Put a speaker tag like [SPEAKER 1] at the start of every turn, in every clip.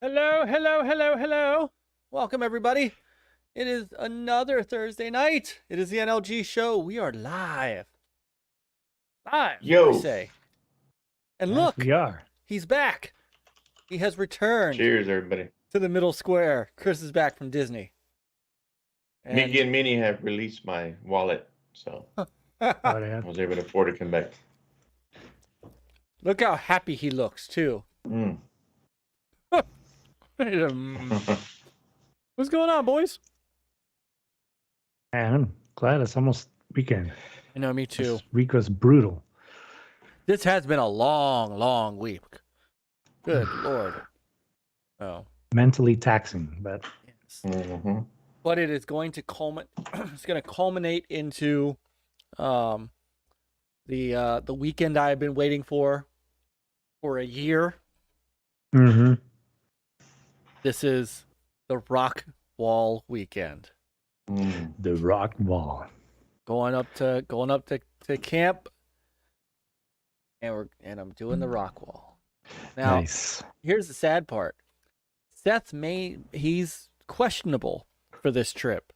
[SPEAKER 1] Hello, hello, hello, hello. Welcome, everybody. It is another Thursday night. It is the NLG Show. We are live. Live,
[SPEAKER 2] Yo.
[SPEAKER 1] I say. And
[SPEAKER 3] Yes,
[SPEAKER 1] look,
[SPEAKER 3] we are.
[SPEAKER 1] he's back. He has returned
[SPEAKER 2] Cheers, everybody.
[SPEAKER 1] to the middle square. Chris is back from Disney.
[SPEAKER 2] Mickey and Minnie have released my wallet, so
[SPEAKER 3] Oh,
[SPEAKER 2] I
[SPEAKER 3] yeah.
[SPEAKER 2] was able to afford to come back.
[SPEAKER 1] Look how happy he looks, too.
[SPEAKER 2] Mm.
[SPEAKER 1] What's going on, boys?
[SPEAKER 3] Man, I'm glad it's almost weekend.
[SPEAKER 1] I know, me too.
[SPEAKER 3] This week was brutal.
[SPEAKER 1] This has been a long, long week. Good Lord. Oh.
[SPEAKER 3] Mentally taxing, but
[SPEAKER 1] Yes.
[SPEAKER 2] Mm-hmm.
[SPEAKER 1] But it is going to culminate. It's going to culminate into the weekend I've been waiting for a year. This is the Rock Wall weekend.
[SPEAKER 2] Mm.
[SPEAKER 3] The rock wall.
[SPEAKER 1] Going up to camp, and I'm doing the rock wall. Now,
[SPEAKER 3] Nice.
[SPEAKER 1] here's the sad part. He's questionable for this trip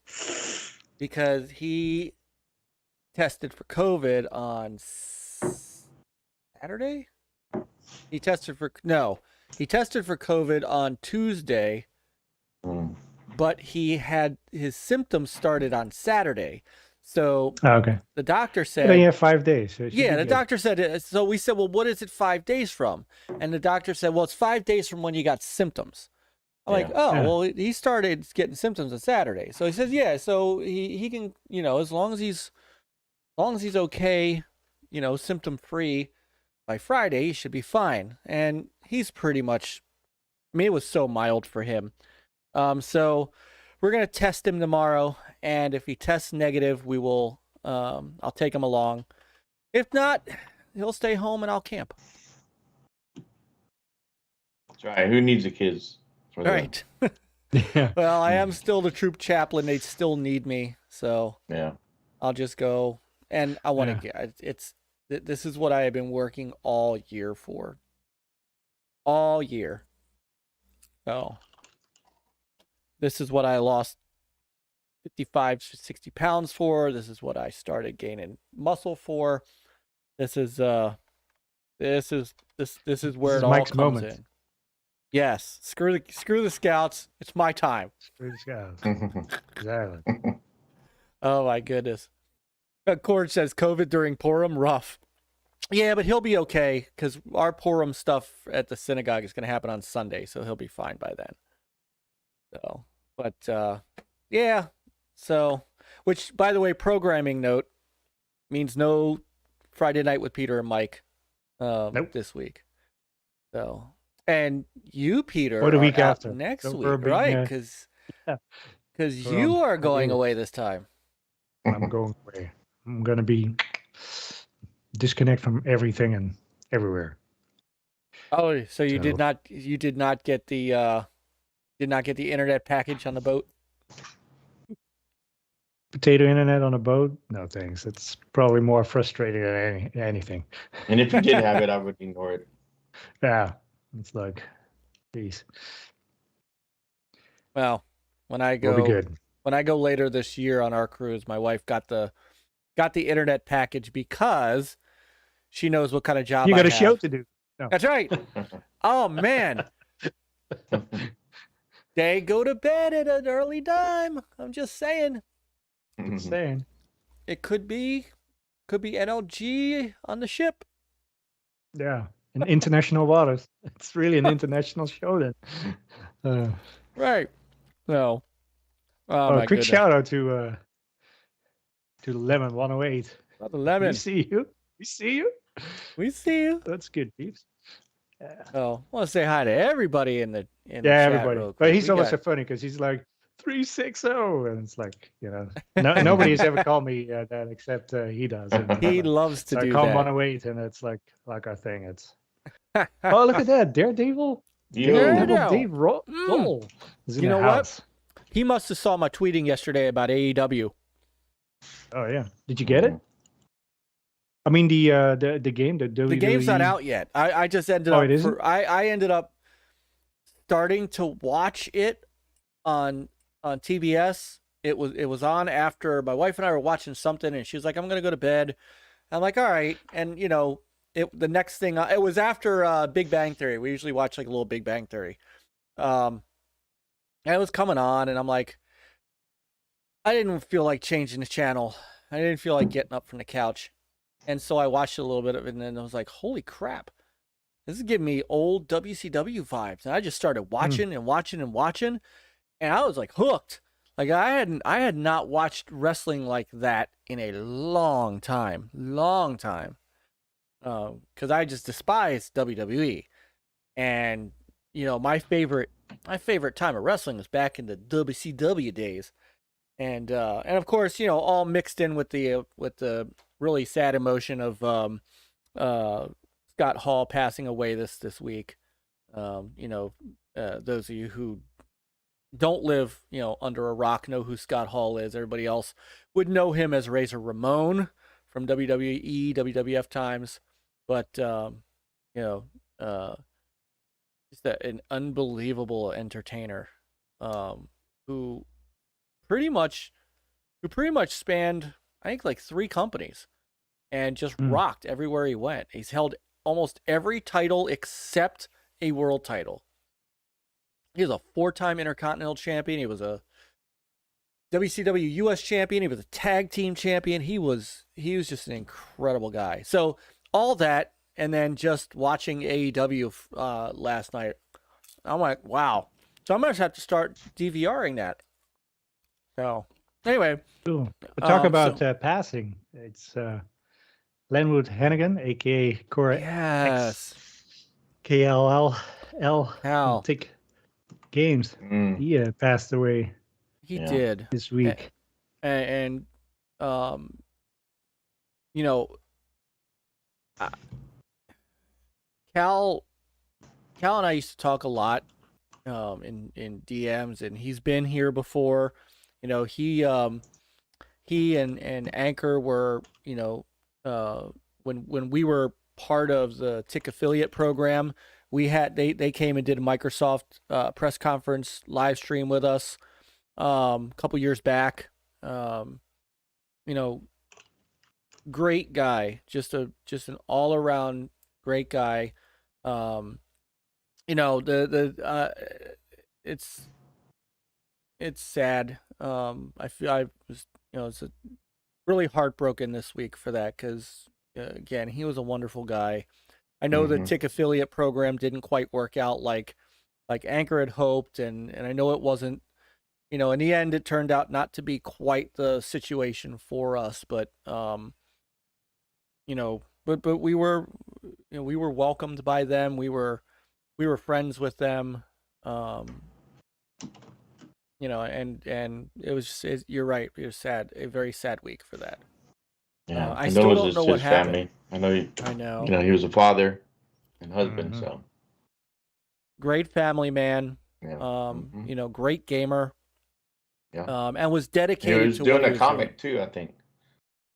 [SPEAKER 1] because he tested for COVID on Saturday. He tested for COVID on Tuesday, but he had his symptoms started on Saturday. So
[SPEAKER 3] Okay.
[SPEAKER 1] the doctor said,
[SPEAKER 3] But you have 5 days. So it should
[SPEAKER 1] yeah,
[SPEAKER 3] be
[SPEAKER 1] the
[SPEAKER 3] good.
[SPEAKER 1] doctor said, so we said, well, what is it 5 days from? And the doctor said, well, it's 5 days from when you got symptoms. I'm like, oh,
[SPEAKER 3] Yeah.
[SPEAKER 1] well, he started getting symptoms on Saturday. So he says, yeah, so he can, as long as he's okay, symptom free by Friday, he should be fine. And he's pretty much, it was so mild for him. So we're going to test him tomorrow. And if he tests negative, we will, I'll take him along. If not, he'll stay home and I'll camp.
[SPEAKER 2] That's right. Who needs the kids? For
[SPEAKER 1] All
[SPEAKER 2] that?
[SPEAKER 1] right.
[SPEAKER 3] Yeah.
[SPEAKER 1] Well, I am still the troop chaplain. They still need me. So
[SPEAKER 2] Yeah.
[SPEAKER 1] I'll just go. And I want to
[SPEAKER 3] Yeah.
[SPEAKER 1] get, this is what I have been working all year for. All year. So this is what I lost 55 to 60 pounds for. This is what I started gaining muscle for. This is where
[SPEAKER 3] This
[SPEAKER 1] it
[SPEAKER 3] is
[SPEAKER 1] all
[SPEAKER 3] Mike's
[SPEAKER 1] comes
[SPEAKER 3] moment.
[SPEAKER 1] in. Yes, screw the scouts. It's my time.
[SPEAKER 3] Screw the scouts. Exactly.
[SPEAKER 1] Oh my goodness. Qeorge says COVID during Purim, rough. Yeah, but he'll be okay because our Purim stuff at the synagogue is going to happen on Sunday, so he'll be fine by then. So, but yeah. So, which, by the way, programming note means no Friday night with Peter and Myke
[SPEAKER 3] Nope.
[SPEAKER 1] this week. So, and you, Peter,
[SPEAKER 3] Or the
[SPEAKER 1] are
[SPEAKER 3] week
[SPEAKER 1] out
[SPEAKER 3] after.
[SPEAKER 1] next
[SPEAKER 3] So
[SPEAKER 1] week,
[SPEAKER 3] we're being,
[SPEAKER 1] right? Because
[SPEAKER 3] yeah.
[SPEAKER 1] you are going
[SPEAKER 3] yeah.
[SPEAKER 1] away this time.
[SPEAKER 3] I'm going away. I'm going to be disconnect from everything and everywhere.
[SPEAKER 1] Oh, so you
[SPEAKER 3] So-
[SPEAKER 1] did not get the internet package on the boat?
[SPEAKER 3] Potato internet on a boat? No, thanks. It's probably more frustrating than anything.
[SPEAKER 2] And if you did have it, I would ignore it.
[SPEAKER 3] Yeah. It's like, geez.
[SPEAKER 1] Well, when I
[SPEAKER 3] We'll be
[SPEAKER 1] go
[SPEAKER 3] good.
[SPEAKER 1] later this year on our cruise, my wife got the internet package because she knows what kind of job
[SPEAKER 3] You
[SPEAKER 1] I
[SPEAKER 3] got a
[SPEAKER 1] have.
[SPEAKER 3] show to do. No.
[SPEAKER 1] That's right. Oh man, they go to bed at an early time. I'm just saying.
[SPEAKER 3] Just saying.
[SPEAKER 1] It could be NLG on the ship.
[SPEAKER 3] Yeah. In international waters. It's really an international show then.
[SPEAKER 1] Right. So. Oh my
[SPEAKER 3] Quick
[SPEAKER 1] goodness.
[SPEAKER 3] shout out to Lemon 108.
[SPEAKER 1] Brother Lemon.
[SPEAKER 3] We see you.
[SPEAKER 1] We see you.
[SPEAKER 3] That's good, peeps. Yeah.
[SPEAKER 1] Oh, I want to say hi to everybody in the chat
[SPEAKER 3] Everybody.
[SPEAKER 1] real quick.
[SPEAKER 3] But he's
[SPEAKER 1] We
[SPEAKER 3] always
[SPEAKER 1] got-
[SPEAKER 3] so funny because he's like 360, and it's like, nobody's ever called me that except he does. And,
[SPEAKER 1] He loves to
[SPEAKER 3] so
[SPEAKER 1] do
[SPEAKER 3] I call
[SPEAKER 1] that.
[SPEAKER 3] 108, and it's like our thing. It's oh, look at that, Daredevil.
[SPEAKER 2] Yo.
[SPEAKER 1] Daredevil.
[SPEAKER 3] Dave Roll is in
[SPEAKER 1] You
[SPEAKER 3] the
[SPEAKER 1] know what?
[SPEAKER 3] house.
[SPEAKER 1] He must have saw my tweeting yesterday about AEW.
[SPEAKER 3] Oh yeah, did you get it? I mean the game, the
[SPEAKER 1] The game's not out yet. I just ended
[SPEAKER 3] Oh,
[SPEAKER 1] up
[SPEAKER 3] it isn't?
[SPEAKER 1] I ended up starting to watch it on TBS. It was on after my wife and I were watching something, and she was like, "I'm gonna go to bed." I'm like, "All right," and the next thing it was after Big Bang Theory. We usually watch like a little Big Bang Theory. And it was coming on, and I'm like, I didn't feel like changing the channel. I didn't feel like getting up from the couch, and so I watched a little bit of it, and then I was like, "Holy crap, this is giving me old WCW vibes." And I just started watching and watching and watching, and I was like hooked. Like I had not watched wrestling like that in a long time, because I just despise WWE, and my favorite time of wrestling was back in the WCW days, and of course all mixed in with the really sad emotion of Scott Hall passing away this week. Those of you who don't live, under a rock know who Scott Hall is. Everybody else would know him as Razor Ramon from WWE, WWF times. But, just an unbelievable entertainer who pretty much spanned, I think, like 3 companies and just rocked everywhere he went. He's held almost every title except a world title. He was a 4-time Intercontinental Champion. He was a WCW US Champion. He was a Tag Team Champion. He was just an incredible guy. So all that, and then just watching AEW last night, I'm like, wow. So I'm gonna have to start DVRing that. So anyway,
[SPEAKER 3] cool. But talk about passing. It's Lenwood Hannigan, aka Cora
[SPEAKER 1] yes,
[SPEAKER 3] KLL Tick Games. He passed away.
[SPEAKER 1] He did
[SPEAKER 3] this week,
[SPEAKER 1] and Cal and I used to talk a lot in DMs, and he's been here before. He and Anchor were, when we were part of the Tick affiliate program, they came and did a Microsoft press conference live stream with us a couple years back. Great guy, just an all around great guy. It's sad. I feel I was, it's really heartbroken this week for that, because again, he was a wonderful guy. I know the Tick affiliate program didn't quite work out like Anchor had hoped, and I know it wasn't. In the end, it turned out not to be quite the situation for us, but but we were welcomed by them. We were friends with them. And it was just, you're right. It was sad, a very sad week for that.
[SPEAKER 2] Yeah,
[SPEAKER 1] I still don't know what happened.
[SPEAKER 2] Family. I know. He was a father and husband, so
[SPEAKER 1] great family man.
[SPEAKER 2] Yeah.
[SPEAKER 1] Great gamer.
[SPEAKER 2] Yeah.
[SPEAKER 1] And was dedicated
[SPEAKER 2] he was
[SPEAKER 1] to
[SPEAKER 2] doing
[SPEAKER 1] what
[SPEAKER 2] a
[SPEAKER 1] he
[SPEAKER 2] comic
[SPEAKER 1] doing.
[SPEAKER 2] too, I think.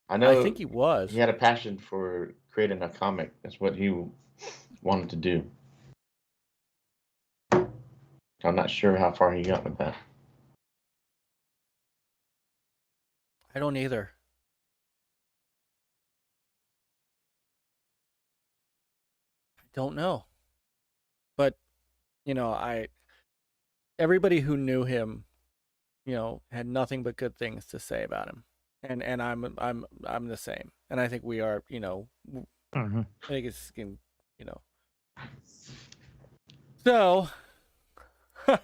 [SPEAKER 2] I
[SPEAKER 1] think he was.
[SPEAKER 2] He had a passion for creating a comic. That's what he wanted to do. I'm not sure how far he got with that.
[SPEAKER 1] I don't either. I don't know. But, everybody who knew him, had nothing but good things to say about him. And I'm the same. And I think we are, I think it's, So,
[SPEAKER 3] guys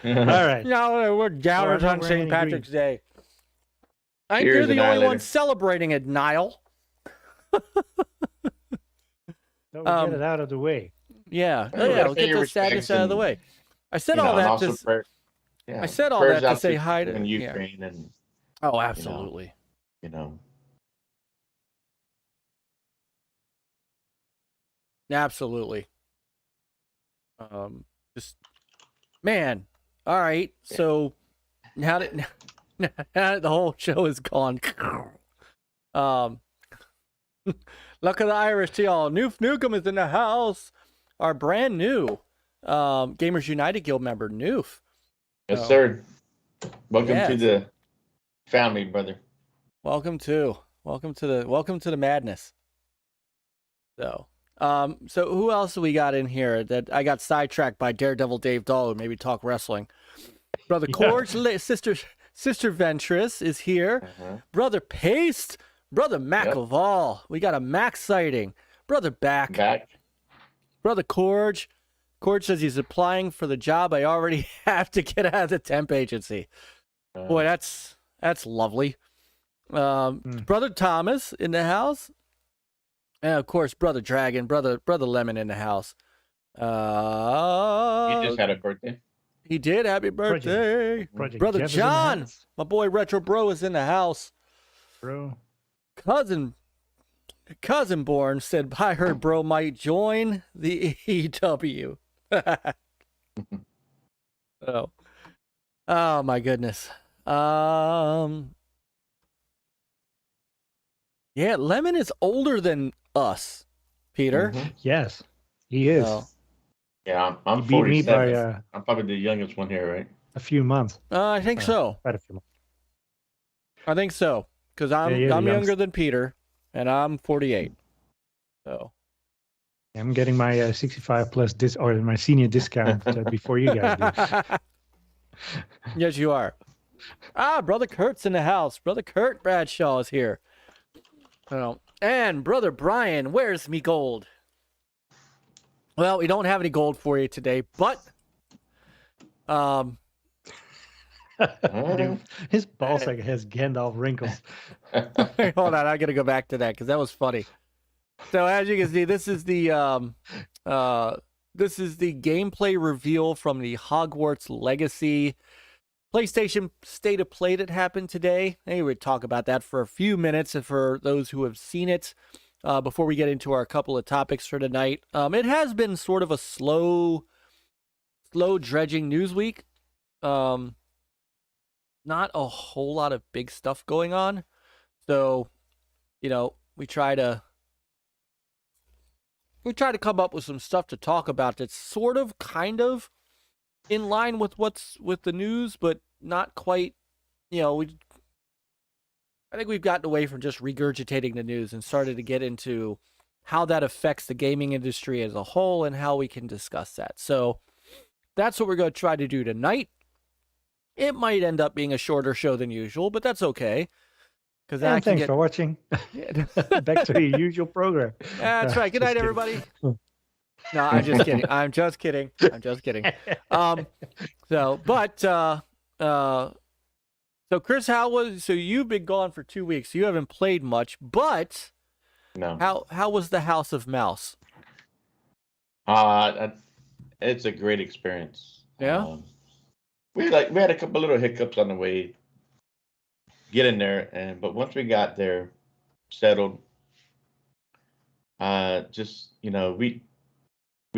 [SPEAKER 3] all right.
[SPEAKER 1] Now we're downers on St. Patrick's Day. I think you're the only one celebrating it, Niall.
[SPEAKER 3] So we get it out of the way.
[SPEAKER 1] Yeah. We'll get the sadness out of the way. I said all that to I said all that to say hi to
[SPEAKER 2] Ukraine and
[SPEAKER 1] oh, absolutely. Absolutely. Just man. All right. So now that the whole show is gone. Luck of the Irish to y'all. Nukem is in the house. our brand new Gamers United Guild member, Noof.
[SPEAKER 2] Yes,
[SPEAKER 1] So,
[SPEAKER 2] sir. Welcome to
[SPEAKER 1] yes.
[SPEAKER 2] the family, brother.
[SPEAKER 1] Welcome to the madness. So, so who else do we got in here that I got sidetracked by Daredevil Dave Dahl, who maybe talk wrestling? Brother Qeorge, sister Ventress is here. Brother Paste, brother McEval. We got a Mac sighting. Brother Back. Brother Qeorge. Qeorge says he's applying for the job I already have to get out of the temp agency. Boy, that's lovely. Brother Thomas in the house. And of course, Brother Dragon, Brother Lemon in the house.
[SPEAKER 2] He just had a birthday.
[SPEAKER 1] He did. Happy birthday.
[SPEAKER 3] Project
[SPEAKER 1] Brother
[SPEAKER 3] Jeff
[SPEAKER 1] John, my boy Retro Bro is in the house.
[SPEAKER 3] Bro.
[SPEAKER 1] Cousin Born said, I heard bro might join the EW. Oh my goodness. Yeah, Lemon is older than us, Peter.
[SPEAKER 3] Yes, he is.
[SPEAKER 1] Oh.
[SPEAKER 2] Yeah, I'm
[SPEAKER 3] He beat me
[SPEAKER 2] 47.
[SPEAKER 3] by
[SPEAKER 2] I'm probably the youngest one here, right?
[SPEAKER 3] a few months.
[SPEAKER 1] I think so.
[SPEAKER 3] Quite a few months.
[SPEAKER 1] I think so. Because I'm younger than Peter, and I'm 48. So
[SPEAKER 3] I'm getting my 65 plus or my senior discount before you guys do.
[SPEAKER 1] Yes, you are. Brother Kurt's in the house. Brother Kurt Bradshaw is here. And Brother Brian, where's me gold? Well, we don't have any gold for you today, but
[SPEAKER 3] his ball sack has Gandalf wrinkles.
[SPEAKER 1] Hold on, I gotta go back to that because that was funny. So as you can see, this is the gameplay reveal from the Hogwarts Legacy PlayStation State of Play that happened today. Maybe we'd talk about that for a few minutes and for those who have seen it before we get into our couple of topics for tonight. It has been sort of a slow dredging news week. Not a whole lot of big stuff going on. So, we try to come up with some stuff to talk about that's sort of kind of in line with what's with the news, but not quite. I think we've gotten away from just regurgitating the news and started to get into how that affects the gaming industry as a whole and how we can discuss that. So that's what we're going to try to do tonight. It might end up being a shorter show than usual, but that's okay.
[SPEAKER 3] Thanks for watching. Back to your usual program.
[SPEAKER 1] That's right. Good night, everybody. No, I'm just kidding. I'm just kidding. So Chris, so you've been gone for 2 weeks. So you haven't played much, but
[SPEAKER 2] no.
[SPEAKER 1] How was the House of Mouse?
[SPEAKER 2] It's a great experience.
[SPEAKER 1] Yeah.
[SPEAKER 2] We had a couple little hiccups on the way getting there, but once we got there, settled, we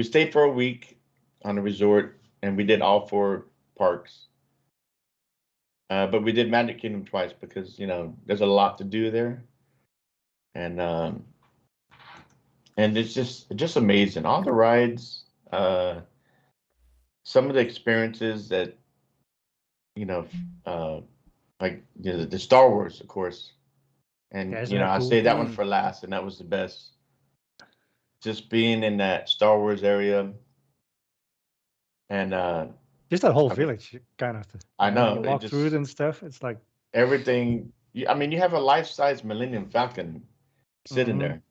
[SPEAKER 2] stayed for a week on the resort, and we did all 4 parks. But we did Magic Kingdom twice because there's a lot to do there, and it's just amazing. All the rides, some of the experiences that like the Star Wars, of course, and I say that one for last, and that was the best. Just being in that Star Wars area, and
[SPEAKER 3] just that whole village, kind of.
[SPEAKER 2] I know.
[SPEAKER 3] You walk through it and stuff. It's like
[SPEAKER 2] everything. You have a life-size Millennium Falcon sitting there,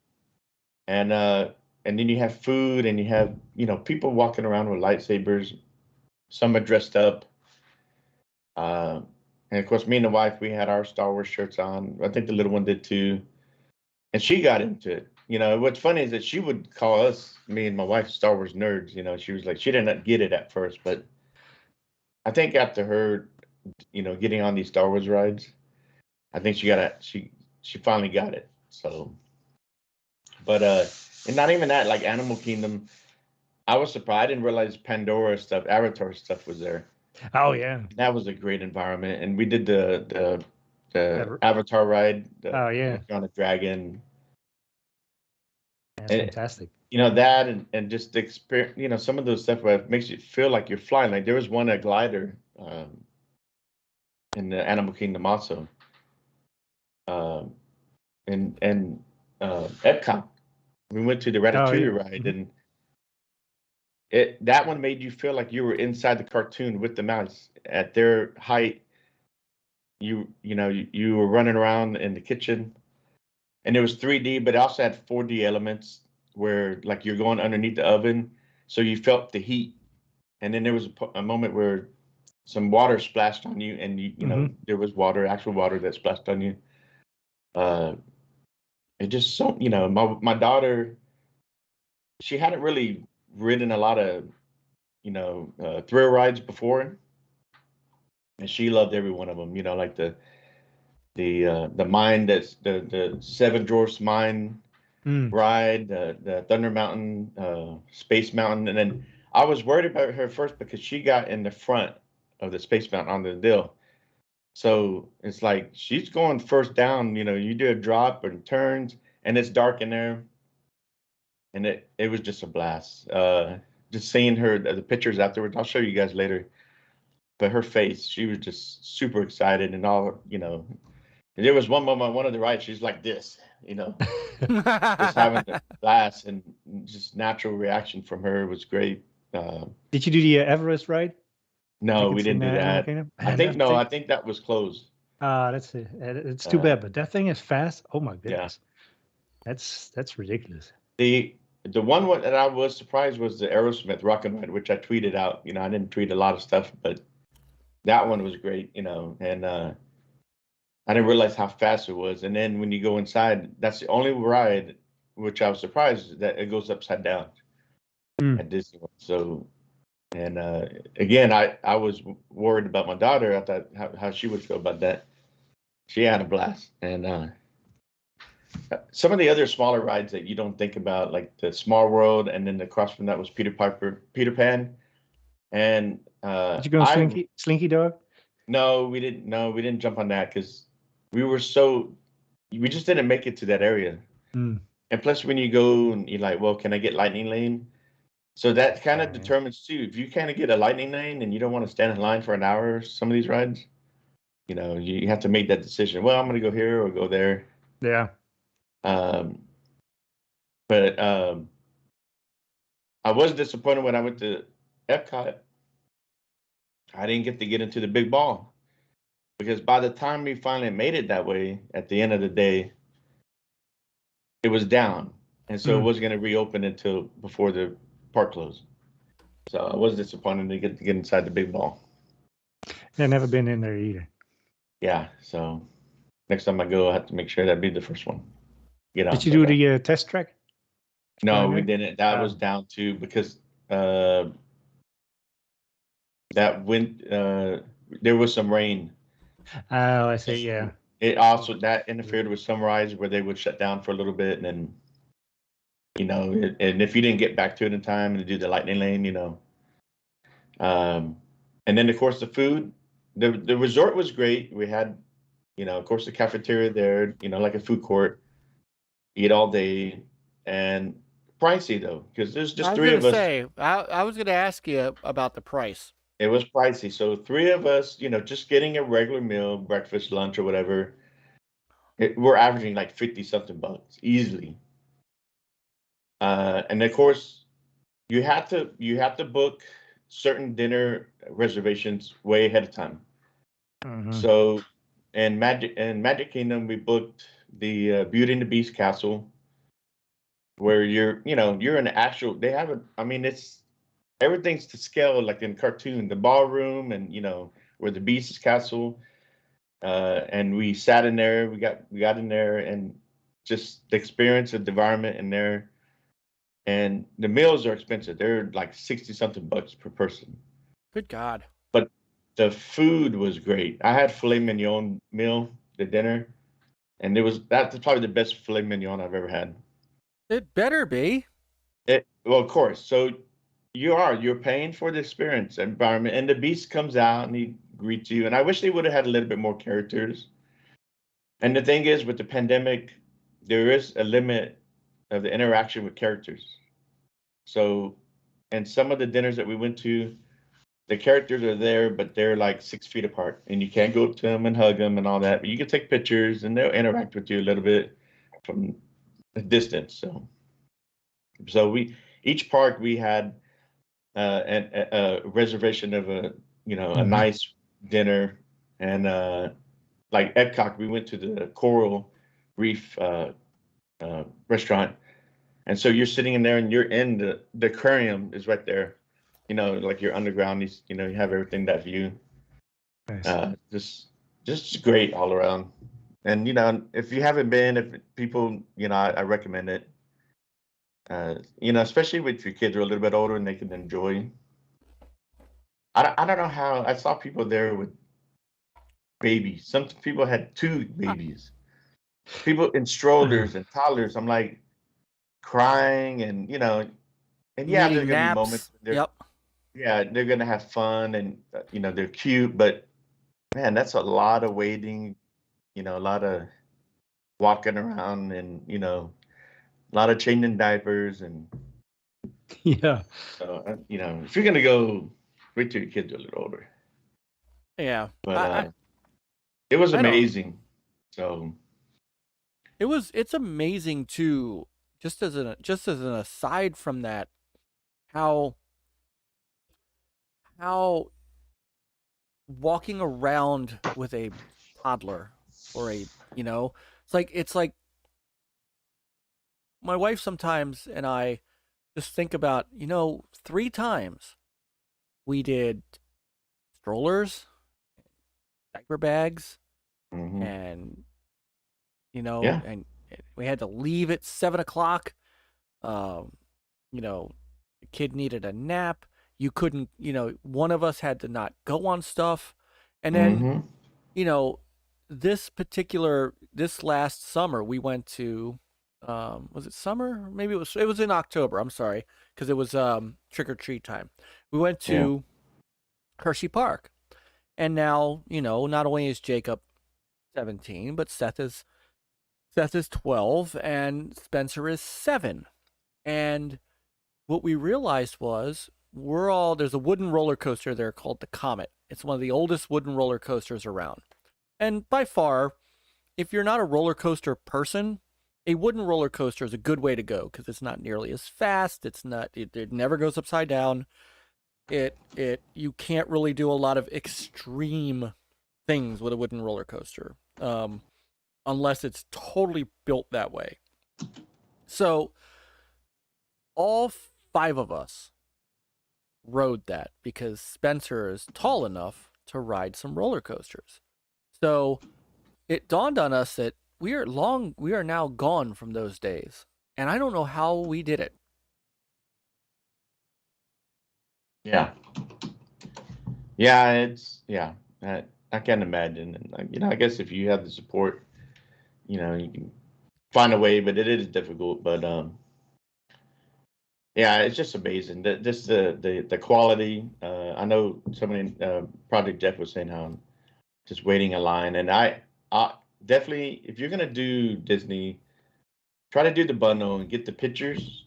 [SPEAKER 2] and then you have food, and you have people walking around with lightsabers. Some are dressed up. And of course, me and the wife, we had our Star Wars shirts on. I think the little one did too. And she got into it. What's funny is that she would call us, me and my wife, Star Wars nerds. She was like, she didn't get it at first, but I think after her, getting on these Star Wars rides, I think she finally got it. So, but and not even that, like Animal Kingdom, I was surprised. I didn't realize Pandora stuff, Avatar stuff was there.
[SPEAKER 3] Oh yeah,
[SPEAKER 2] that was a great environment, and we did the Avatar ride. On a dragon.
[SPEAKER 3] That's
[SPEAKER 2] And,
[SPEAKER 3] fantastic.
[SPEAKER 2] you know, that and just the experience, you know, some of those stuff where it makes you feel like you're flying. Like there was one, a glider in the Animal Kingdom also. And Epcot. We went to the
[SPEAKER 3] Oh, yeah.
[SPEAKER 2] Ratatouille ride, and that one made you feel like you were inside the cartoon with the mouse at their height. You were running around in the kitchen, and it was 3D, but it also had 4D elements where like you're going underneath the oven, so you felt the heat. And then there was a moment where some water splashed on you, and you know there was water, actual water that splashed on you. It just so my daughter, she hadn't really ridden a lot of thrill rides before, and she loved every one of them. You know, like the mine, that's the Seven Dwarfs mine ride, the Thunder Mountain, Space Mountain, and then I was worried about her first because she got in the front of the Space Mountain on the deal. So it's like she's going first down. You know, you do a drop and turns, and it's dark in there, and it was just a blast. Just seeing her, the pictures afterwards, I'll show you guys later. But her face, she was just super excited and all. And there was one moment, one of the rides, she's like this, just having a blast, and just natural reaction from her was great.
[SPEAKER 3] Did you do the Everest ride?
[SPEAKER 2] No, we didn't do that. I think that was closed.
[SPEAKER 3] That's it. It's too bad, but that thing is fast. Oh my goodness, that's ridiculous.
[SPEAKER 2] The one that I was surprised was the Aerosmith Rocket Ride, which I tweeted out. I didn't tweet a lot of stuff, but that one was great. And I didn't realize how fast it was. And then when you go inside, that's the only ride, which I was surprised that it goes upside down at Disney World. So, and again, I was worried about my daughter. I thought how she would feel about that. She had a blast. And some of the other smaller rides that you don't think about, like the Small World, and then across from that was Peter Pan. And
[SPEAKER 3] did you go on Slinky Dog?
[SPEAKER 2] No, we didn't. No, we didn't jump on that because we just didn't make it to that area. And plus, when you go and you're like, well, can I get lightning lane? So that kind of determines too. If you kind of get a lightning lane and you don't want to stand in line for an hour, some of these rides, you have to make that decision. Well, I'm going to go here or go there.
[SPEAKER 3] Yeah.
[SPEAKER 2] But I was disappointed when I went to Epcot. I didn't get to get into the big ball because by the time we finally made it that way, at the end of the day, it was down, and so it wasn't going to reopen until before the park closed. So I was disappointed to get inside the big ball.
[SPEAKER 3] I've never been in there either.
[SPEAKER 2] Yeah, so next time I go, I have to make sure that'd be the first one.
[SPEAKER 3] Did you do the test track?
[SPEAKER 2] No, we didn't. That was down too because that went. There was some rain.
[SPEAKER 3] Oh, I see. Yeah.
[SPEAKER 2] It also that interfered with some rides where they would shut down for a little bit, and then and if you didn't get back to it in time and do the lightning lane, and then of course the food, the resort was great. We had, of course the cafeteria there, like a food court, eat all day, and pricey though because there's just three of us.
[SPEAKER 1] I was gonna ask you about the price.
[SPEAKER 2] It was pricey. So three of us, just getting a regular meal, breakfast, lunch, or whatever, we're averaging like 50 something bucks easily. And of course, you have to book certain dinner reservations way ahead of time. So, in Magic Kingdom, we booked the Beauty and the Beast castle, where you're in the actual. They have it's. Everything's to scale, like in cartoon, the ballroom and where the beast is castle, and we sat in there. We got in there, and just the experience of the environment in there. And the meals are expensive. They're like 60 something bucks per person.
[SPEAKER 1] Good God!
[SPEAKER 2] But the food was great. I had filet mignon meal, the dinner, and that's probably the best filet mignon I've ever had.
[SPEAKER 1] It better be.
[SPEAKER 2] Well, of course. So. You're paying for the experience environment, and the beast comes out and he greets you. And I wish they would have had a little bit more characters. And the thing is, with the pandemic, there is a limit the interaction with characters. So, and some of the dinners that we went to, the characters are there, but they're like 6 feet apart, and you can't go up to them and hug them and all that. But you can take pictures, and they'll interact with you a little bit from a distance. So each park we had a reservation of a a nice dinner, and like Epcot, we went to the Coral Reef restaurant, and so you're sitting in there, and you're in the aquarium is right there, like you're underground. You have everything, that view.
[SPEAKER 3] Nice.
[SPEAKER 2] Just great all around. And if you haven't been, if people, I recommend it. Especially with your kids are a little bit older and they can enjoy. I don't know how I saw people there with babies. Some people had 2 babies. People in strollers and toddlers. I'm like crying, and and yeah,
[SPEAKER 1] Needing
[SPEAKER 2] there's gonna
[SPEAKER 1] naps.
[SPEAKER 2] be moments.
[SPEAKER 1] Yep.
[SPEAKER 2] Yeah, they're gonna have fun, and they're cute, but man, that's a lot of waiting. A lot of walking around, and a lot of changing diapers, and
[SPEAKER 3] Yeah.
[SPEAKER 2] so if you're gonna go, wait till your kids are a little older.
[SPEAKER 1] Yeah.
[SPEAKER 2] But it was
[SPEAKER 1] I don't-
[SPEAKER 2] amazing. So
[SPEAKER 1] it's amazing too, just as an aside from that, how walking around with a toddler or it's like my wife sometimes and I just think about 3 times we did strollers, diaper bags,
[SPEAKER 2] mhm.
[SPEAKER 1] and
[SPEAKER 2] Yeah.
[SPEAKER 1] and we had to leave at 7:00. The kid needed a nap. You couldn't, one of us had to not go on stuff. And then,
[SPEAKER 2] Mhm.
[SPEAKER 1] this last summer we went to, was it summer? Maybe it was in October. I'm sorry. Cause it was, trick or treat time. We went to Hershey Park, and now, not only is Jacob 17, but Seth is 12 and Spencer is 7. And what we realized was there's a wooden roller coaster there called the Comet. It's one of the oldest wooden roller coasters around. And by far, if you're not a roller coaster person, a wooden roller coaster is a good way to go because it's not nearly as fast. It never goes upside down. You can't really do a lot of extreme things with a wooden roller coaster. Unless it's totally built that way. So all 5 of us rode that because Spencer is tall enough to ride some roller coasters. So it dawned on us that we are now gone from those days. And I don't know how we did it.
[SPEAKER 2] Yeah. Yeah, I can't imagine. And I guess if you have the support, you can find a way, but it is difficult. But yeah, it's just amazing. Just the quality. I know somebody Project Jeff was saying how just waiting in line, and I definitely, if you're gonna do Disney, try to do the bundle and get the pictures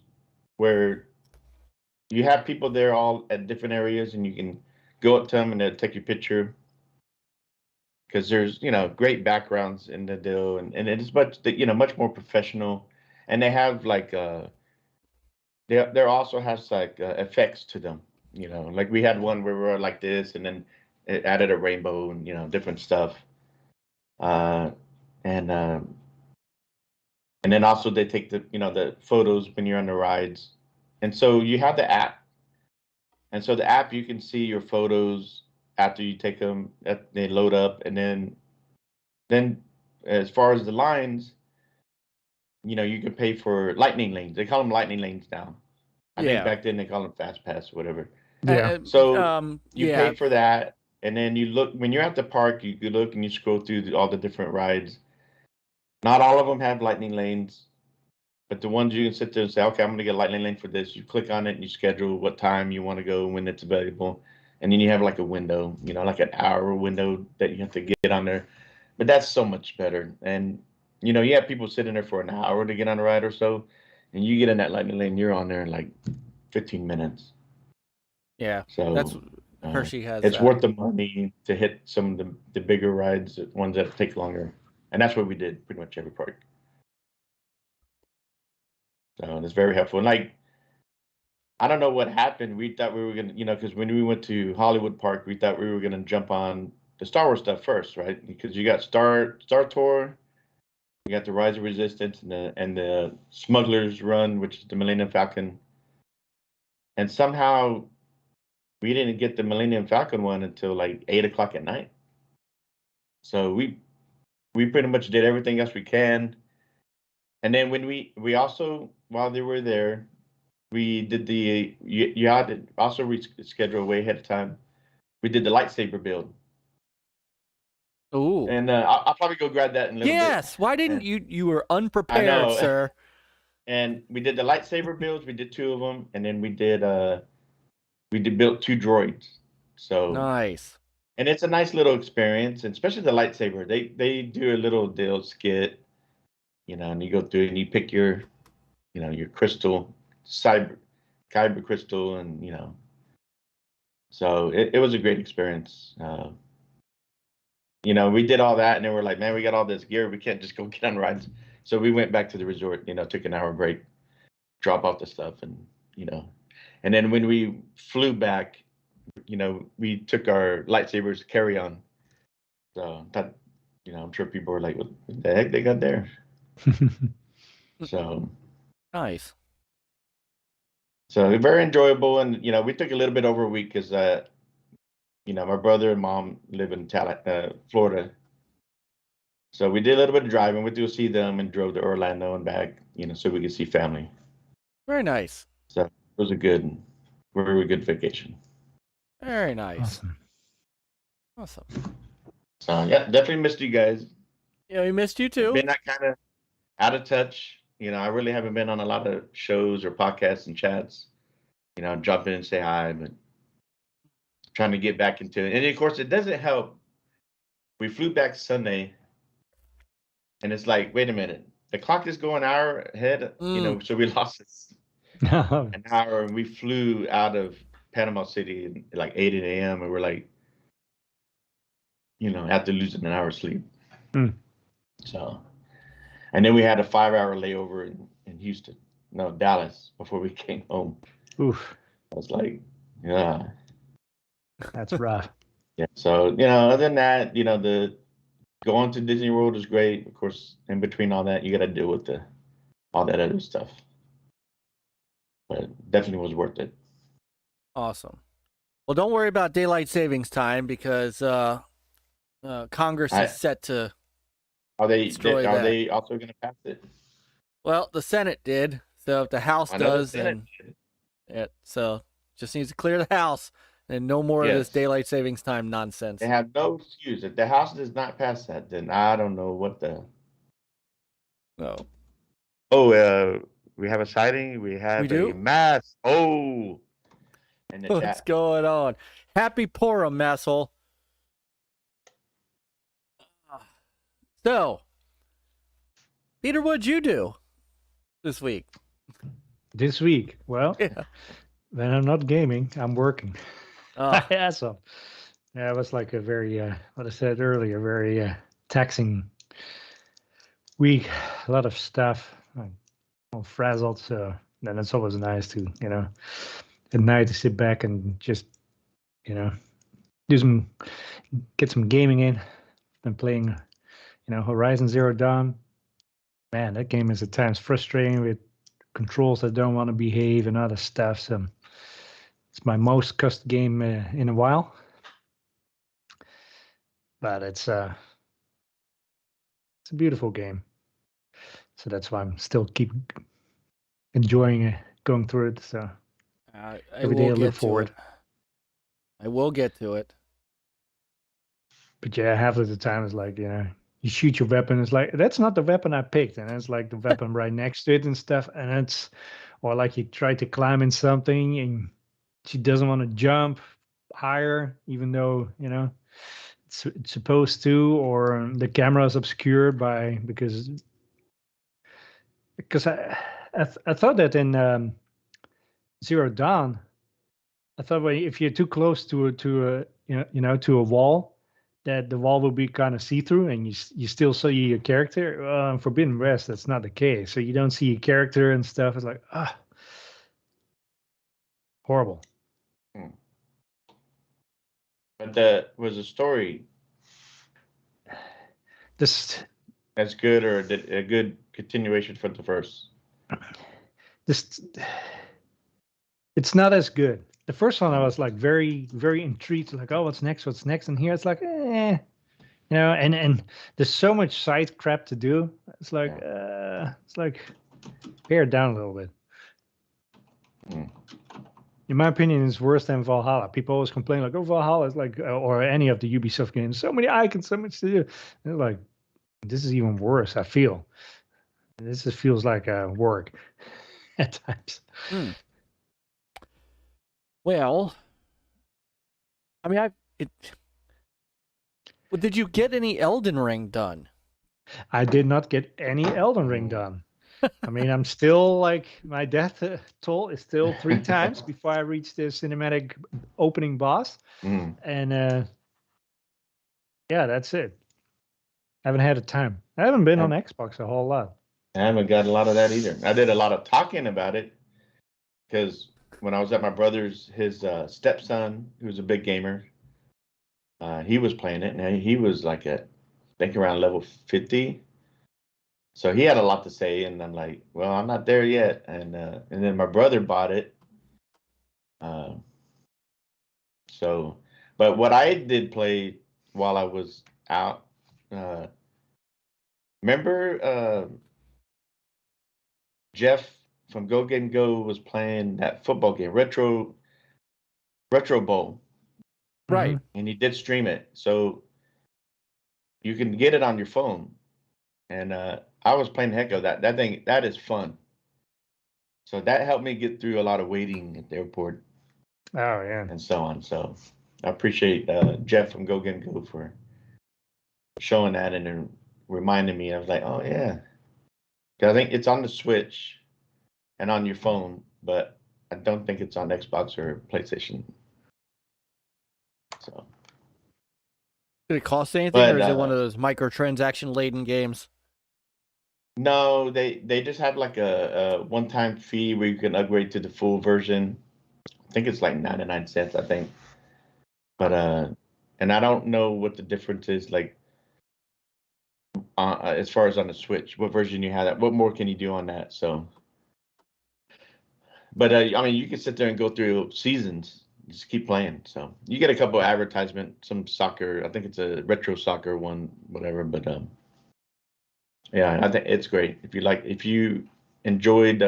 [SPEAKER 2] where you have people there all at different areas, and you can go up to them and they'll take your picture. Because there's great backgrounds in the deal, and it's much more professional, and they have like there also has like effects to them, like we had one where we were like this, and then it added a rainbow and different stuff, uh and then also they take the photos when you're on the rides, and so you have the app, and so the app, you can see your photos after you take them, they load up, and then as far as the lines, you can pay for lightning lanes. They call them lightning lanes now. I think back then they called them fast pass or whatever.
[SPEAKER 3] Yeah.
[SPEAKER 2] So you pay for that, and then you look when you're at the park. You look and you scroll through all the different rides. Not all of them have lightning lanes, but the ones you can sit there and say, okay, I'm going to get a lightning lane for this. You click on it and you schedule what time you want to go, when it's available, and then you have like a window, like an hour window that you have to get on there. But that's so much better. And you have people sitting there for an hour to get on a ride or so. and you get in that lightning lane, you're on there in like 15 minutes.
[SPEAKER 1] Yeah,
[SPEAKER 2] So
[SPEAKER 1] that's Hershey has.
[SPEAKER 2] it's
[SPEAKER 1] that.
[SPEAKER 2] worth the money to hit some of the bigger rides, the ones that take longer, and that's what we did pretty much every park. So it's very helpful. And like, I don't know what happened. We thought we were gonna, because when we went to Hollywood Park, we thought we were gonna jump on the Star Wars stuff first, right? Because you got Star Tour, you got the Rise of Resistance, and the Smuggler's Run, which is the Millennium Falcon, and somehow we didn't get the Millennium Falcon one until like 8 o'clock at night. So we pretty much did everything else we can. And then when we also, while they were there, we did you had to also reschedule way ahead of time. We did the lightsaber build.
[SPEAKER 1] Ooh.
[SPEAKER 2] And I'll probably go grab that in a little bit.
[SPEAKER 1] Yes. Why didn't you were unprepared,
[SPEAKER 2] know.
[SPEAKER 1] sir.
[SPEAKER 2] And we did the lightsaber builds. We did 2 of them, and then we did built 2 droids. So
[SPEAKER 1] Nice.
[SPEAKER 2] And it's a nice little experience, and especially the lightsaber. They do a little deal skit, and you go through and you pick your crystal, kyber crystal, and so it was a great experience. We did all that, and then we're like, man, we got all this gear, we can't just go get on rides. So we went back to the resort, took an hour break, drop off the stuff, and and then when we flew back, we took our lightsabers carry on. So that, I'm sure people were like, what the heck they got there? So
[SPEAKER 1] Nice.
[SPEAKER 2] So very enjoyable, and we took a little bit over a week because my brother and mom live in Florida, so we did a little bit of driving. We did see them and drove to Orlando and back, so we could see family.
[SPEAKER 1] Very nice.
[SPEAKER 2] So it was a very good vacation.
[SPEAKER 1] Very nice.
[SPEAKER 3] Awesome.
[SPEAKER 2] So yeah, definitely missed you guys.
[SPEAKER 1] Yeah, we missed you too.
[SPEAKER 2] Been that kind of out of touch. I really haven't been on a lot of shows or podcasts and chats. Jump in and say hi, but trying to get back into it. And of course, it doesn't help. We flew back Sunday, and it's like, wait a minute, the clock is going an hour ahead. So we lost an hour, and we flew out of Panama City at like 8 a.m. and we're like, after losing an hour's sleep. So. And then we had a 5-hour layover in Dallas, before we came home.
[SPEAKER 3] Oof.
[SPEAKER 2] I was like, yeah.
[SPEAKER 3] That's rough.
[SPEAKER 2] Yeah. So, other than that, the going to Disney World is great. Of course, in between all that, you got to deal with all that other stuff. But definitely was worth it.
[SPEAKER 1] Awesome. Well, don't worry about daylight savings time because Congress is set to.
[SPEAKER 2] Are they
[SPEAKER 1] destroy
[SPEAKER 2] also going to pass it?
[SPEAKER 1] Well, the Senate did. So if the House does, then so just needs to clear the House and no more of this daylight savings time nonsense.
[SPEAKER 2] They have no excuse. If the House does not pass that, then I don't know what the.
[SPEAKER 1] No.
[SPEAKER 2] Oh, we have a sighting. We have a mass. Oh. In the
[SPEAKER 1] What's
[SPEAKER 2] chat.
[SPEAKER 1] going on? Happy Purim, masshole. So, Peter, what'd you do this week?
[SPEAKER 3] This week? Well, when I'm not gaming, I'm working. Yeah, so it was like a very, what I said earlier, very taxing week. A lot of stuff. I'm all frazzled, so then it's always nice to, at night to sit back and just, get some gaming in. Been playing, Horizon Zero Dawn. Man, that game is at times frustrating with controls that don't want to behave and other stuff. So it's my most cussed game in a while. But it's a beautiful game. So that's why I'm still keep enjoying going through it. So every day I look forward.
[SPEAKER 1] I will get to it.
[SPEAKER 3] But yeah, half of the time it's like, you shoot your weapon. It's like, that's not the weapon I picked. And it's like the weapon right next to it and stuff. And or like you try to climb in something and she doesn't want to jump higher, even though, it's supposed to, or the camera is obscured because I thought that in Zero Dawn, I thought if you're too close to a wall, that the wall will be kind of see through, and you still see your character. In Forbidden West, that's not the case. So you don't see your character and stuff. It's like horrible.
[SPEAKER 2] But was the story
[SPEAKER 3] This
[SPEAKER 2] as good, or a good continuation from the first?
[SPEAKER 3] It's not as good. The first one I was like very, very intrigued, like, oh, what's next? What's next? And here it's like, and there's so much side crap to do. It's like pare it down a little bit. In my opinion, it's worse than Valhalla. People always complain like, oh, Valhalla is like, or any of the Ubisoft games, so many icons, so much to do. And like, this is even worse, I feel. This just feels like work at times.
[SPEAKER 1] Well, I mean, well, did you get any Elden Ring done?
[SPEAKER 3] I did not get any Elden Ring done. I mean, I'm still like, my death toll is still 3 times before I reach the cinematic opening boss. And yeah, that's it. I haven't had a time. I haven't been on Xbox a whole lot.
[SPEAKER 2] I haven't got a lot of that either. I did a lot of talking about it because when I was at my brother's, his stepson, who's a big gamer, he was playing it, and he was like I think around level 50. So he had a lot to say, and I'm like, well, I'm not there yet. And then my brother bought it. So, but what I did play while I was out, remember Jeff from gogamego was playing that football game, Retro Bowl.
[SPEAKER 1] Right.
[SPEAKER 2] And he did stream it. So you can get it on your phone. And I was playing the heck of that. That is fun. So that helped me get through a lot of waiting at the airport.
[SPEAKER 3] Oh, yeah.
[SPEAKER 2] And so on. So I appreciate Jeff from gogamego for showing that and then reminding me. I was like, oh, yeah. I think it's on the Switch and on your phone, but I don't think it's on Xbox or PlayStation. So,
[SPEAKER 1] did it cost anything, or is it one of those microtransaction laden games?
[SPEAKER 2] No, they just have like a one-time fee where you can upgrade to the full version. I think it's like 99 cents, I think. But and I don't know what the difference is like as far as on the Switch. What version you have that? What more can you do on that? So, but I mean, you can sit there and go through seasons. Just keep playing. So you get a couple of advertisements, some soccer. I think it's a retro soccer one, whatever. But yeah, I think it's great. If you enjoyed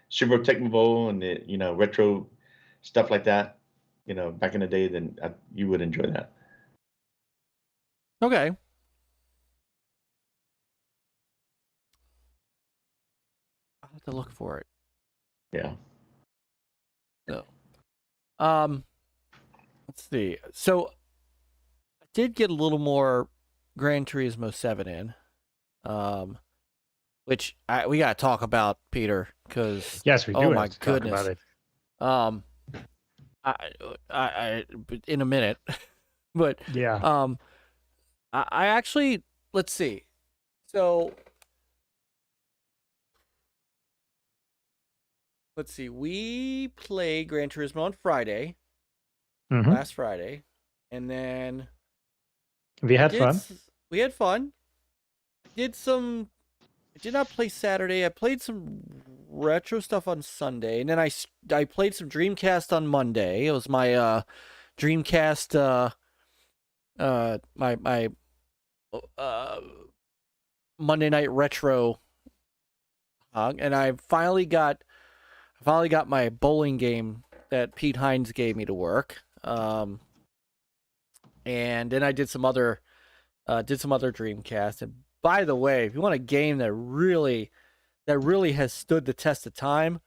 [SPEAKER 2] Super Tecmo Bowl and the retro stuff like that, back in the day, then you would enjoy that.
[SPEAKER 1] Okay. I'll have to look for it.
[SPEAKER 2] Yeah.
[SPEAKER 1] So, let's see. So, I did get a little more Gran Turismo 7 in, which we gotta talk about, Peter, because
[SPEAKER 3] yes, we do.
[SPEAKER 1] Oh my goodness.
[SPEAKER 3] Talk about it.
[SPEAKER 1] I in a minute, but
[SPEAKER 3] yeah.
[SPEAKER 1] I actually, let's see. So, let's see. We played Gran Turismo on Friday, last Friday, and then
[SPEAKER 3] we had fun.
[SPEAKER 1] We had fun. I did not play Saturday. I played some retro stuff on Sunday, and then I played some Dreamcast on Monday. It was my Dreamcast my Monday night retro and I finally got my bowling game that Pete Hines gave me to work. And then I did some other Dreamcast. And by the way, if you want a game that really has stood the test of time,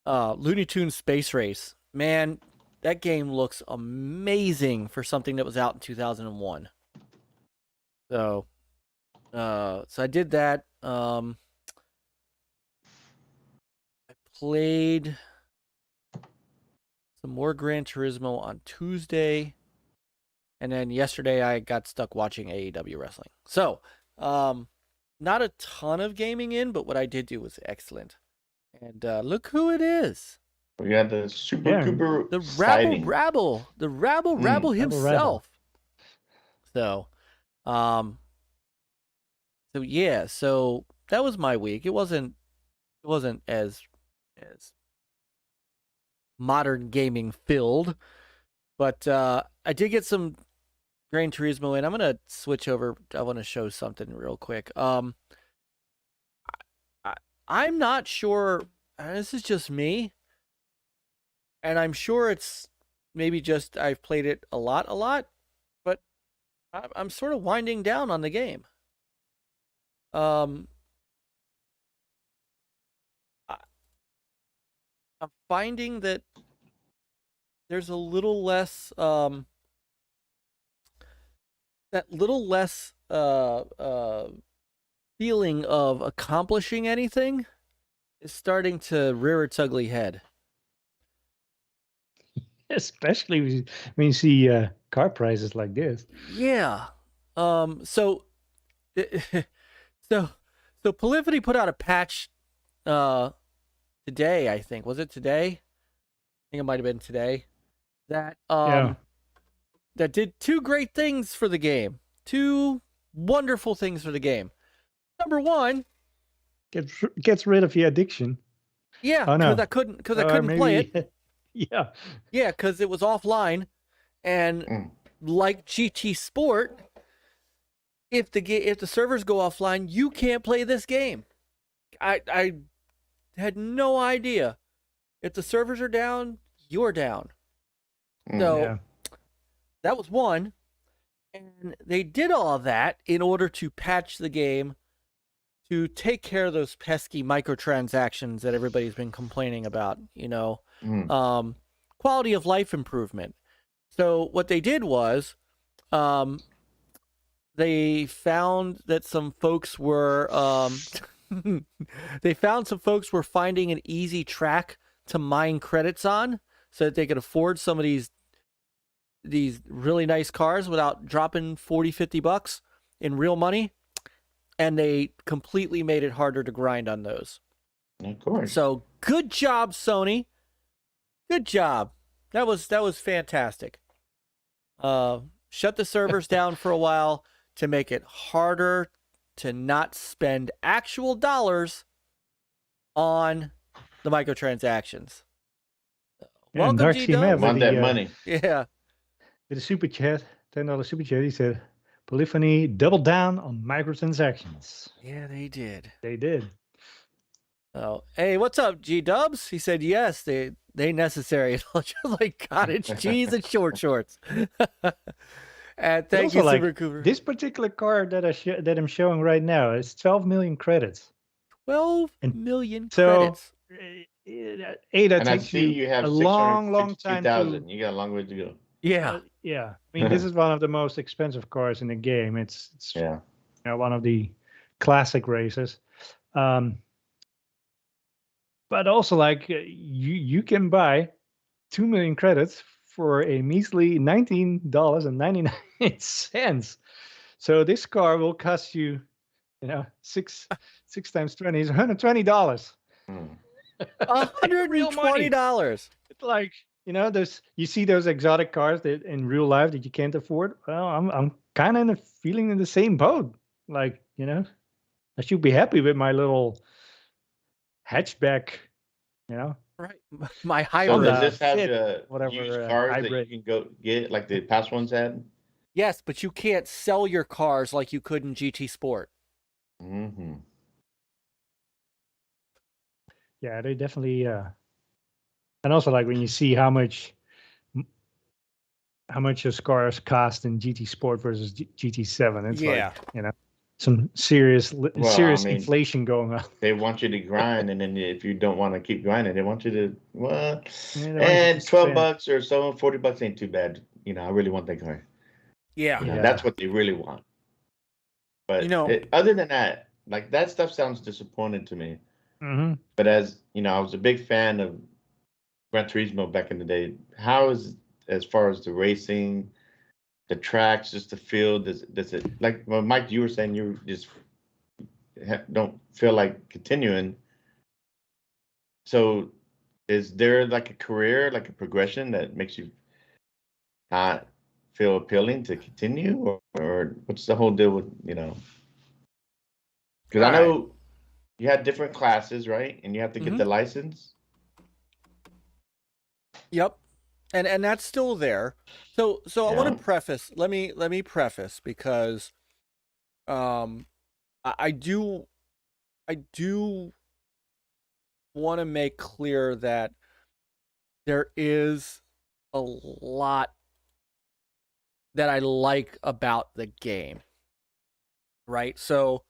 [SPEAKER 1] Looney Tunes Space Race, man, that game looks amazing for something that was out in 2001. So I did that. played some more Gran Turismo on Tuesday. And then yesterday I got stuck watching AEW wrestling. So, not a ton of gaming in, but what I did do was excellent. And look who it is.
[SPEAKER 2] We got the SuPRCooPR
[SPEAKER 1] The
[SPEAKER 2] sighting.
[SPEAKER 1] Rabble himself. So, yeah, so that was my week. It wasn't as modern gaming filled, but I did get some Gran Turismo in. I'm gonna switch over. I want to show something real quick. I'm not sure. This is just me, and I'm sure it's maybe just I've played it a lot, but I'm sort of winding down on the game. I'm finding that there's a little less feeling of accomplishing anything is starting to rear its ugly head.
[SPEAKER 3] Especially when you see car prices like this.
[SPEAKER 1] Yeah. So Polyphony put out a patch today, I think. Was it today? I think it might have been today. That that did two great things for the game. Two wonderful things for the game. Number one,
[SPEAKER 3] gets rid of the addiction.
[SPEAKER 1] Yeah,
[SPEAKER 3] oh, no.
[SPEAKER 1] I couldn't play it.
[SPEAKER 3] Yeah.
[SPEAKER 1] Yeah, because it was offline, and like GT Sport, if the servers go offline, you can't play this game. I had no idea. If the servers are down, you're down. So that was one. And they did all of that in order to patch the game to take care of those pesky microtransactions that everybody's been complaining about, quality of life improvement. So what they did was they found that some folks were finding an easy track to mine credits on so that they could afford some of these really nice cars without dropping $40-50 in real money, and they completely made it harder to grind on those.
[SPEAKER 2] Of course.
[SPEAKER 1] So good job, Sony. Good job. That was fantastic. Shut the servers down for a while to make it harder to not spend actual dollars on the microtransactions. Welcome, G-Dub.
[SPEAKER 2] Want that money.
[SPEAKER 1] Yeah.
[SPEAKER 3] With a super chat, $10 super chat, he said, Polyphony doubled down on microtransactions.
[SPEAKER 1] Yeah, they did.
[SPEAKER 3] They did.
[SPEAKER 1] Oh, hey, what's up, G-Dubs? He said, yes, they necessary. Just like cottage cheese and short shorts. And thank you, SuPRCooPR.
[SPEAKER 3] This particular car that I'm showing right now is 12 million credits.
[SPEAKER 1] 12 million credits.
[SPEAKER 3] That takes
[SPEAKER 2] you have
[SPEAKER 3] a long time to...
[SPEAKER 2] You got a long way to go.
[SPEAKER 1] Yeah.
[SPEAKER 3] Yeah. I mean, this is one of the most expensive cars in the game. It's one of the classic races. But also, you can buy 2 million credits for a measly $19.99. So this car will cost you, 6 times 20 is $120.
[SPEAKER 1] $120.
[SPEAKER 3] It's like, you see those exotic cars that in real life that you can't afford. Well, I'm kind of feeling in the same boat. I should be happy with my little hatchback,
[SPEAKER 1] Right. My hybrid.
[SPEAKER 2] So does this have
[SPEAKER 3] whatever
[SPEAKER 2] used cars
[SPEAKER 3] hybrid
[SPEAKER 2] that you can go get, like the past ones had?
[SPEAKER 1] Yes, but you can't sell your cars like you could in GT Sport.
[SPEAKER 2] Mm-hmm.
[SPEAKER 3] Yeah, they definitely. And also, when you see how much those cars cost in GT Sport versus GT7, it's some serious inflation going on.
[SPEAKER 2] They want you to grind, and then if you don't want to keep grinding, they want you to and $12 or so, $40 ain't too bad. I really want that car.
[SPEAKER 1] Yeah.
[SPEAKER 2] That's what they really want. But other than that, that stuff sounds disappointing to me.
[SPEAKER 3] Mm-hmm.
[SPEAKER 2] But as you know, I was a big fan of Gran Turismo back in the day. How is, as far as the racing, the tracks, just the field? Does it, like, well, Myke, you were saying you just don't feel like continuing. So is there like a career, like a progression that makes you not feel appealing to continue, or what's the whole deal with, because I
[SPEAKER 1] All right.
[SPEAKER 2] know you had different classes, right? And you have to get the license.
[SPEAKER 1] Yep. And that's still there. So I want to preface, let me preface, because I do want to make clear that there is a lot that I like about the game. Right? So,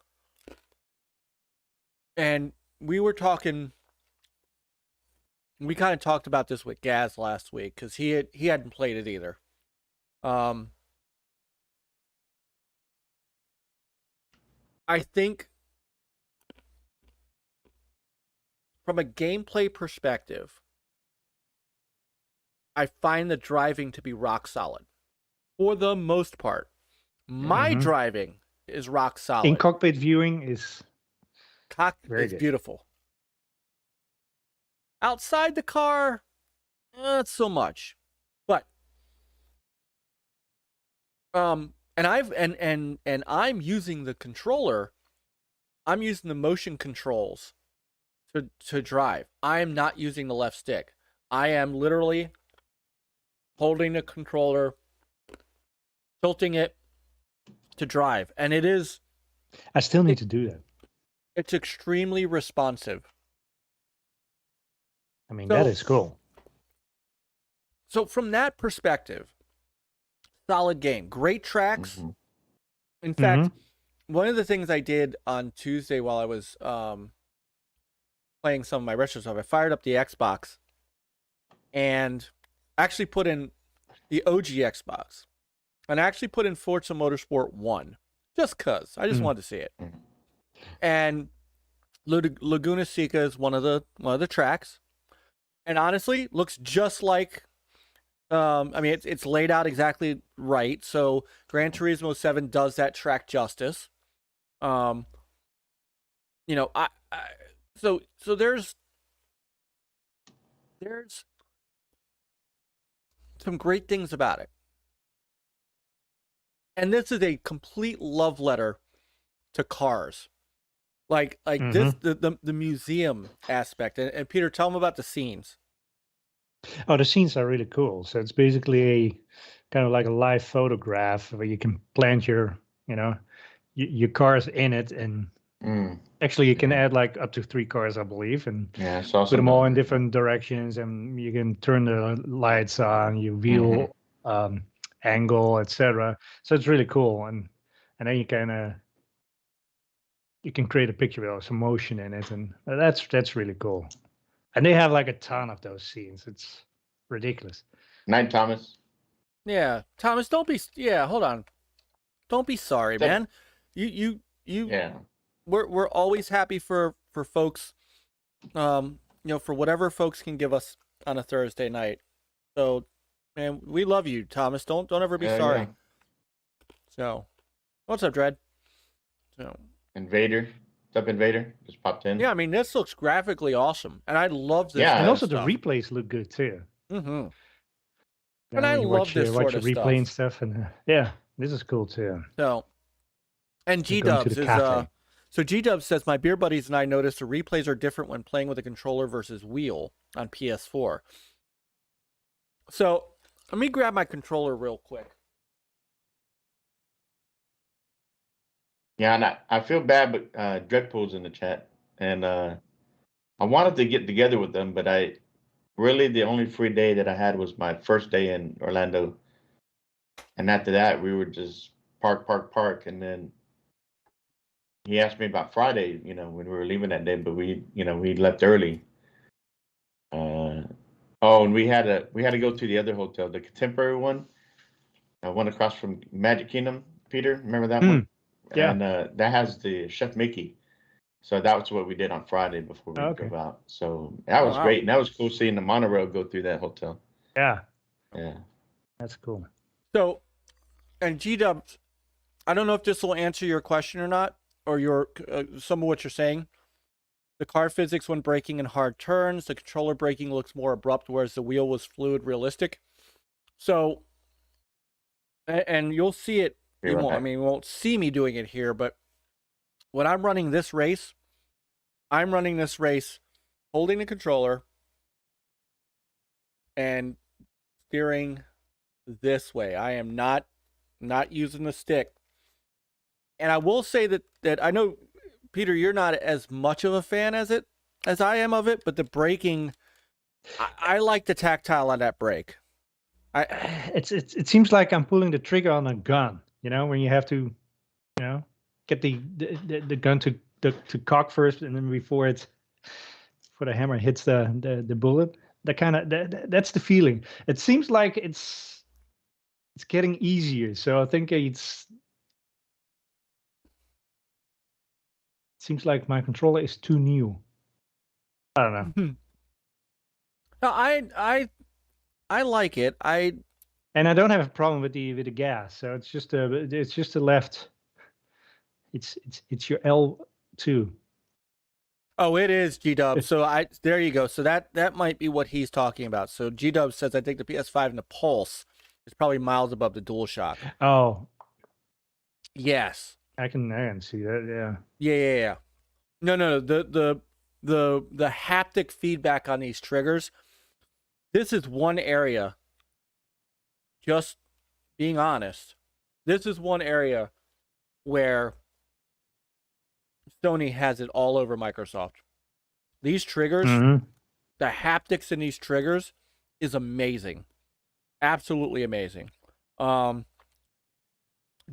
[SPEAKER 1] and we were talking, we kind of talked about this with Gaz last week, because he hadn't played it either. I think from a gameplay perspective, I find the driving to be rock solid for the most part. My driving is rock solid.
[SPEAKER 3] In cockpit viewing is
[SPEAKER 1] it's beautiful. Outside the car, not so much. But and I'm using the controller. I'm using the motion controls to drive. I am not using the left stick. I am literally holding the controller, tilting it to drive. And it is...
[SPEAKER 3] I still need to do that.
[SPEAKER 1] It's extremely responsive.
[SPEAKER 3] I mean, that is cool.
[SPEAKER 1] So from that perspective, solid game. Great tracks. In fact, one of the things I did on Tuesday while I was playing some of my retro stuff, I fired up the Xbox and actually put in the OG Xbox. And I actually put in Forza Motorsport 1. Just because. I just wanted to see it. And Laguna Seca is one of the tracks. And honestly, looks just like... I mean, it's laid out exactly right. So Gran Turismo 7 does that track justice. So there's some great things about it. And this is a complete love letter to cars. Like this, the museum aspect. And Peter, tell them about the scenes.
[SPEAKER 3] Oh, the scenes are really cool. So it's basically a kind of like a live photograph where you can plant your cars in it, and actually you can add like up to 3 cars, I believe, and put them all in different directions, and you can turn the lights on, your wheel angle, etc. So it's really cool, and then you can create a picture with some motion in it, and that's really cool. And they have like a ton of those scenes. It's ridiculous.
[SPEAKER 2] Night, Thomas.
[SPEAKER 1] Yeah, Thomas, don't be. Yeah, hold on. Don't be sorry, man. You.
[SPEAKER 2] Yeah.
[SPEAKER 1] We're always happy for folks, for whatever folks can give us on a Thursday night. So, man, we love you, Thomas. Don't ever be sorry.
[SPEAKER 2] Yeah.
[SPEAKER 1] So, what's up, Dread? So,
[SPEAKER 2] Invader. What's up, Invader? Just popped in.
[SPEAKER 1] Yeah, I mean, this looks graphically awesome, and I love this.
[SPEAKER 2] Yeah,
[SPEAKER 3] and also
[SPEAKER 1] stuff.
[SPEAKER 3] the replays look good too.
[SPEAKER 1] And I love this
[SPEAKER 3] watch
[SPEAKER 1] sort of
[SPEAKER 3] replay and stuff, and this is cool too.
[SPEAKER 1] So, and G-Dubs is so G-Dubs says, my beer buddies and I noticed the replays are different when playing with a controller versus wheel on PS4. So let me grab my controller real quick.
[SPEAKER 2] Yeah, and I feel bad, but Dreadpool's in the chat, and I wanted to get together with them, but really the only free day that I had was my first day in Orlando, and after that we were just park, and then he asked me about Friday, when we were leaving that day, but we left early. And we had to go to the other hotel, the contemporary one, one across from Magic Kingdom. Peter, remember that one?
[SPEAKER 3] Yeah.
[SPEAKER 2] And that has the Chef Mickey. So that was what we did on Friday before we
[SPEAKER 3] Okay.
[SPEAKER 2] drove out. So that was
[SPEAKER 1] wow.
[SPEAKER 2] great. And that was cool seeing the monorail go through that hotel.
[SPEAKER 3] Yeah,
[SPEAKER 2] Yeah.
[SPEAKER 3] that's cool.
[SPEAKER 1] So, and G-Dubs, I don't know if this will answer your question or not, or your some of what you're saying. The car physics when braking in hard turns, the controller braking looks more abrupt, whereas the wheel was fluid, realistic. So, and you'll see it.
[SPEAKER 2] Be
[SPEAKER 1] You
[SPEAKER 2] right
[SPEAKER 1] won't, I
[SPEAKER 2] back.
[SPEAKER 1] mean, you won't see me doing it here, but when I'm running this race, holding the controller and steering this way. I am not using the stick. And I will say that I know, Peter, you're not as much of a fan as I am of it, but the braking, I like the tactile on that brake.
[SPEAKER 3] It seems like I'm pulling the trigger on a gun. You know, when you have to, you know, get the gun to cock first, and then before the hammer hits the bullet. That's the feeling. It seems like it's getting easier. So I think it seems like my controller is too new. I don't know.
[SPEAKER 1] No, I like it.
[SPEAKER 3] And I don't have a problem with the gas. So it's just the left. It's your L2.
[SPEAKER 1] Oh, it is G-Dub. So there you go. So that might be what he's talking about. So G-Dub says I think the PS5 and the Pulse is probably miles above the DualShock.
[SPEAKER 3] Oh,
[SPEAKER 1] yes.
[SPEAKER 3] I can see that.
[SPEAKER 1] Yeah. Yeah. No. The haptic feedback on these triggers. This is one area. Just being honest, this is one area where Sony has it all over Microsoft. These triggers, the haptics in these triggers is amazing. Absolutely amazing. Do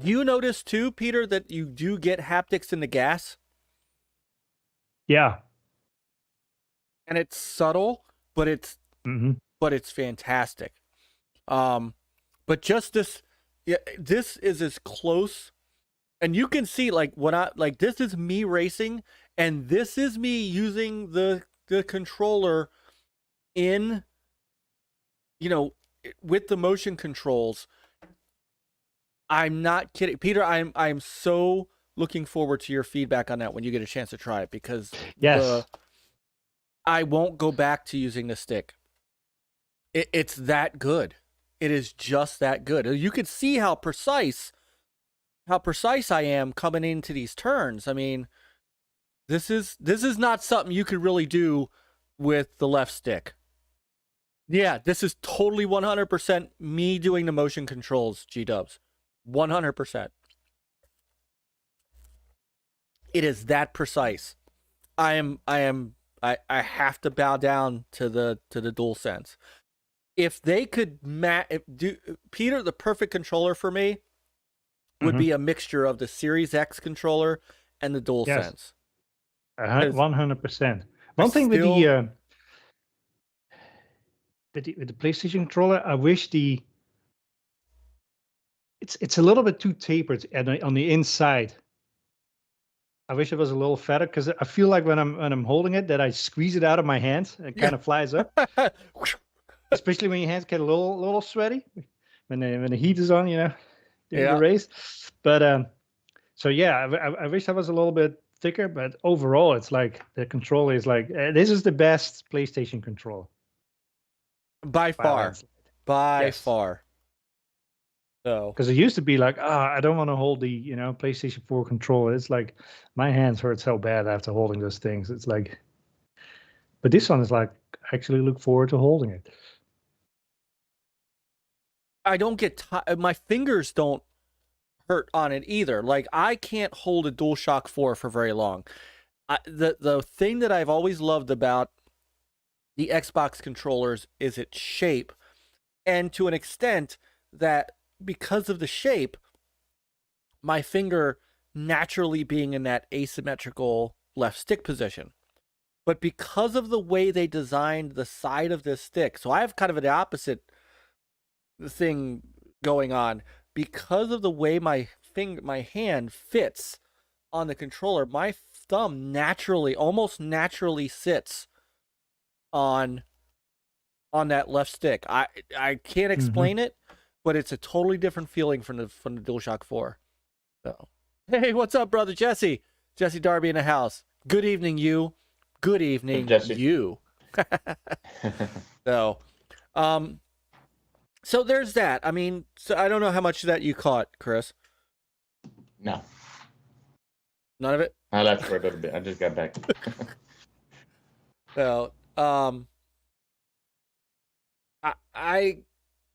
[SPEAKER 1] you notice too, Peter, that you do get haptics in the gas?
[SPEAKER 3] Yeah.
[SPEAKER 1] And it's subtle, but it's fantastic. But just this is as close. And you can see this is me racing, and this is me using the controller in, with the motion controls. I'm not kidding, Peter. I'm so looking forward to your feedback on that when you get a chance to try it, because I won't go back to using the stick. It's that good. It is just that good. You can see how precise I am coming into these turns. I mean, this is not something you could really do with the left stick. Yeah, this is totally 100% me doing the motion controls, G-Dubs. 100%. It is that precise. I have to bow down to the DualSense. If they could Peter, the perfect controller for me would be a mixture of the Series X controller and the DualSense.
[SPEAKER 3] 100%. One thing with the PlayStation controller, I wish it's a little bit too tapered on the inside. I wish it was a little fatter, because I feel like when I'm holding it, that I squeeze it out of my hands and it kind of flies up. Especially when your hands get a little sweaty when the heat is on, the race. But so yeah, I wish that was a little bit thicker, but overall, it's like the controller is like this is the best PlayStation controller
[SPEAKER 1] by far. So
[SPEAKER 3] because it used to be like, I don't want to hold the PlayStation 4 controller. It's like my hands hurt so bad after holding those things. It's like, but this one is like, I actually look forward to holding it.
[SPEAKER 1] I don't get my fingers don't hurt on it either. Like, I can't hold a DualShock 4 for very long. The thing that I've always loved about the Xbox controllers is its shape, and to an extent that because of the shape, my finger naturally being in that asymmetrical left stick position. But because of the way they designed the side of this stick, so I have kind of the opposite thing going on. Because of the way my hand fits on the controller, my thumb almost naturally sits on that left stick. I can't explain it, but it's a totally different feeling from the DualShock 4. So, hey, what's up, brother Jesse? Jesse Darby in the house. Good evening, you. Good evening, you. So, so there's that. I mean, so I don't know how much of that you caught, Chris.
[SPEAKER 2] No.
[SPEAKER 1] None of it?
[SPEAKER 2] I left for a little bit. I just got back.
[SPEAKER 1] So,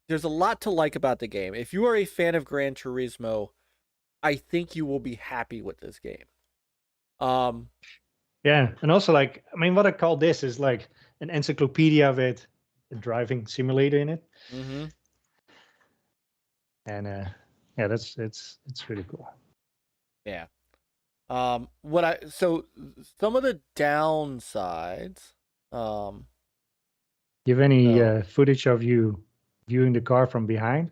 [SPEAKER 1] there's a lot to like about the game. If you are a fan of Gran Turismo, I think you will be happy with this game.
[SPEAKER 3] Yeah, and also like, I mean, what I call this is like an encyclopedia with a driving simulator in it.
[SPEAKER 1] Mm-hmm.
[SPEAKER 3] And yeah, it's really cool.
[SPEAKER 1] Yeah. So some of the downsides.
[SPEAKER 3] You have any footage of you viewing the car from behind?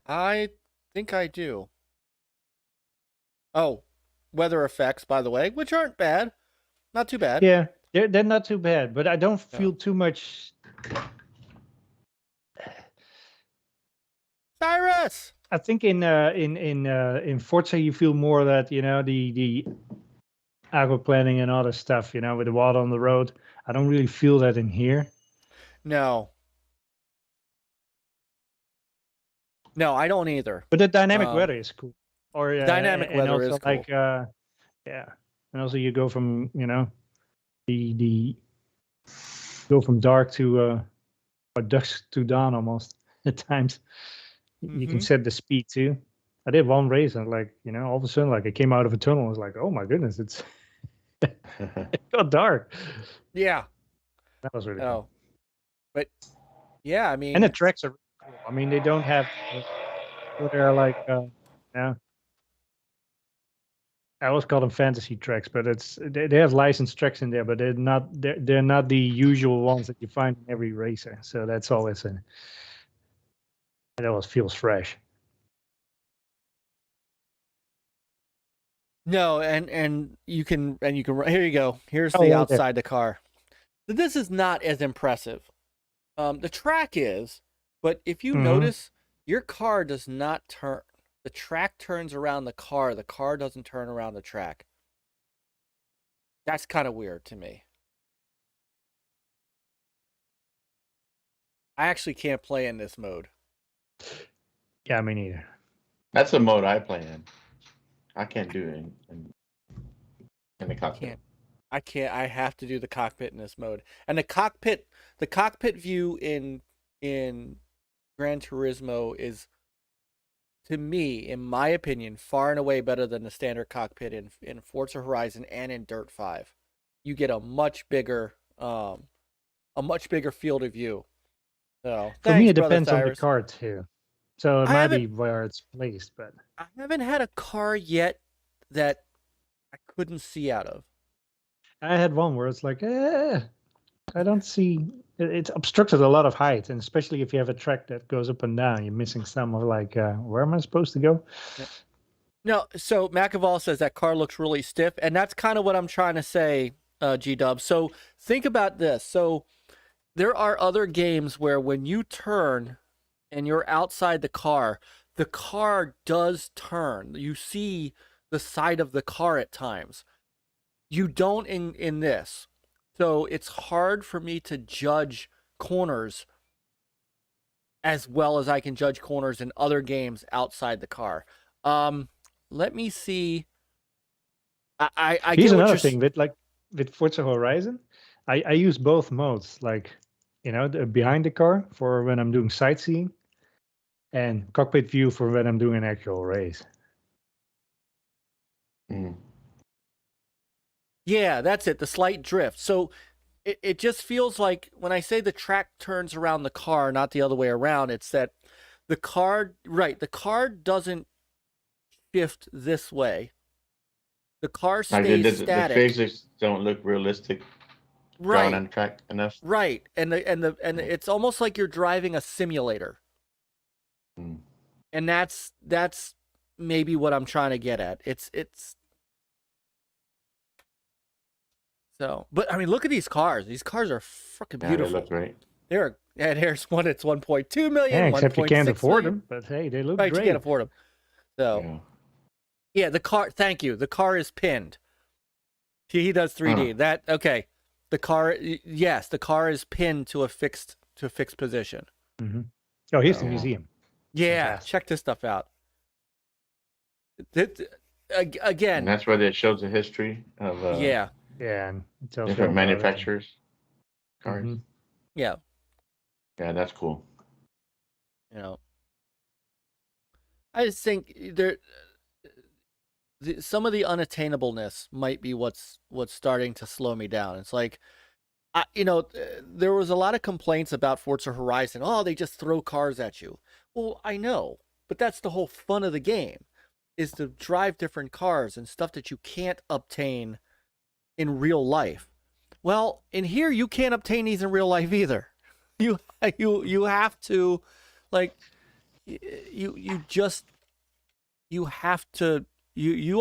[SPEAKER 1] I think I do. Oh, weather effects, by the way, which aren't bad. Not too bad.
[SPEAKER 3] Yeah, they're not too bad, but I don't feel too much.
[SPEAKER 1] Cyrus.
[SPEAKER 3] I think in Forza you feel more that, you know, the aquaplaning and all that stuff, you know, with the water on the road. I don't really feel that in here.
[SPEAKER 1] No, I don't either.
[SPEAKER 3] But the dynamic weather is cool. Or
[SPEAKER 1] dynamic weather is cool.
[SPEAKER 3] Like yeah, and also you go from, you know, the go from dark to or dusk to dawn almost at times. You can set the speed too. I did one race and like, you know, all of a sudden like I came out of a tunnel. I was like, oh my goodness, it's it got dark.
[SPEAKER 1] Yeah,
[SPEAKER 3] that was really cool.
[SPEAKER 1] But yeah, I mean,
[SPEAKER 3] and the tracks are cool. I mean, they don't have they're like yeah. I always call them fantasy tracks, but they have licensed tracks in there, but they're not the usual ones that you find in every racer. So that's always it always feels fresh.
[SPEAKER 1] No, and you can here you go. Here's the outside the car. This is not as impressive. The track is, but if you notice, your car does not turn. The track turns around the car. The car doesn't turn around the track. That's kind of weird to me. I actually can't play in this mode.
[SPEAKER 3] Yeah, me neither.
[SPEAKER 2] That's the mode I play in. I can't do it in the cockpit.
[SPEAKER 1] I can't. I have to do the cockpit in this mode. And the cockpit view in Gran Turismo is, to me, in my opinion, far and away better than the standard cockpit in Forza Horizon and in Dirt 5. You get a much bigger field of view. So
[SPEAKER 3] for me, it depends
[SPEAKER 1] Cyrus.
[SPEAKER 3] on the car too. So it might be where it's placed, but
[SPEAKER 1] I haven't had a car yet that I couldn't see out of.
[SPEAKER 3] I had one where it's like, I don't see. It's obstructed a lot of height, and especially if you have a track that goes up and down, you're missing some of like, where am I supposed to go?
[SPEAKER 1] Yeah. No, so Machiavel says that car looks really stiff, and that's kind of what I'm trying to say, G-Dub. So think about this. So there are other games where when you turn and you're outside the car does turn. You see the side of the car at times. You don't in this. So it's hard for me to judge corners as well as I can judge corners in other games outside the car. Let me see. I
[SPEAKER 3] Here's
[SPEAKER 1] get
[SPEAKER 3] another thing with Forza Horizon. I use both modes, like, you know, behind the car for when I'm doing sightseeing, and cockpit view for when I'm doing an actual race.
[SPEAKER 1] Yeah, that's it. The slight drift. So it just feels like when I say the track turns around the car, not the other way around, it's that the car doesn't shift this way. The car stays static.
[SPEAKER 2] The physics don't look realistic. Drawn on track enough.
[SPEAKER 1] Right. And it's almost like you're driving a simulator. And that's maybe what I'm trying to get at. It's So, but I mean, look at these cars. These cars are freaking
[SPEAKER 2] Yeah, they
[SPEAKER 1] beautiful.
[SPEAKER 2] look great.
[SPEAKER 1] And here's one that's 1.2 million,
[SPEAKER 3] Yeah, except you can't
[SPEAKER 1] 1.6
[SPEAKER 3] afford
[SPEAKER 1] million.
[SPEAKER 3] them. But hey, they look
[SPEAKER 1] Right,
[SPEAKER 3] great.
[SPEAKER 1] you can't afford them. So,
[SPEAKER 2] Yeah.
[SPEAKER 1] yeah, the car. Thank you. The car is pinned. He does 3D. That okay. The car. Yes, the car is pinned to a fixed position.
[SPEAKER 3] Mm-hmm. Oh, here's the
[SPEAKER 2] Yeah.
[SPEAKER 3] museum.
[SPEAKER 1] Yeah,
[SPEAKER 3] Fantastic.
[SPEAKER 1] check this stuff out. Again.
[SPEAKER 2] And that's where it shows the history of
[SPEAKER 1] Yeah.
[SPEAKER 3] Yeah, and it tells you
[SPEAKER 2] different
[SPEAKER 3] all about it.
[SPEAKER 2] manufacturers. Cars.
[SPEAKER 3] Mhm.
[SPEAKER 1] Yeah.
[SPEAKER 2] Yeah, that's cool.
[SPEAKER 1] You know, I just think some of the unattainableness might be what's starting to slow me down. It's like, there was a lot of complaints about Forza Horizon. Oh, they just throw cars at you. Well, I know, but that's the whole fun of the game, is to drive different cars and stuff that you can't obtain in real life. Well, in here you can't obtain these in real life either. You have to, like, you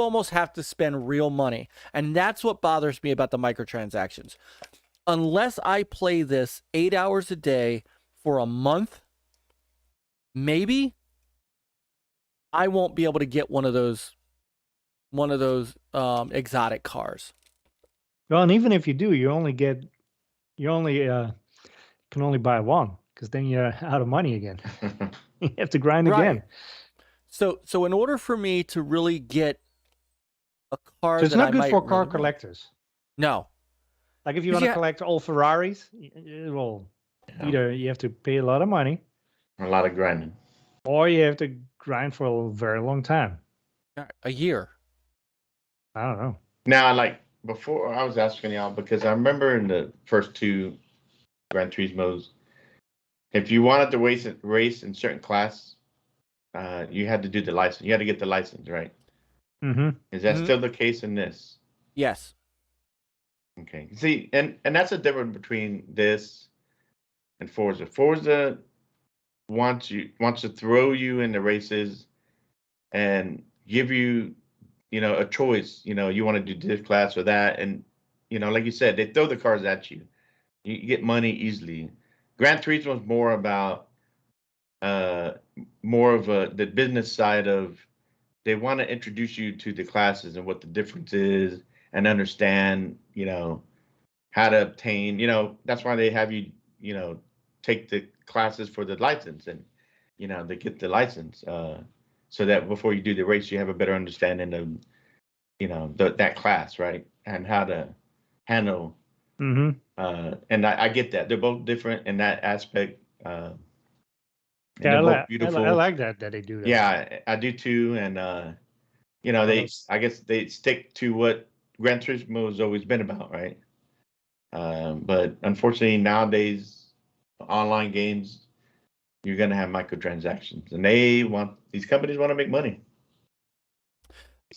[SPEAKER 1] almost have to spend real money. And that's what bothers me about the microtransactions. Unless I play this 8 hours a day for a month, maybe I won't be able to get one of those exotic cars.
[SPEAKER 3] Well, and even if you do, you only can only buy one, because then you're out of money again. You have to grind again.
[SPEAKER 1] So in order for me to really get a car,
[SPEAKER 3] So it's
[SPEAKER 1] that
[SPEAKER 3] not
[SPEAKER 1] I
[SPEAKER 3] good
[SPEAKER 1] might
[SPEAKER 3] for
[SPEAKER 1] really
[SPEAKER 3] car
[SPEAKER 1] want-
[SPEAKER 3] collectors.
[SPEAKER 1] No.
[SPEAKER 3] Like if you want to
[SPEAKER 1] Yeah.
[SPEAKER 3] collect all Ferraris, well, either you have to pay a lot of money,
[SPEAKER 2] A lot of grinding.
[SPEAKER 3] or you have to grind for a very long time.
[SPEAKER 1] A year.
[SPEAKER 3] I don't know.
[SPEAKER 2] Now, like before, I was asking y'all because I remember in the first two Gran Turismos, if you wanted to race in certain class, you had to do the license. You had to get the license, right?
[SPEAKER 3] Mm-hmm.
[SPEAKER 2] Is that
[SPEAKER 1] Mhm.
[SPEAKER 2] still the case in this?
[SPEAKER 1] Yes.
[SPEAKER 2] Okay. See, and that's the difference between this and Forza. Forza wants to throw you in the races and give you, a choice. You want to do this class or that, and like you said, they throw the cars at you. You get money easily. Gran Turismo is more about more of the business side of, they want to introduce you to the classes and what the difference is and understand, how to obtain, that's why they have you, take the classes for the license and, they get the license so that before you do the race, you have a better understanding of, that class, right? And how to handle.
[SPEAKER 3] Mm-hmm.
[SPEAKER 2] And I get that. They're both different in that aspect. And
[SPEAKER 3] Yeah,
[SPEAKER 2] they're both beautiful.
[SPEAKER 3] I like that they do that.
[SPEAKER 2] Yeah, I do too. And I guess they stick to what Gran Turismo has always been about, right? But unfortunately nowadays, online games, you're gonna have microtransactions, and these companies want to make money.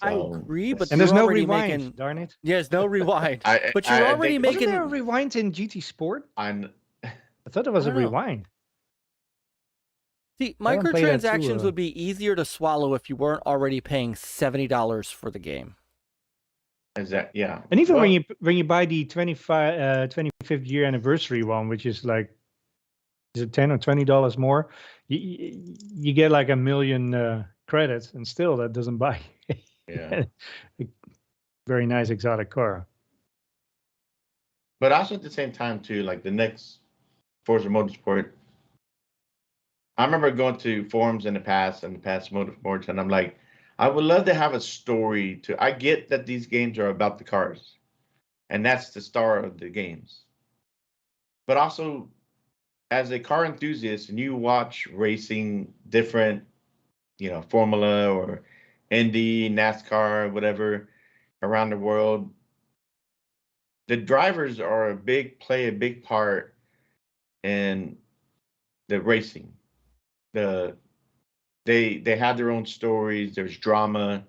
[SPEAKER 1] I
[SPEAKER 2] So,
[SPEAKER 1] agree, but
[SPEAKER 3] And there's
[SPEAKER 1] you're
[SPEAKER 3] no
[SPEAKER 1] already
[SPEAKER 3] rewind,
[SPEAKER 1] making.
[SPEAKER 3] darn it.
[SPEAKER 1] Yes, no rewind. But you're
[SPEAKER 2] I
[SPEAKER 1] already
[SPEAKER 2] think-
[SPEAKER 3] Wasn't
[SPEAKER 1] making.
[SPEAKER 3] there a rewind in GT Sport?
[SPEAKER 2] I
[SPEAKER 3] I thought there was
[SPEAKER 1] I
[SPEAKER 3] a
[SPEAKER 1] don't know.
[SPEAKER 3] rewind.
[SPEAKER 1] See,
[SPEAKER 3] I haven't played that too,
[SPEAKER 1] microtransactions would be easier to swallow if you weren't already paying $70 for the game.
[SPEAKER 2] is that yeah.
[SPEAKER 3] And even
[SPEAKER 2] Well,
[SPEAKER 3] when you buy the 25th year anniversary one, which is like, is it $10 or $20 more? You get like 1 million credits, and still that doesn't buy
[SPEAKER 2] yeah.
[SPEAKER 3] a very nice exotic car.
[SPEAKER 2] But also at the same time too, like the next Forza Motorsport, I remember going to forums in the past motorsports, and I'm like, I would love to have a story I get that these games are about the cars, and that's the star of the games. But also, as a car enthusiast, and you watch racing, different, Formula or Indy, NASCAR, whatever, around the world, the drivers play a big part in the racing. They have their own stories. There's drama,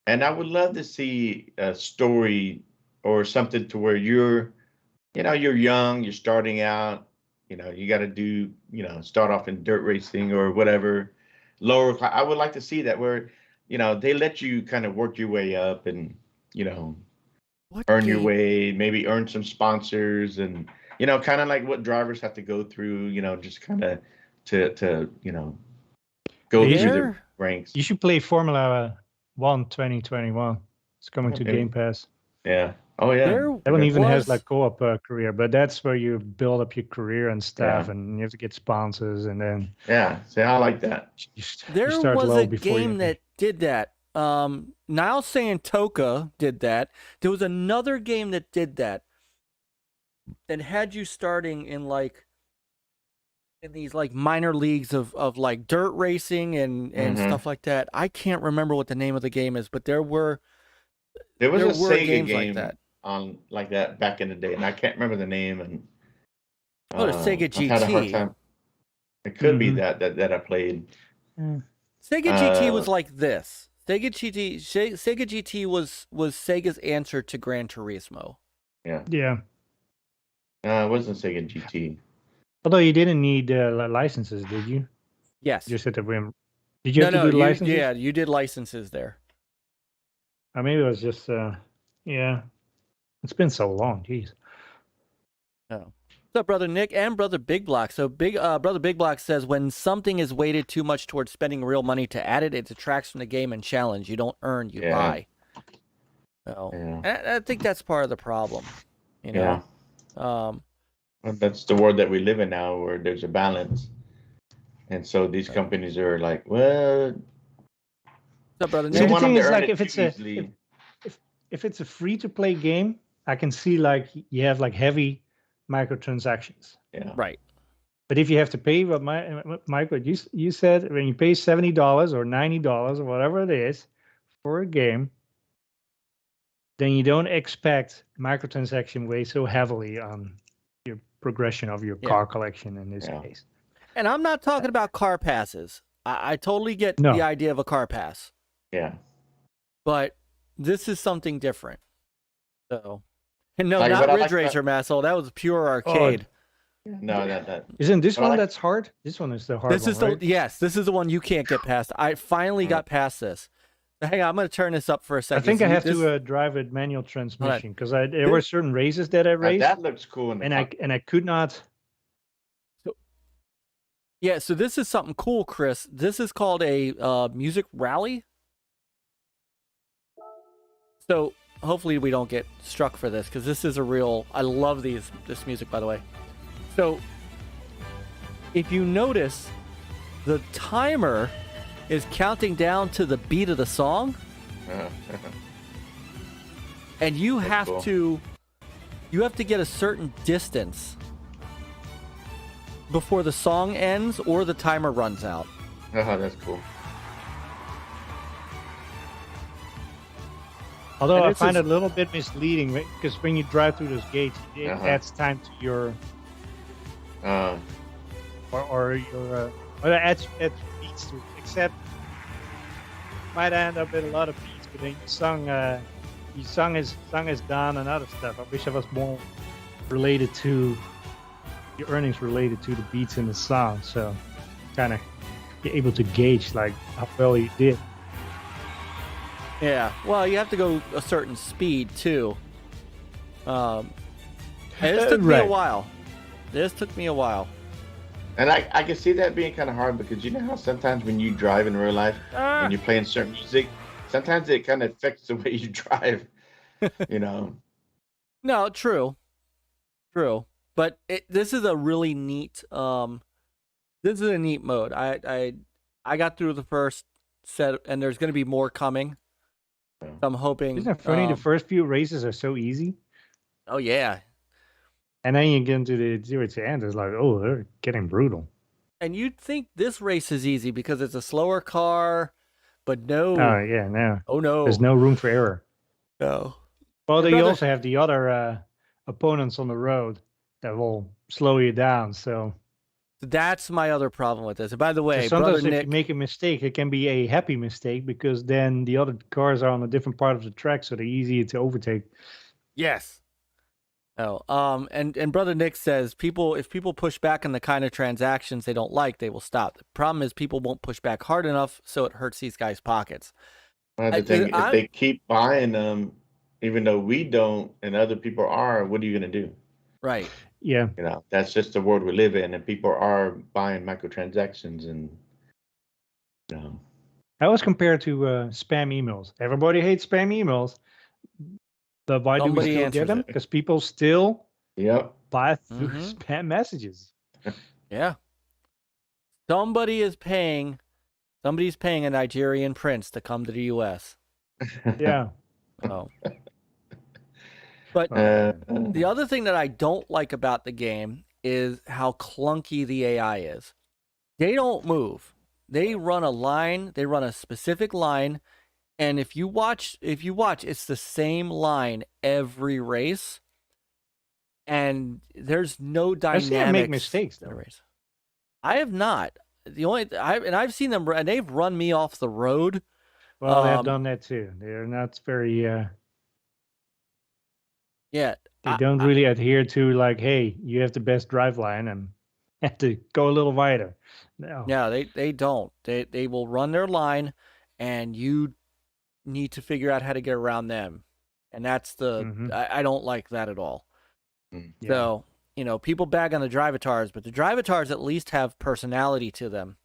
[SPEAKER 2] and I would love to see a story or something to where you're young, you're starting out, you got to do, start off in dirt racing or whatever, lower class. I would like to see that where, they let you kind of work your way up and, earn your way, maybe earn some sponsors, and kind of like what drivers have to go through. Just kind of to go through the ranks.
[SPEAKER 3] You should play Formula 1 2021. It's coming to Game Pass.
[SPEAKER 2] Yeah. Oh yeah.
[SPEAKER 3] That one even has like co-op career, but that's where you build up your career and stuff, and you have to get sponsors, and then
[SPEAKER 2] See, I like that.
[SPEAKER 1] There was a game that did that. Niall Santoka did that. There was another game that did that had you starting in these like minor leagues of like dirt racing and stuff like that. I can't remember what the name of the game is, but there was a Sega
[SPEAKER 2] game
[SPEAKER 1] like that
[SPEAKER 2] on like that back in the day, and I can't remember the name. And
[SPEAKER 1] the Sega GT.
[SPEAKER 2] I had a hard time. It could be that I played.
[SPEAKER 1] Sega GT was like this. Sega GT was Sega's answer to Gran Turismo.
[SPEAKER 2] Yeah.
[SPEAKER 3] Yeah.
[SPEAKER 2] It wasn't Sega GT.
[SPEAKER 3] Although you didn't need licenses, did you?
[SPEAKER 1] Yes.
[SPEAKER 3] You just had to win. Did you have to do licenses?
[SPEAKER 1] Yeah, you did licenses there.
[SPEAKER 3] Maybe it was just, yeah. It's been so long, jeez.
[SPEAKER 1] Oh. What's up, Brother Nick and Brother Big Block? So Brother Big Block says, when something is weighted too much towards spending real money to add it, it detracts from the game and challenge. You don't earn, you buy. So, I think that's part of the problem.
[SPEAKER 2] Yeah. That's the world that we live in now, where there's a balance. And so these companies are like, well...
[SPEAKER 1] What's up, Brother Nick?
[SPEAKER 3] See, the thing is, like, if it's a free-to-play game, I can see, like, you have, like, heavy microtransactions.
[SPEAKER 2] Yeah.
[SPEAKER 1] Right.
[SPEAKER 3] But if you have to pay Myke, what you said, when you pay $70 or $90 or whatever it is for a game, then you don't expect microtransaction weigh so heavily on your progression of your car collection in this case.
[SPEAKER 1] And I'm not talking about car passes. I totally get the idea of a car pass.
[SPEAKER 2] Yeah.
[SPEAKER 1] But this is something different. So, and no, not Ridge Racer, Massel. That was pure arcade.
[SPEAKER 2] No, that
[SPEAKER 3] isn't this one that's hard? This one is the hard one. Right?
[SPEAKER 1] Yes, this is the one you can't get past. I finally got past this. Hang on, I'm going to turn this up for a second.
[SPEAKER 3] I think I have to drive a manual transmission because there were certain races that I raced.
[SPEAKER 2] That looks cool.
[SPEAKER 3] And I could not.
[SPEAKER 1] So this is something cool, Chris. This is called a music rally. So hopefully we don't get struck for this, because this is a real... I love this music, by the way. So if you notice, the timer is counting down to the beat of the song. And you have to get a certain distance before the song ends or the timer runs out.
[SPEAKER 2] That's cool.
[SPEAKER 3] Although I find it a little bit misleading, because when you drive through those gates, it adds time to your or it adds beats to it. Except might end up with a lot of beats, but then your song is done and other stuff. I wish I was more related to your earnings related to the beats in the song, so kind of you're able to gauge like how well you did.
[SPEAKER 1] Yeah, well, you have to go a certain speed too. And this took me a while.
[SPEAKER 2] And I can see that being kind of hard, because you know how sometimes when you drive in real life, when you're playing certain music, sometimes it kind of affects the way you drive,
[SPEAKER 1] No, true. But this is a really neat. This is a neat mode. I got through the first set, and there's going to be more coming. So I'm hoping.
[SPEAKER 3] Isn't it funny? The first few races are so easy.
[SPEAKER 1] Oh yeah.
[SPEAKER 3] And then you get into the end, it's like, oh, they're getting brutal.
[SPEAKER 1] And you'd think this race is easy because it's a slower car, but no.
[SPEAKER 3] Oh yeah, no.
[SPEAKER 1] Oh no.
[SPEAKER 3] There's no room for error.
[SPEAKER 1] No.
[SPEAKER 3] Well, you also have the other opponents on the road that will slow you down. So
[SPEAKER 1] that's my other problem with this. And by the way,
[SPEAKER 3] so sometimes
[SPEAKER 1] Brother
[SPEAKER 3] if
[SPEAKER 1] Nick,
[SPEAKER 3] you make a mistake, it can be a happy mistake, because then the other cars are on a different part of the track, so they're easier to overtake.
[SPEAKER 1] Yes. Oh, and Brother Nick says if people push back on the kind of transactions they don't like, they will stop. The problem is people won't push back hard enough, so it hurts these guys' pockets.
[SPEAKER 2] Well, if they keep buying them, even though we don't and other people are, what are you going to do?
[SPEAKER 1] Right.
[SPEAKER 3] Yeah.
[SPEAKER 2] You know, that's just the world we live in, and people are buying microtransactions, and you know.
[SPEAKER 3] That was compared to spam emails. Everybody hates spam emails, but why do we
[SPEAKER 1] Somebody
[SPEAKER 3] still
[SPEAKER 1] answers
[SPEAKER 3] get them?
[SPEAKER 1] it.
[SPEAKER 3] Because people still
[SPEAKER 2] Yep.
[SPEAKER 3] buy through
[SPEAKER 1] Mhm.
[SPEAKER 3] spam messages.
[SPEAKER 1] Yeah. Somebody's paying a Nigerian prince to come to the U.S.
[SPEAKER 3] Yeah.
[SPEAKER 1] Oh. But the other thing that I don't like about the game is how clunky the AI is. They don't move. They run a line, they run a specific line, and if you watch, it's the same line every race. And there's no
[SPEAKER 3] I've
[SPEAKER 1] dynamics.
[SPEAKER 3] seen them make mistakes,
[SPEAKER 1] in the
[SPEAKER 3] though.
[SPEAKER 1] race. I have not. I've seen them, and they've run me off the road.
[SPEAKER 3] Well, they have done that too. They're not very.
[SPEAKER 1] Yeah.
[SPEAKER 3] They don't really adhere to like, hey, you have the best drive line and have to go a little wider. No.
[SPEAKER 1] Yeah, they don't. They will run their line, and you need to figure out how to get around them, and that's the I don't like that at all.
[SPEAKER 3] Yeah.
[SPEAKER 1] So people bag on the drivatars, but the drivatars at least have personality to them.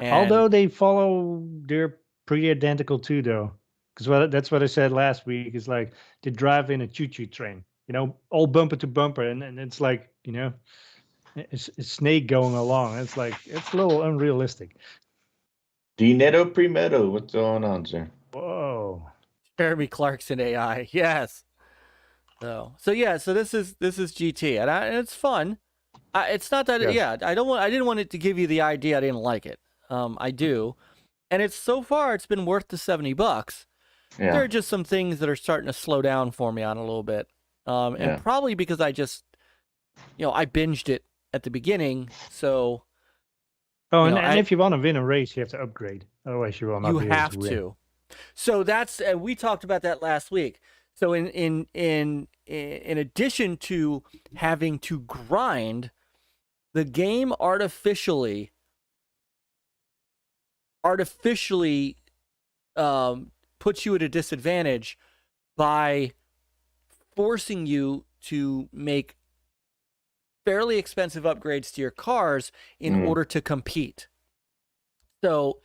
[SPEAKER 3] Although they follow, they're pretty identical too, though. Because that's what I said last week. Is like they drive in a choo-choo train, all bumper to bumper, and it's like it's a snake going along. It's like it's a little unrealistic.
[SPEAKER 2] Dinero primero. What's going on, sir?
[SPEAKER 3] Whoa.
[SPEAKER 1] Jeremy Clarkson AI, yes. So this is GT, and it's fun. It's not that I didn't want it to give you the idea I didn't like it. I do, and it's been worth the $70.
[SPEAKER 2] Yeah.
[SPEAKER 1] There are just some things that are starting to slow down for me on a little bit, and probably because I just I binged it at the beginning, so.
[SPEAKER 3] Oh, and if you want to win a race, you have to upgrade. Otherwise, you will not.
[SPEAKER 1] You
[SPEAKER 3] be able
[SPEAKER 1] have
[SPEAKER 3] to win.
[SPEAKER 1] to. So that's we talked about that last week. So in addition to having to grind, the game artificially puts you at a disadvantage by forcing you to make fairly expensive upgrades to your cars in order to compete. So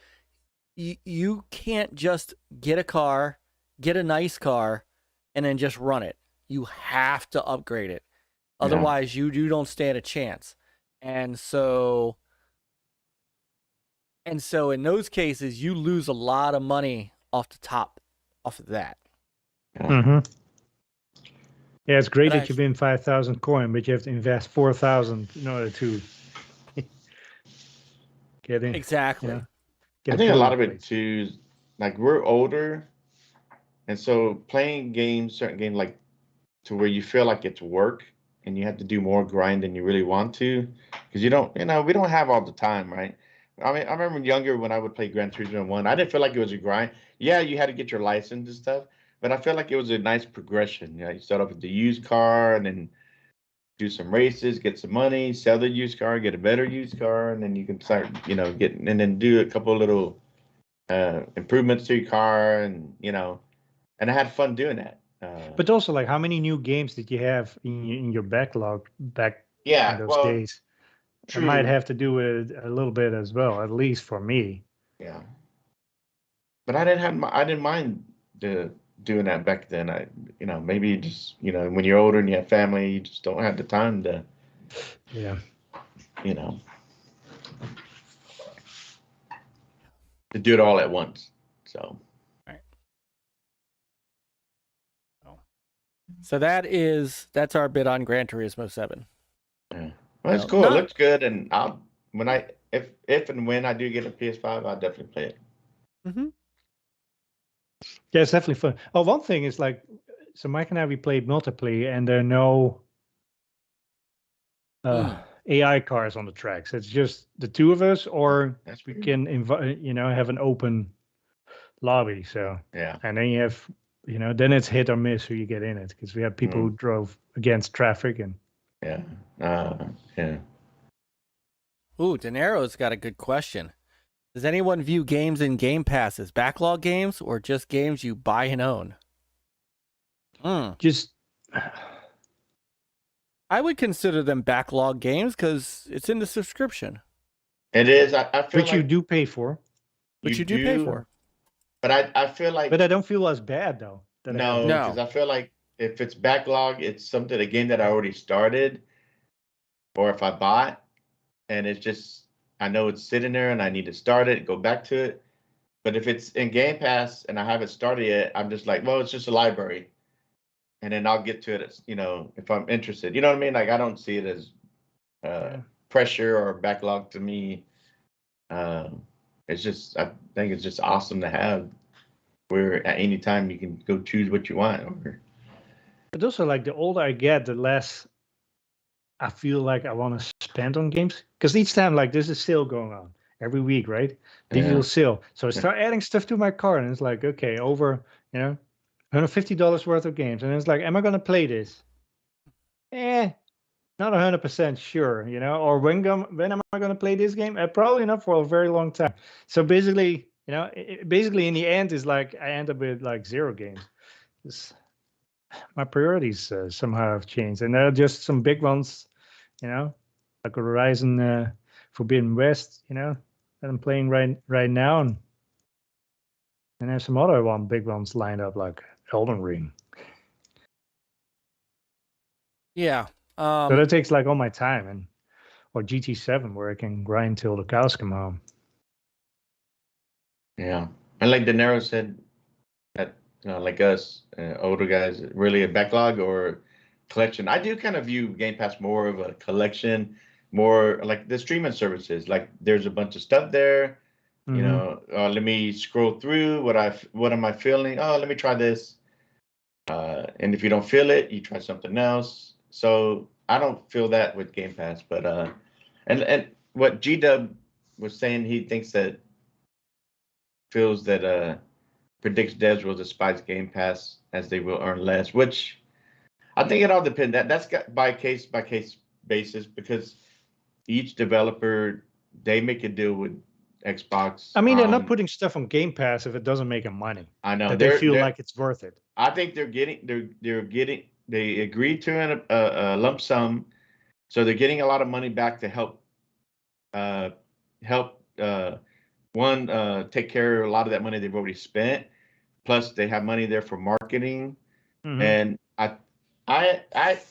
[SPEAKER 1] you can't just get a nice car, and then just run it. You have to upgrade it. Otherwise, you don't stand a chance. And so in those cases, you lose a lot of money off of that.
[SPEAKER 3] Mm-hmm. Yeah, it's great that you win 5,000 coin, but you have to invest 4,000 in order to get in.
[SPEAKER 1] Exactly.
[SPEAKER 2] I think a lot of it too, like we're older, and so playing certain games like to where you feel like it's work and you have to do more grind than you really want to, because we don't have all the time, right? I mean, I remember younger when I would play Gran Turismo 1, I didn't feel like it was a grind. Yeah, you had to get your license and stuff, but I felt like it was a nice progression. You start off with the used car and then do some races, get some money, sell the used car, get a better used car, and then you can start, getting, and then do a couple of little improvements to your car, and and I had fun doing that.
[SPEAKER 3] But also, like, how many new games did you have in your backlog back in those days? True. It might have to do with a little bit as well, at least for me.
[SPEAKER 2] Yeah. But I didn't mind doing that back then. Maybe just, when you're older and you have family, you just don't have the time to, to do it all at once. So.
[SPEAKER 1] So that's our bit on Gran Turismo 7.
[SPEAKER 2] Yeah. Well, it's cool. It looks good, and if and when I do get a PS5, I'll definitely play it.
[SPEAKER 1] Mm-hmm.
[SPEAKER 3] Yeah, it's definitely fun. Oh, one thing is like, so Myke and I, we played multiplayer, and there are no AI cars on the tracks. It's just the two of us, or we can have an open lobby. So and then you have then it's hit or miss who you get in it, because we have people who drove against traffic and.
[SPEAKER 1] Ooh, De Niro's got a good question. Does anyone view games in Game Pass as backlog games or just games you buy and own?
[SPEAKER 3] Just
[SPEAKER 1] I would consider them backlog games because it's in the subscription.
[SPEAKER 2] It is. I feel
[SPEAKER 3] which
[SPEAKER 2] like
[SPEAKER 3] you do pay for.
[SPEAKER 1] Which you do pay for.
[SPEAKER 2] But I feel like
[SPEAKER 3] But I don't feel as bad though.
[SPEAKER 2] no, because I feel like if it's backlog, it's something, a game that I already started, or if I bought and it's just, I know it's sitting there and I need to start it, go back to it. But if it's in Game Pass and I haven't started it, I'm just like, well, it's just a library, and then I'll get to it as, if I'm interested. You know what I mean? Like, I don't see it as pressure or backlog to me. It's just, I think it's just awesome to have, where at any time you can go choose what you want.
[SPEAKER 3] But also, like, the older I get, the less I feel like I want to spend on games. Because each time, like, there's a sale going on every week, right? Digital sale. So I start adding stuff to my cart, and it's like, okay, over, $150 worth of games. And it's like, am I going to play this? Not 100% sure, or when am I going to play this game? Probably not for a very long time. So basically, basically in the end is like I end up with like 0 games. My priorities somehow have changed, and there are just some big ones, like Horizon Forbidden West, that I'm playing right now, and there's some other big ones lined up like Elden Ring.
[SPEAKER 1] Yeah.
[SPEAKER 3] So that takes like all my time, or GT7 where I can grind till the cows come home.
[SPEAKER 2] Yeah, and like De Niro said, that like us older guys, really a backlog or collection. I do kind of view Game Pass more of a collection, more like the streaming services. Like, there's a bunch of stuff there. Let me scroll through what am I feeling? Oh, let me try this. And if you don't feel it, you try something else. So I don't feel that with Game Pass, but and what G-Dub was saying, he thinks that feels that predicts devs will despise Game Pass as they will earn less, which I think it all depends. That's got by case basis, because each developer, they make a deal with Xbox.
[SPEAKER 3] I mean, they're not putting stuff on Game Pass if it doesn't make them money.
[SPEAKER 2] I know
[SPEAKER 3] that they feel like it's worth it.
[SPEAKER 2] I think they agreed to a lump sum, so they're getting a lot of money back to help take care of a lot of that money they've already spent. Plus, they have money there for marketing, and to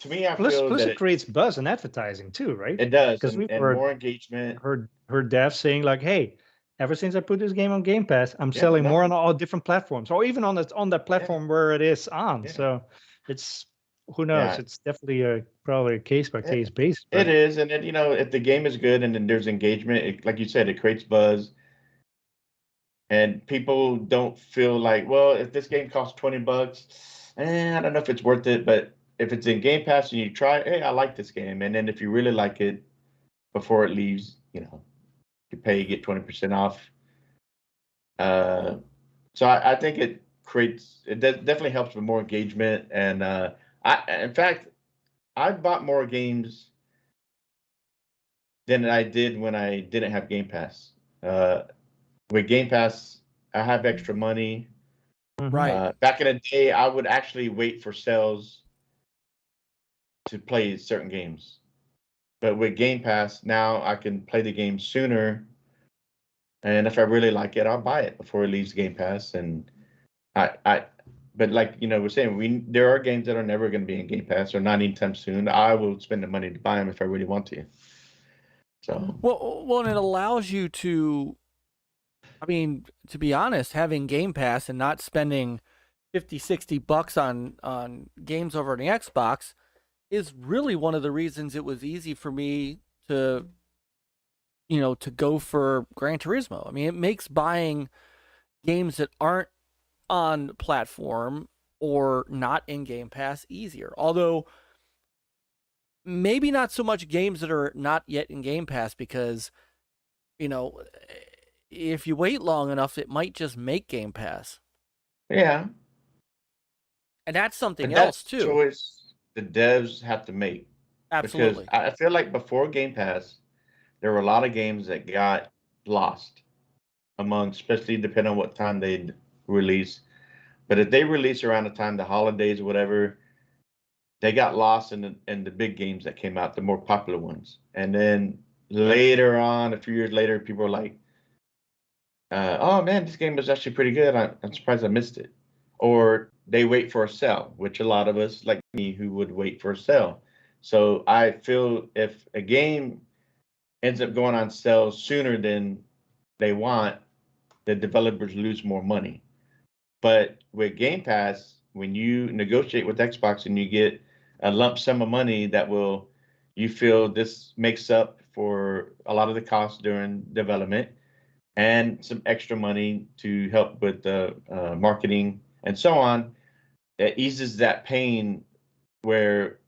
[SPEAKER 2] me, I feel
[SPEAKER 3] plus
[SPEAKER 2] that
[SPEAKER 3] it creates buzz and advertising too, right?
[SPEAKER 2] It does,
[SPEAKER 3] because we've
[SPEAKER 2] and
[SPEAKER 3] heard
[SPEAKER 2] more engagement.
[SPEAKER 3] Heard devs saying like, "Hey, ever since I put this game on Game Pass, I'm selling more on all different platforms, or even on that platform where it is on."
[SPEAKER 2] Yeah.
[SPEAKER 3] So it's, who knows?
[SPEAKER 2] Yeah.
[SPEAKER 3] It's definitely probably a case by case basis.
[SPEAKER 2] It is, and then, if the game is good and then there's engagement, like you said, it creates buzz, and people don't feel like, well, if this game costs $20, I don't know if it's worth it. But if it's in Game Pass and you try, hey, I like this game, and then if you really like it before it leaves, you pay, you get 20% off. So I think it definitely helps with more engagement, and in fact, I bought more games than I did when I didn't have Game Pass. With Game Pass, I have extra money.
[SPEAKER 1] Right.
[SPEAKER 2] Back in the day, I would actually wait for sales to play certain games. But with Game Pass, now I can play the game sooner. And if I really like it, I'll buy it before it leaves Game Pass. And but like, we're saying, there are games that are never going to be in Game Pass, or not anytime soon. I will spend the money to buy them if I really want to. So
[SPEAKER 1] well, and it allows you to, I mean, to be honest, having Game Pass and not spending $50-$60 on games over on the Xbox is really one of the reasons it was easy for me to go for Gran Turismo. I mean, it makes buying games that aren't on platform or not in Game Pass easier. Although maybe not so much games that are not yet in Game Pass, because if you wait long enough, it might just make Game Pass.
[SPEAKER 2] Yeah.
[SPEAKER 1] And that's something else too.
[SPEAKER 2] Choice the devs have to make.
[SPEAKER 1] Absolutely.
[SPEAKER 2] Because I feel like before Game Pass, there were a lot of games that got lost especially depending on what time they'd release. But if they release around the time the holidays or whatever, they got lost in the big games that came out, the more popular ones. And then later on, a few years later, people were like, "Oh man, this game was actually pretty good. I'm surprised I missed it." Or they wait for a sale, which a lot of us, like me, who would wait for a sale. So I feel if a game ends up going on sale sooner than they want, the developers lose more money. But with Game Pass, when you negotiate with Xbox and you get a lump sum of money that will, you feel this makes up for a lot of the costs during development and some extra money to help with the marketing and so on, it eases that pain where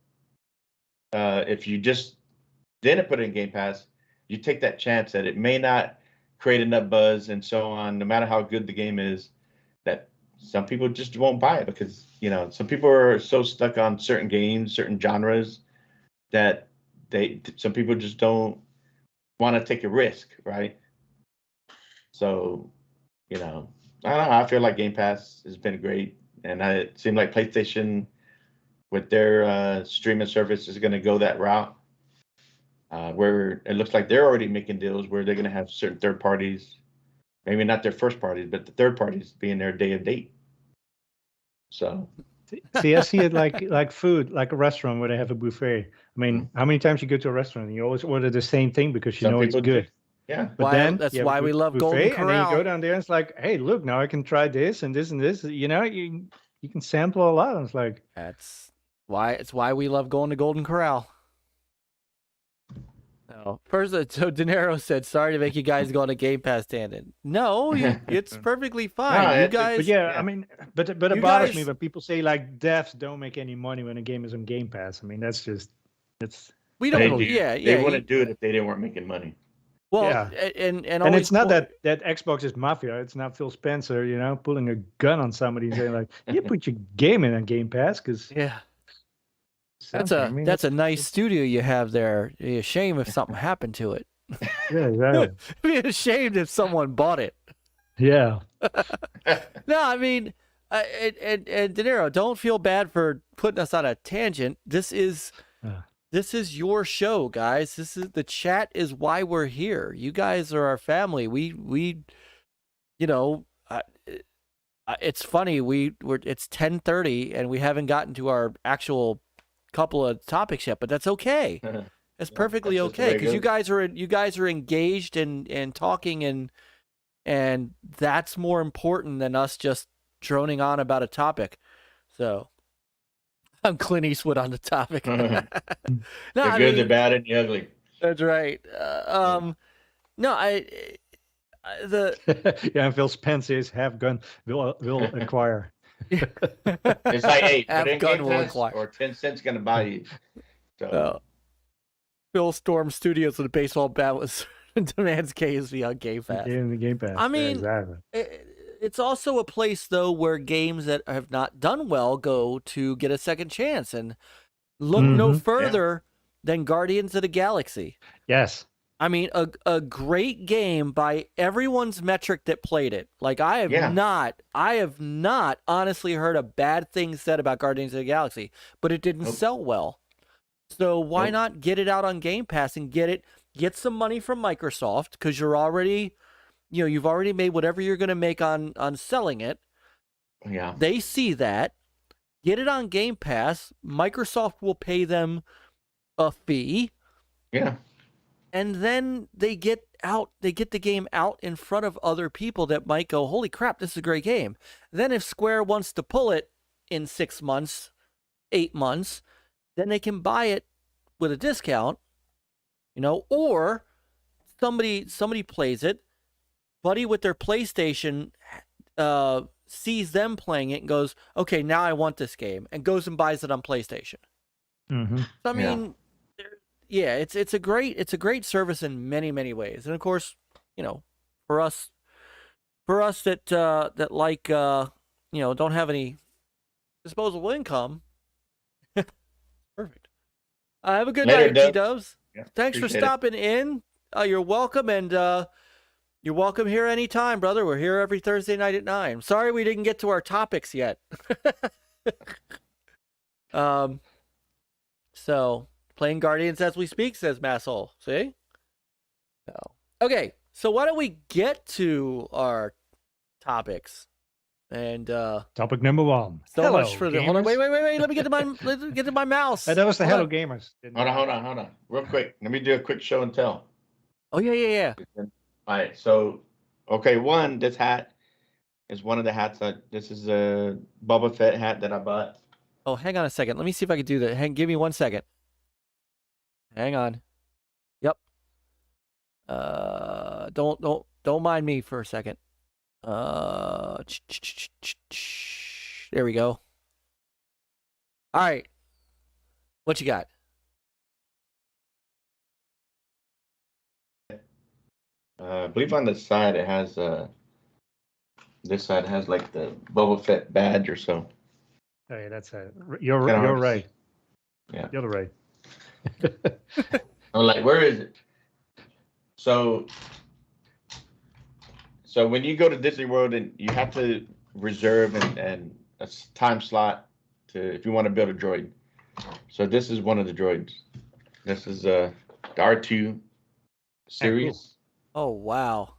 [SPEAKER 2] if you just didn't put it in Game Pass, you take that chance that it may not create enough buzz and so on, no matter how good the game is, that some people just won't buy it because, you know, some people are so stuck on certain games, certain genres that some people just don't want to take a risk, right? So, you know, I don't know. I feel like Game Pass has been great, and it seemed like PlayStation with their streaming service is going to go that route, where it looks like they're already making deals where they're going to have certain third parties, maybe not their first parties, but the third parties being their day of date. So,
[SPEAKER 3] see, I see it like food, like a restaurant where they have a buffet. I mean, how many times you go to a restaurant and you always order the same thing because you
[SPEAKER 2] some
[SPEAKER 3] know it's
[SPEAKER 2] people do.
[SPEAKER 3] good.
[SPEAKER 2] Yeah.
[SPEAKER 3] But then
[SPEAKER 1] that's
[SPEAKER 3] you have a
[SPEAKER 1] why we love Golden
[SPEAKER 3] buffet, and then you
[SPEAKER 1] Corral.
[SPEAKER 3] go down there and it's like, hey, look, now I can try this and this and this. You know, you can sample a lot. And it's like,
[SPEAKER 1] That's why we love going to Golden Corral. No, first, so De Niro said, "Sorry to make you guys go on a Game Pass tangent." No, it's perfectly fine.
[SPEAKER 2] No,
[SPEAKER 1] you
[SPEAKER 2] it's a-
[SPEAKER 1] guys,
[SPEAKER 3] but yeah,
[SPEAKER 2] yeah.
[SPEAKER 3] I mean, but it
[SPEAKER 1] You
[SPEAKER 3] bothers me
[SPEAKER 1] guys-
[SPEAKER 3] when people say like devs don't make any money when a game is on Game Pass. I mean, that's just
[SPEAKER 1] we
[SPEAKER 2] They
[SPEAKER 1] don't.
[SPEAKER 2] do.
[SPEAKER 1] Yeah,
[SPEAKER 2] They
[SPEAKER 1] yeah.
[SPEAKER 2] wouldn't do it if they weren't making money.
[SPEAKER 1] Well,
[SPEAKER 3] Yeah.
[SPEAKER 1] and
[SPEAKER 3] and
[SPEAKER 1] always
[SPEAKER 3] it's not
[SPEAKER 1] point-
[SPEAKER 3] that Xbox is mafia. It's not Phil Spencer, you know, pulling a gun on somebody and saying like, you put your game in on Game Pass because
[SPEAKER 1] Yeah, that's a nice studio you have there. It'd be a shame if something happened to it.
[SPEAKER 3] yeah, exactly.
[SPEAKER 1] It'd be a shame if someone bought it.
[SPEAKER 3] Yeah.
[SPEAKER 1] No, I mean, and De Niro, don't feel bad for putting us on a tangent. This is your show, guys. The chat is why we're here. You guys are our family. We, you know, it's funny. It's 10:30 and we haven't gotten to our actual couple of topics yet, but that's okay. It's perfectly
[SPEAKER 2] that's just the
[SPEAKER 1] okay
[SPEAKER 2] way it
[SPEAKER 1] because
[SPEAKER 2] goes.
[SPEAKER 1] you guys are engaged and talking and that's more important than us just droning on about a topic. So I'm Clint Eastwood on the topic. No,
[SPEAKER 2] The good, the bad, and the ugly.
[SPEAKER 1] That's right. No,
[SPEAKER 3] yeah, and Phil Spencer is have gun will acquire.
[SPEAKER 2] It's like, hey,
[SPEAKER 1] Have
[SPEAKER 2] put in
[SPEAKER 1] gun
[SPEAKER 2] Game
[SPEAKER 1] will
[SPEAKER 2] Pass
[SPEAKER 1] acquire.
[SPEAKER 2] or 10 cents going to buy you. So,
[SPEAKER 1] Phil Storm Studios with a baseball bat was demands KSV on Game Pass.
[SPEAKER 3] In the Game Pass.
[SPEAKER 1] I mean,
[SPEAKER 3] yeah, exactly.
[SPEAKER 1] It's also a place though where games that have not done well go to get a second chance, and look no further than Guardians of the Galaxy.
[SPEAKER 3] Yes.
[SPEAKER 1] I mean, a great game by everyone's metric that played it. Like I have not honestly heard a bad thing said about Guardians of the Galaxy, but it didn't sell well. So why not get it out on Game Pass and get some money from Microsoft because you've already made whatever you're going to make on selling it.
[SPEAKER 2] yeah.
[SPEAKER 1] They see that, get it on Game Pass. Microsoft will pay them a fee.
[SPEAKER 2] Yeah.
[SPEAKER 1] And then they get the game out in front of other people that might go, holy crap, this is a great game. Then if Square wants to pull it in 6 months, 8 months, then they can buy it with a discount, or somebody plays it, buddy with their PlayStation sees them playing it and goes, okay, now I want this game, and goes and buys it on PlayStation.
[SPEAKER 3] Mm-hmm.
[SPEAKER 1] I mean, it's a great service in many, many ways. And of course, for us that like don't have any disposable income, perfect. Have a good
[SPEAKER 2] Later,
[SPEAKER 1] night, G-Dubs.
[SPEAKER 2] Yeah,
[SPEAKER 1] Thanks for
[SPEAKER 2] appreciate it.
[SPEAKER 1] stopping in. You're welcome. And You're welcome here anytime, brother. We're here every Thursday night at 9. Sorry we didn't get to our topics yet. So playing Guardians as we speak, says Masshole. See? So okay, so why don't we get to our topics? And
[SPEAKER 3] topic number 1.
[SPEAKER 1] So
[SPEAKER 3] hello,
[SPEAKER 1] much for the
[SPEAKER 3] gamers.
[SPEAKER 1] hold on, wait. Let me get to my mouse.
[SPEAKER 3] That was the
[SPEAKER 1] Hold
[SPEAKER 3] hello
[SPEAKER 1] on.
[SPEAKER 3] gamers.
[SPEAKER 2] Hold on. Real quick. Let me do a quick show and tell.
[SPEAKER 1] Oh yeah.
[SPEAKER 2] All right. So, okay. This hat is one of the hats this is a Boba Fett hat that I bought.
[SPEAKER 1] Oh, hang on a second. Let me see if I can do that. Give me 1 second. Hang on. Yep. Don't mind me for a second. There we go. All right. What you got?
[SPEAKER 2] I believe on the side it has this side has like the Boba Fett badge or so.
[SPEAKER 3] Hey, that's you're right.
[SPEAKER 2] Yeah.
[SPEAKER 3] You're right.
[SPEAKER 2] I'm like, where is it? So when you go to Disney World, and you have to reserve and a time slot if you want to build a droid. So this is one of the droids. This is the R2 series.
[SPEAKER 1] Oh wow.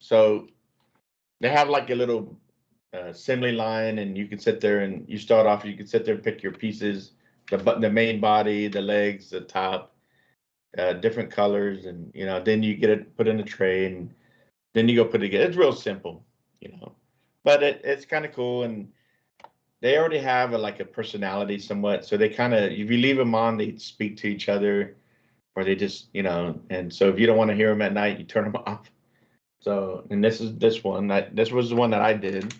[SPEAKER 2] So they have like a little assembly line, and you can sit there and you start off. You can sit there and pick your pieces, the main body, the legs, the top, different colors, and then you get it put in a tray, and then you go put it together. It's real simple, but it's kind of cool, and they already have a personality somewhat. So they kind of, if you leave them on, they speak to each other, or they just, and so if you don't want to hear them at night, you turn them off. So, and this was the one that I did.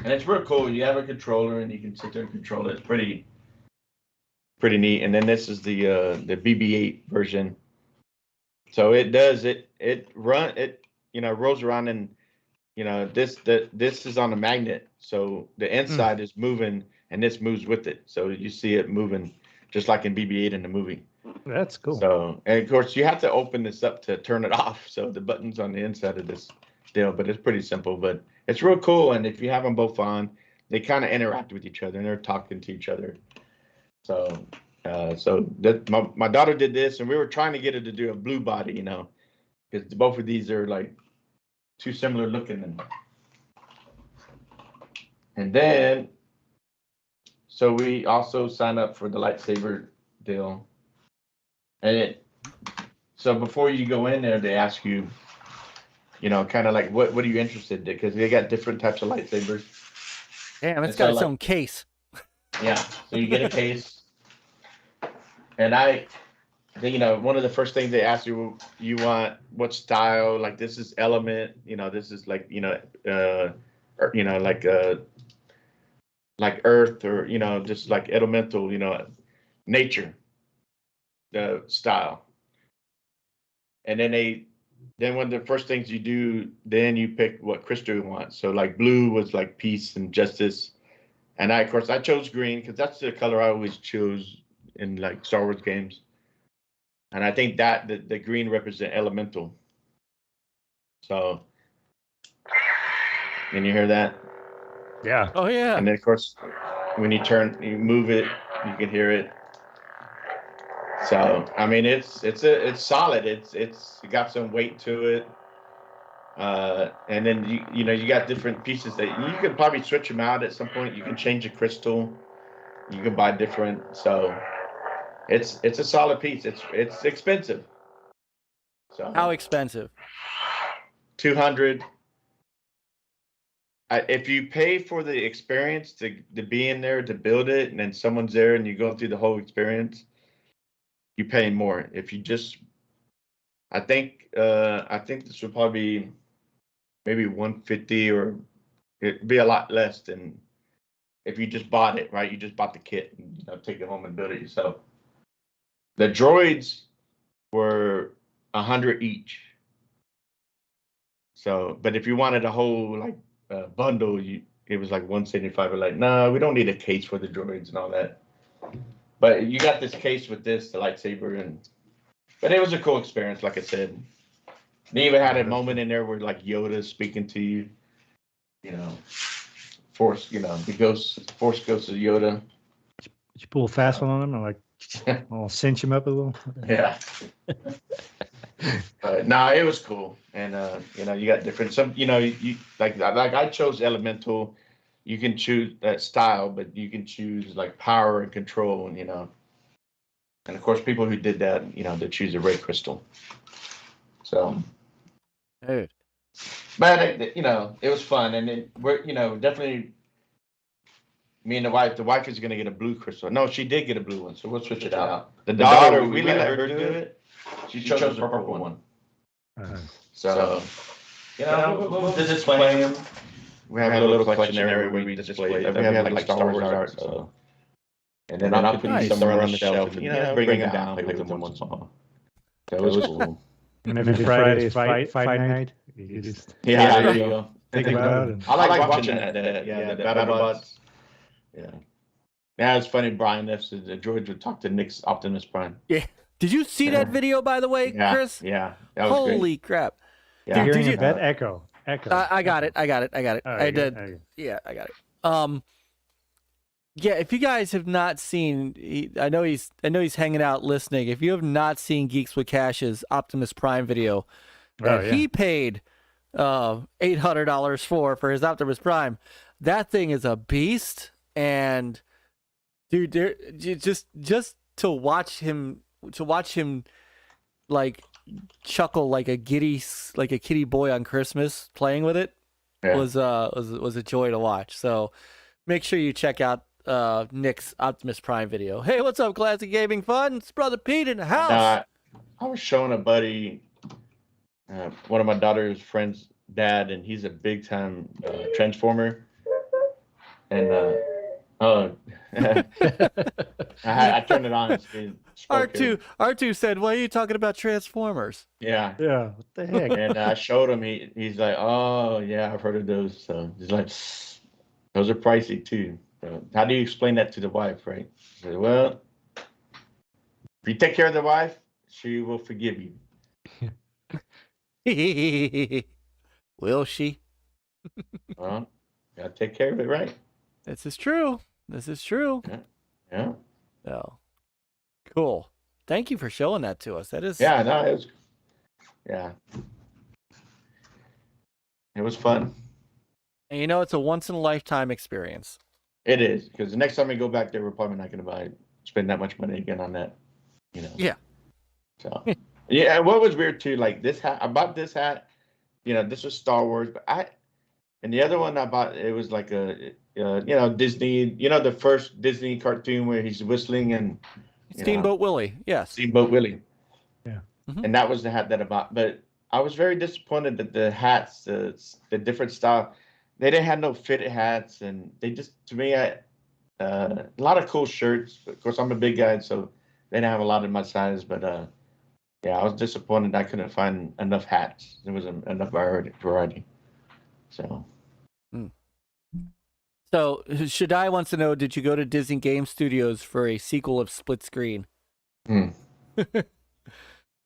[SPEAKER 2] And it's real cool. You have a controller, and you can sit there and control it. It's pretty neat. And then this is the BB-8 version. So it rolls around, and this is on a magnet. So the inside is moving, and this moves with it. So you see it moving just like in BB-8 in the movie.
[SPEAKER 3] That's cool.
[SPEAKER 2] So, and of course you have to open this up to turn it off. So the button's on the inside of this deal, but it's pretty simple, but it's real cool. And if you have them both on, they kind of interact with each other, and they're talking to each other. So, my daughter did this, and we were trying to get her to do a blue body, because both of these are like too similar looking. And then, so we also signed up for the lightsaber deal. And so before you go in there, they ask you, kind of like, what are you interested in? Because they got different types of lightsabers.
[SPEAKER 1] Damn, it's got its own case.
[SPEAKER 2] Yeah, so you get a case. And one of the first things they ask you want what style, like this is element, this is like, like earth, or, just like elemental, nature. The style. And then one of the first things you do, then you pick what crystal you want. So like blue was like peace and justice. And of course I chose green because that's the color I always choose in like Star Wars games. And I think that the green represent elemental. So, can you hear that?
[SPEAKER 3] Yeah.
[SPEAKER 1] Oh yeah.
[SPEAKER 2] And then of course, when you move it, you can hear it. So I mean, it's solid. It's got some weight to it. And then you got different pieces that you could probably switch them out at some point. You can change the crystal. You can buy different. So it's a solid piece. It's expensive. So
[SPEAKER 1] How expensive?
[SPEAKER 2] 200. If you pay for the experience to be in there to build it, and then someone's there and you go through the whole experience, you pay more. If you just, I think this would probably be maybe 150, or it'd be a lot less than if you just bought it, right? You just bought the kit and take it home and build it yourself. The droids were 100 each. So, but if you wanted a whole like bundle, it was like 175. We're like, no, we don't need a case for the droids and all that. But you got this case with the lightsaber, but it was a cool experience, like I said. They even had a moment in there where like Yoda's speaking to you. You know, Force. You know, Force goes to Yoda.
[SPEAKER 3] Did you pull a fast one on him? Or like, I'll cinch him up a little.
[SPEAKER 2] Yeah. But no, it was cool, and you know, you got different. Some, you know, you like I chose Elemental. You can choose that style, but you can choose like power and control, and you know, and of course, people who did that, you know, they choose a red crystal. So,
[SPEAKER 1] Dude.
[SPEAKER 2] but you know, it was fun, and we're, you know, definitely. Me and the wife is gonna get a blue crystal. No, she did get a blue one, so we'll switch it out. The daughter, we let her do it. She chose the purple one. So, you know, we'll display them. We have a little collection area where we display. We have like Star Wars art. So, and then I'll put these somewhere on the shelf. You know, bring them down, play with them once in a while. That was cool.
[SPEAKER 3] And every Friday is fight night. You just
[SPEAKER 2] there you go.
[SPEAKER 3] think about it.
[SPEAKER 2] I like watching that. The BattleBots. Yeah. Yeah, it's funny. Brian F said George would talk to Nick's Optimus Prime.
[SPEAKER 1] Yeah. Did you see that video, by the way, Chris?
[SPEAKER 2] Yeah. That was
[SPEAKER 1] Holy crap.
[SPEAKER 2] Yeah.
[SPEAKER 3] Hearing a bad echo.
[SPEAKER 1] I got it.
[SPEAKER 3] Oh,
[SPEAKER 1] I did. Yeah, I got it. Yeah, if you guys have not seen, I know he's hanging out listening. If you have not seen Geeks with Cash's Optimus Prime video that he paid $800 for his Optimus Prime, that thing is a beast. And dude, just to watch him like chuckle like a kitty boy on Christmas playing with it was a joy to watch. So make sure you check out Nick's Optimus Prime video. Hey, what's up, Classic Gaming Fun? It's Brother Pete in the house.
[SPEAKER 2] I was showing a buddy, one of my daughter's friends' dad, and he's a big time Transformer. And I turned it on.
[SPEAKER 1] R2 said, "Why are you talking about Transformers?"
[SPEAKER 2] Yeah.
[SPEAKER 3] What the heck?
[SPEAKER 2] And I showed him. He's like, "Oh yeah, I've heard of those." So he's like, "Those are pricey too." So how do you explain that to the wife, right? I said, well, if you take care of the wife, she will forgive
[SPEAKER 1] you. Will she?
[SPEAKER 2] Well, gotta take care of it, right?
[SPEAKER 1] This is true.
[SPEAKER 2] Yeah.
[SPEAKER 1] Oh, cool. Thank you for showing that to us. That is.
[SPEAKER 2] Yeah. No, it was. Yeah. It was fun.
[SPEAKER 1] And you know, it's a once in a lifetime experience.
[SPEAKER 2] It is, because the next time we go back there, we're probably not going to spend that much money again on that. You know.
[SPEAKER 1] Yeah.
[SPEAKER 2] So. Yeah. What was weird too, like this hat. I bought this hat. You know, this was Star Wars, but and the other one I bought, it was like a. You know, Disney, you know, the first Disney cartoon where he's whistling and
[SPEAKER 1] Steamboat Willie. Yes.
[SPEAKER 2] Steamboat Willie.
[SPEAKER 3] Yeah.
[SPEAKER 1] Mm-hmm.
[SPEAKER 2] And that was the hat that I bought. But I was very disappointed that the hats, the different style, they didn't have no fitted hats. And they just, to me, a lot of cool shirts. Of course, I'm a big guy, so they didn't have a lot in my size. But yeah, I was disappointed I couldn't find enough hats. There wasn't enough variety. So.
[SPEAKER 1] So, Shaddai wants to know, did you go to Disney Game Studios for a sequel of Split Screen?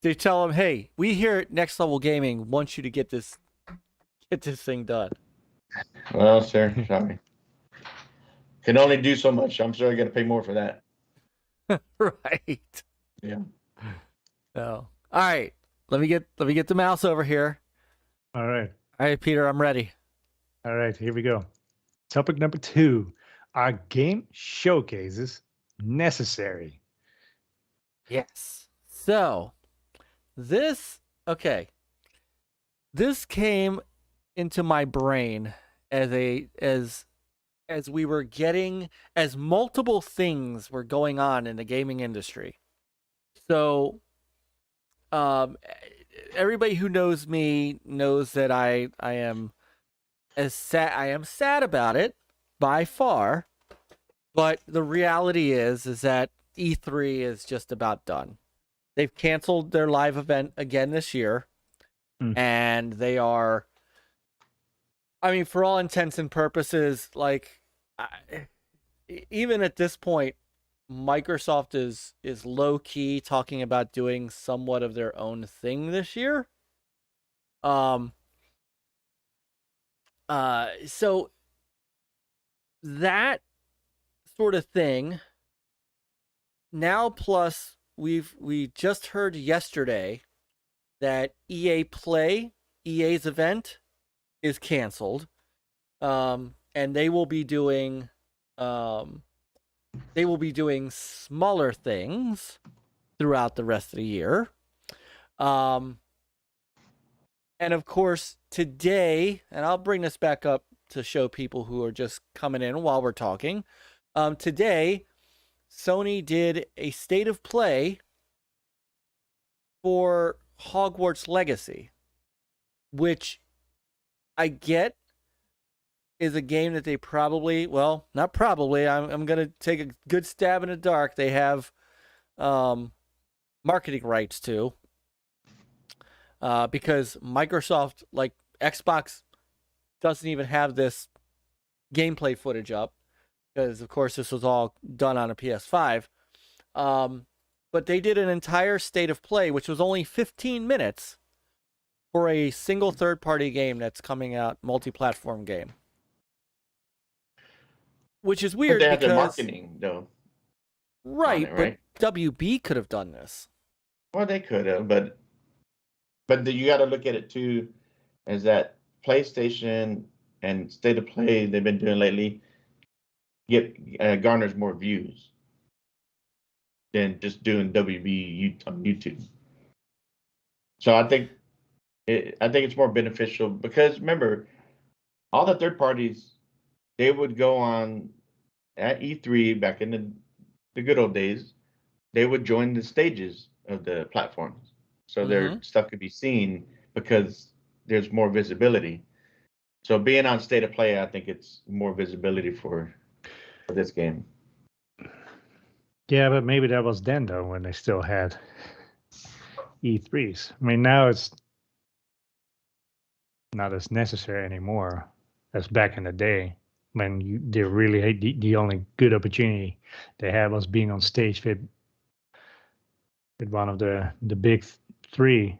[SPEAKER 1] They tell him, hey, we here at Next Level Gaming want you to get this thing done.
[SPEAKER 2] Well, sir, sorry. Can only do so much. I'm sure I got to pay more for that.
[SPEAKER 1] Right.
[SPEAKER 2] Yeah.
[SPEAKER 1] So, all right. Let me get the mouse over here.
[SPEAKER 3] All right,
[SPEAKER 1] Peter, I'm ready.
[SPEAKER 3] All right, here we go. Topic number 2, are game showcases necessary?
[SPEAKER 1] Yes. So, this came into my brain as we were getting, as multiple things were going on in the gaming industry. So, everybody who knows me knows that I am sad about it by far, but the reality is that E3 is just about done. They've canceled their live event again this year, and they are, I mean, for all intents and purposes, like, even at this point, Microsoft is low key talking about doing somewhat of their own thing this year. So that sort of thing. Now, plus we just heard yesterday that EA Play, EA's event, is canceled, and they will be doing smaller things throughout the rest of the year. And of course, today, and I'll bring this back up to show people who are just coming in while we're talking. Today, Sony did a state of play for Hogwarts Legacy, which I get is a game that they probably, well, not probably, I'm going to take a good stab in the dark. They have marketing rights to, because Microsoft, like Xbox, doesn't even have this gameplay footage up, because of course this was all done on a PS5. But they did an entire state of play, which was only 15 minutes for a single third-party game that's coming out, multi-platform game. Which is weird,
[SPEAKER 2] But they have
[SPEAKER 1] because
[SPEAKER 2] their marketing, though.
[SPEAKER 1] right,
[SPEAKER 2] on it, right?
[SPEAKER 1] but WB could have done this.
[SPEAKER 2] Well, they could have, but you got to look at it too, as that PlayStation and state of play they've been doing lately garners more views than just doing WB on YouTube. So I think it's more beneficial, because remember, all the third parties, they would go on at E3 back in the good old days. They would join the stages of the platforms, so their stuff could be seen because there's more visibility. So being on state of play, I think it's more visibility for this game.
[SPEAKER 3] Yeah, but maybe that was then, though, when they still had E3s. I mean, now it's not as necessary anymore as back in the day, when they really had the only good opportunity they had was being on stage with one of the big three.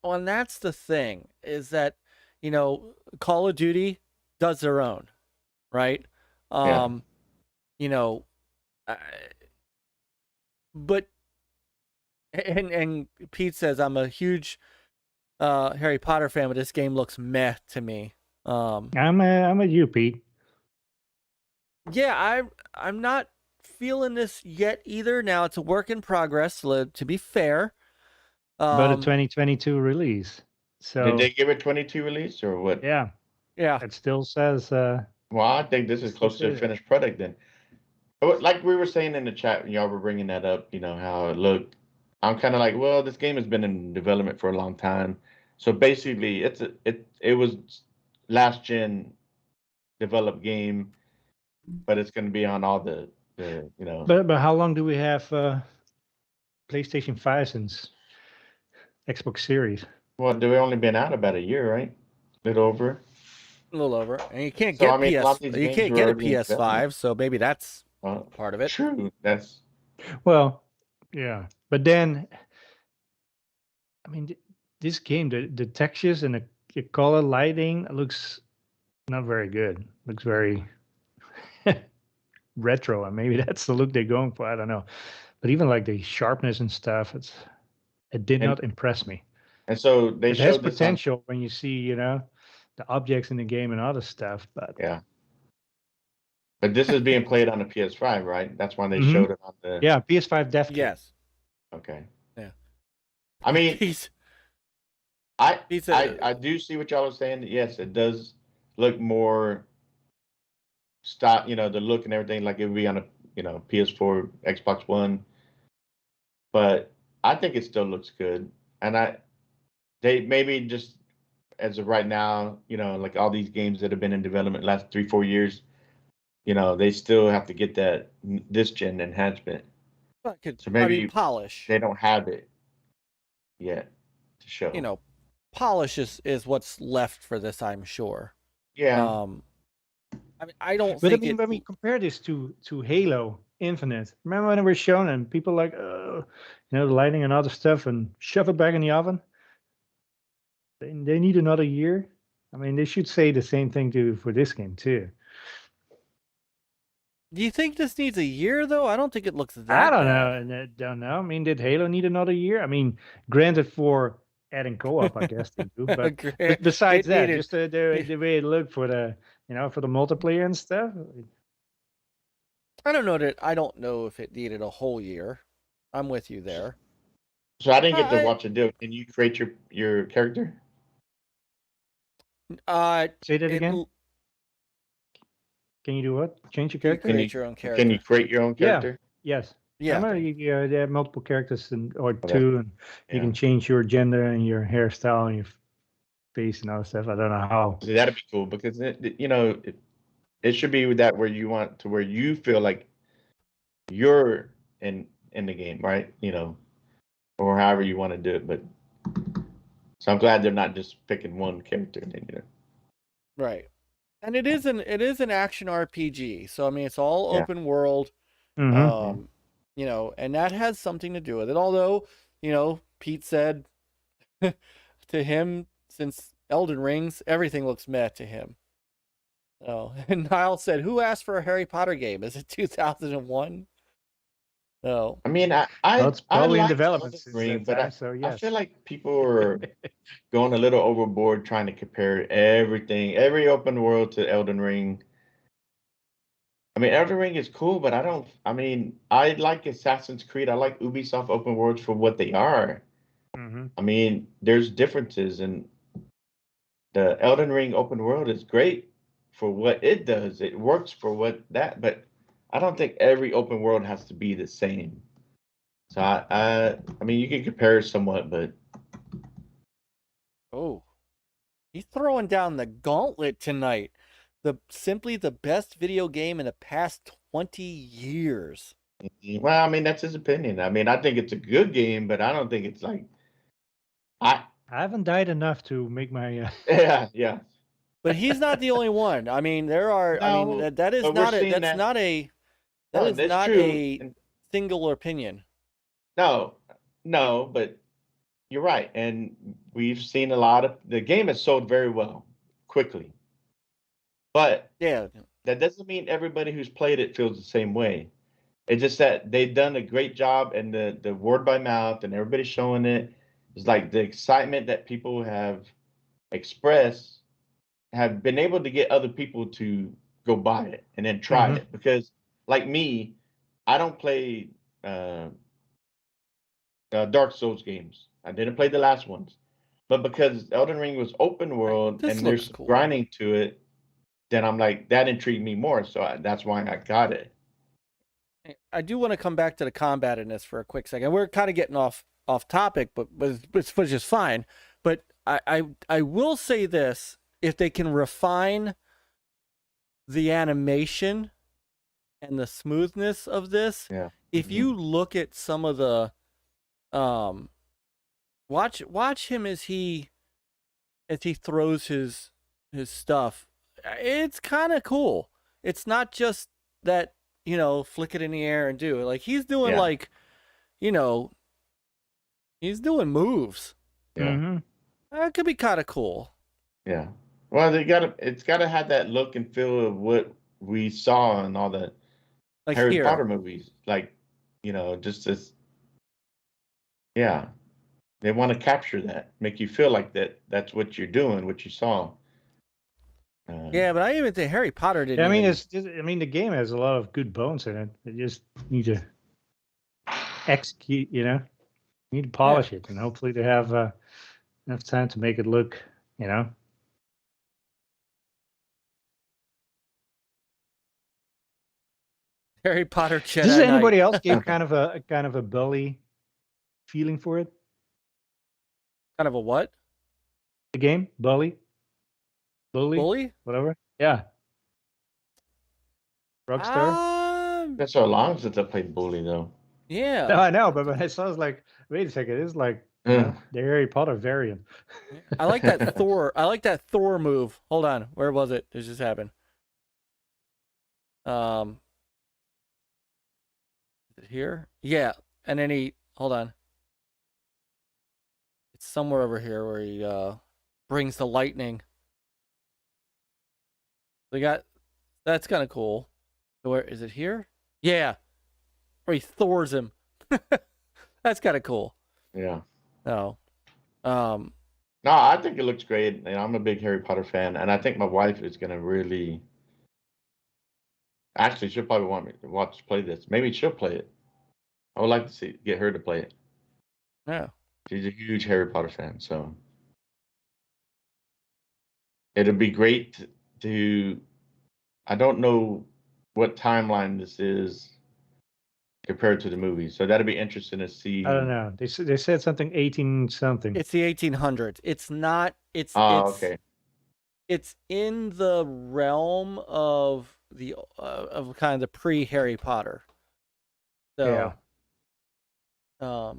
[SPEAKER 1] Well, and that's the thing, is that, you know, Call of Duty does their own, right? You know, but and Pete says, I'm a huge Harry Potter fan, but this game looks meh to me.
[SPEAKER 3] I'm a UP.
[SPEAKER 1] Yeah, I'm not feeling this yet either. Now, it's a work in progress, to be fair.
[SPEAKER 3] But a 2022 release. So
[SPEAKER 2] did they give it 22 release or what?
[SPEAKER 3] Yeah. It still says.
[SPEAKER 2] Well, I think this is close to a finished product then. But like we were saying in the chat, and y'all were bringing that up, you know, how it looked. I'm kind of like, well, this game has been in development for a long time. So basically, it was last gen developed game, but it's going to be on all the you know.
[SPEAKER 3] But how long do we have PlayStation 5 since Xbox Series?
[SPEAKER 2] Well, they've only been out about a year, right? A little over.
[SPEAKER 1] And you can't get you can't get a PS5, so maybe that's part of it.
[SPEAKER 2] True, that's.
[SPEAKER 3] Well, yeah, but then, I mean, this game, the textures and the color lighting looks not very good. Looks very retro, and maybe that's the look they're going for. I don't know, but even like the sharpness and stuff, it did not impress me.
[SPEAKER 2] And so they
[SPEAKER 3] it has potential when you see, you know, the objects in the game and other stuff, but
[SPEAKER 2] yeah. But this is being played on the PS5, right? That's why they showed it on the.
[SPEAKER 3] Yeah, PS5 definitely.
[SPEAKER 1] Yes.
[SPEAKER 2] Okay.
[SPEAKER 1] Yeah.
[SPEAKER 2] I mean, I do see what y'all are saying. Yes, it does look more you know, the look and everything like it would be on a, you know, PS4, Xbox One. But I think it still looks good. And they maybe just as of right now, you know, like all these games that have been in development last 3-4 years, you know, they still have to get this gen enhancement.
[SPEAKER 1] So maybe polish.
[SPEAKER 2] They don't have it yet to show.
[SPEAKER 1] You know, polish is what's left for this, I'm sure.
[SPEAKER 2] Yeah.
[SPEAKER 1] I mean, I don't.
[SPEAKER 3] But
[SPEAKER 1] think
[SPEAKER 3] I mean, when we compare this to Halo Infinite, remember when it was shown and people like, you know, the lighting and other stuff, and shove it back in the oven. They need another year. I mean, they should say the same thing for this game too.
[SPEAKER 1] Do you think this needs a year though? I don't think it looks that
[SPEAKER 3] I don't
[SPEAKER 1] bad.
[SPEAKER 3] know. And I don't know. I mean, did Halo need another year? I mean, granted for adding co-op, I guess they do. But besides
[SPEAKER 1] It
[SPEAKER 3] that,
[SPEAKER 1] needed-
[SPEAKER 3] just the way it looked for the for the multiplayer and stuff.
[SPEAKER 1] I don't know if it needed a whole year. I'm with you there.
[SPEAKER 2] So I didn't get to watch it do. Can you create your character?
[SPEAKER 3] Say that again. Can you do what? Change your character?
[SPEAKER 1] Create your own character.
[SPEAKER 2] Can you create your own character?
[SPEAKER 3] Yes.
[SPEAKER 1] Yeah.
[SPEAKER 3] Remember, you have multiple characters or
[SPEAKER 2] Okay.
[SPEAKER 3] two, and you can change your gender and your hairstyle and your face and all that stuff. I don't know how.
[SPEAKER 2] See, that'd be cool because it should be that where you want to where you feel like you're in the game, right? Or however you want to do it. But so I'm glad they're not just picking one character.
[SPEAKER 1] Right. And it is an action RPG. So I mean, it's all open world.
[SPEAKER 3] Mm-hmm.
[SPEAKER 1] And that has something to do with it. Although, Pete said to him, since Elden Rings, everything looks meh to him. Oh, and Niall said, "Who asked for a Harry Potter game? Is it 2001?" No.
[SPEAKER 2] I mean,
[SPEAKER 3] It's probably in
[SPEAKER 2] like
[SPEAKER 3] development
[SPEAKER 2] Elden
[SPEAKER 3] since
[SPEAKER 2] Ring,
[SPEAKER 3] that
[SPEAKER 2] but
[SPEAKER 3] time, so yes.
[SPEAKER 2] I feel like people are going a little overboard trying to compare every open world to Elden Ring. I mean, Elden Ring is cool, but I like Assassin's Creed. I like Ubisoft open worlds for what they are.
[SPEAKER 3] Mm-hmm.
[SPEAKER 2] I mean, there's differences, and the Elden Ring open world is great for what it does. It works for but I don't think every open world has to be the same. So I mean, you can compare somewhat, but
[SPEAKER 1] Oh, he's throwing down the gauntlet tonight. Simply the best video game in the past 20 years.
[SPEAKER 2] well, I mean, that's his opinion. I mean, I think it's a good game, but I don't think it's like
[SPEAKER 3] I haven't died enough to make my.
[SPEAKER 2] Yeah.
[SPEAKER 1] But he's not the only one. I mean, there are. I mean,
[SPEAKER 2] No,
[SPEAKER 1] that is
[SPEAKER 2] but
[SPEAKER 1] not
[SPEAKER 2] we're
[SPEAKER 1] a.
[SPEAKER 2] seeing
[SPEAKER 1] That's
[SPEAKER 2] that-
[SPEAKER 1] not a. That
[SPEAKER 2] No,
[SPEAKER 1] is
[SPEAKER 2] that's
[SPEAKER 1] not
[SPEAKER 2] true.
[SPEAKER 1] a single opinion.
[SPEAKER 2] No, but you're right, and we've seen a lot of the game has sold very well quickly, but
[SPEAKER 1] Yeah.
[SPEAKER 2] that doesn't mean everybody who's played it feels the same way. It's just that they've done a great job, and the word by mouth, and everybody showing it is like the excitement that people have expressed have been able to get other people to go buy it and then try it because, like me, I don't play Dark Souls games. I didn't play the last ones, but because Elden Ring was open world
[SPEAKER 1] This
[SPEAKER 2] and
[SPEAKER 1] looks
[SPEAKER 2] there's
[SPEAKER 1] cool.
[SPEAKER 2] grinding to it, then I'm like that intrigued me more, so that's why I got it.
[SPEAKER 1] I do want to come back to the combat in this for a quick second. We're kind of getting off topic, but which is fine. But I will say this: if they can refine the animation and the smoothness of this, if you look at some of the watch him as he throws his stuff, it's kind of cool. It's not just that, flick it in the air and do it. Like he's doing he's doing moves.
[SPEAKER 2] Yeah.
[SPEAKER 1] That could be kind of cool.
[SPEAKER 2] Yeah. Well, it's gotta have that look and feel of what we saw in all the
[SPEAKER 1] Like
[SPEAKER 2] Harry Potter movies. Like, just this. Yeah. They want to capture that, make you feel like that's what you're doing, what you saw.
[SPEAKER 1] Yeah, but I even think Harry Potter didn't.
[SPEAKER 3] I mean, the game has a lot of good bones in it. You just need to execute. You need to polish it, and hopefully to have enough time to make it look.
[SPEAKER 1] Harry Potter Jedi
[SPEAKER 3] Does anybody
[SPEAKER 1] Knight.
[SPEAKER 3] else give kind of a bully feeling for it?
[SPEAKER 1] Kind of a what?
[SPEAKER 3] The game, bully, whatever. Yeah. Rockstar.
[SPEAKER 2] That's so long since I played Bully, though.
[SPEAKER 1] Yeah.
[SPEAKER 3] No, I know, but it sounds like. Wait a second, it's like the Harry Potter variant.
[SPEAKER 1] I like that Thor. I like that Thor move. Hold on, where was it? It just happened. Is it here? Yeah, and then hold on. It's somewhere over here where he brings the lightning. That's kind of cool. Where is it here? Yeah. Where he Thors him. That's kind of cool.
[SPEAKER 2] Yeah.
[SPEAKER 1] No.
[SPEAKER 2] No, I think it looks great. And I'm a big Harry Potter fan, and I think my wife is gonna really. Actually, she'll probably want me to play this. Maybe she'll play it. I would like to get her to play it.
[SPEAKER 1] Yeah.
[SPEAKER 2] She's a huge Harry Potter fan, so it'd be great to. I don't know what timeline this is compared to the movie, so that'd be interesting to see.
[SPEAKER 3] I don't know. They said something 18 something.
[SPEAKER 1] It's the 1800s. It's not. It's
[SPEAKER 2] okay.
[SPEAKER 1] It's in the realm of the of kind of the pre-Harry Potter. So, yeah.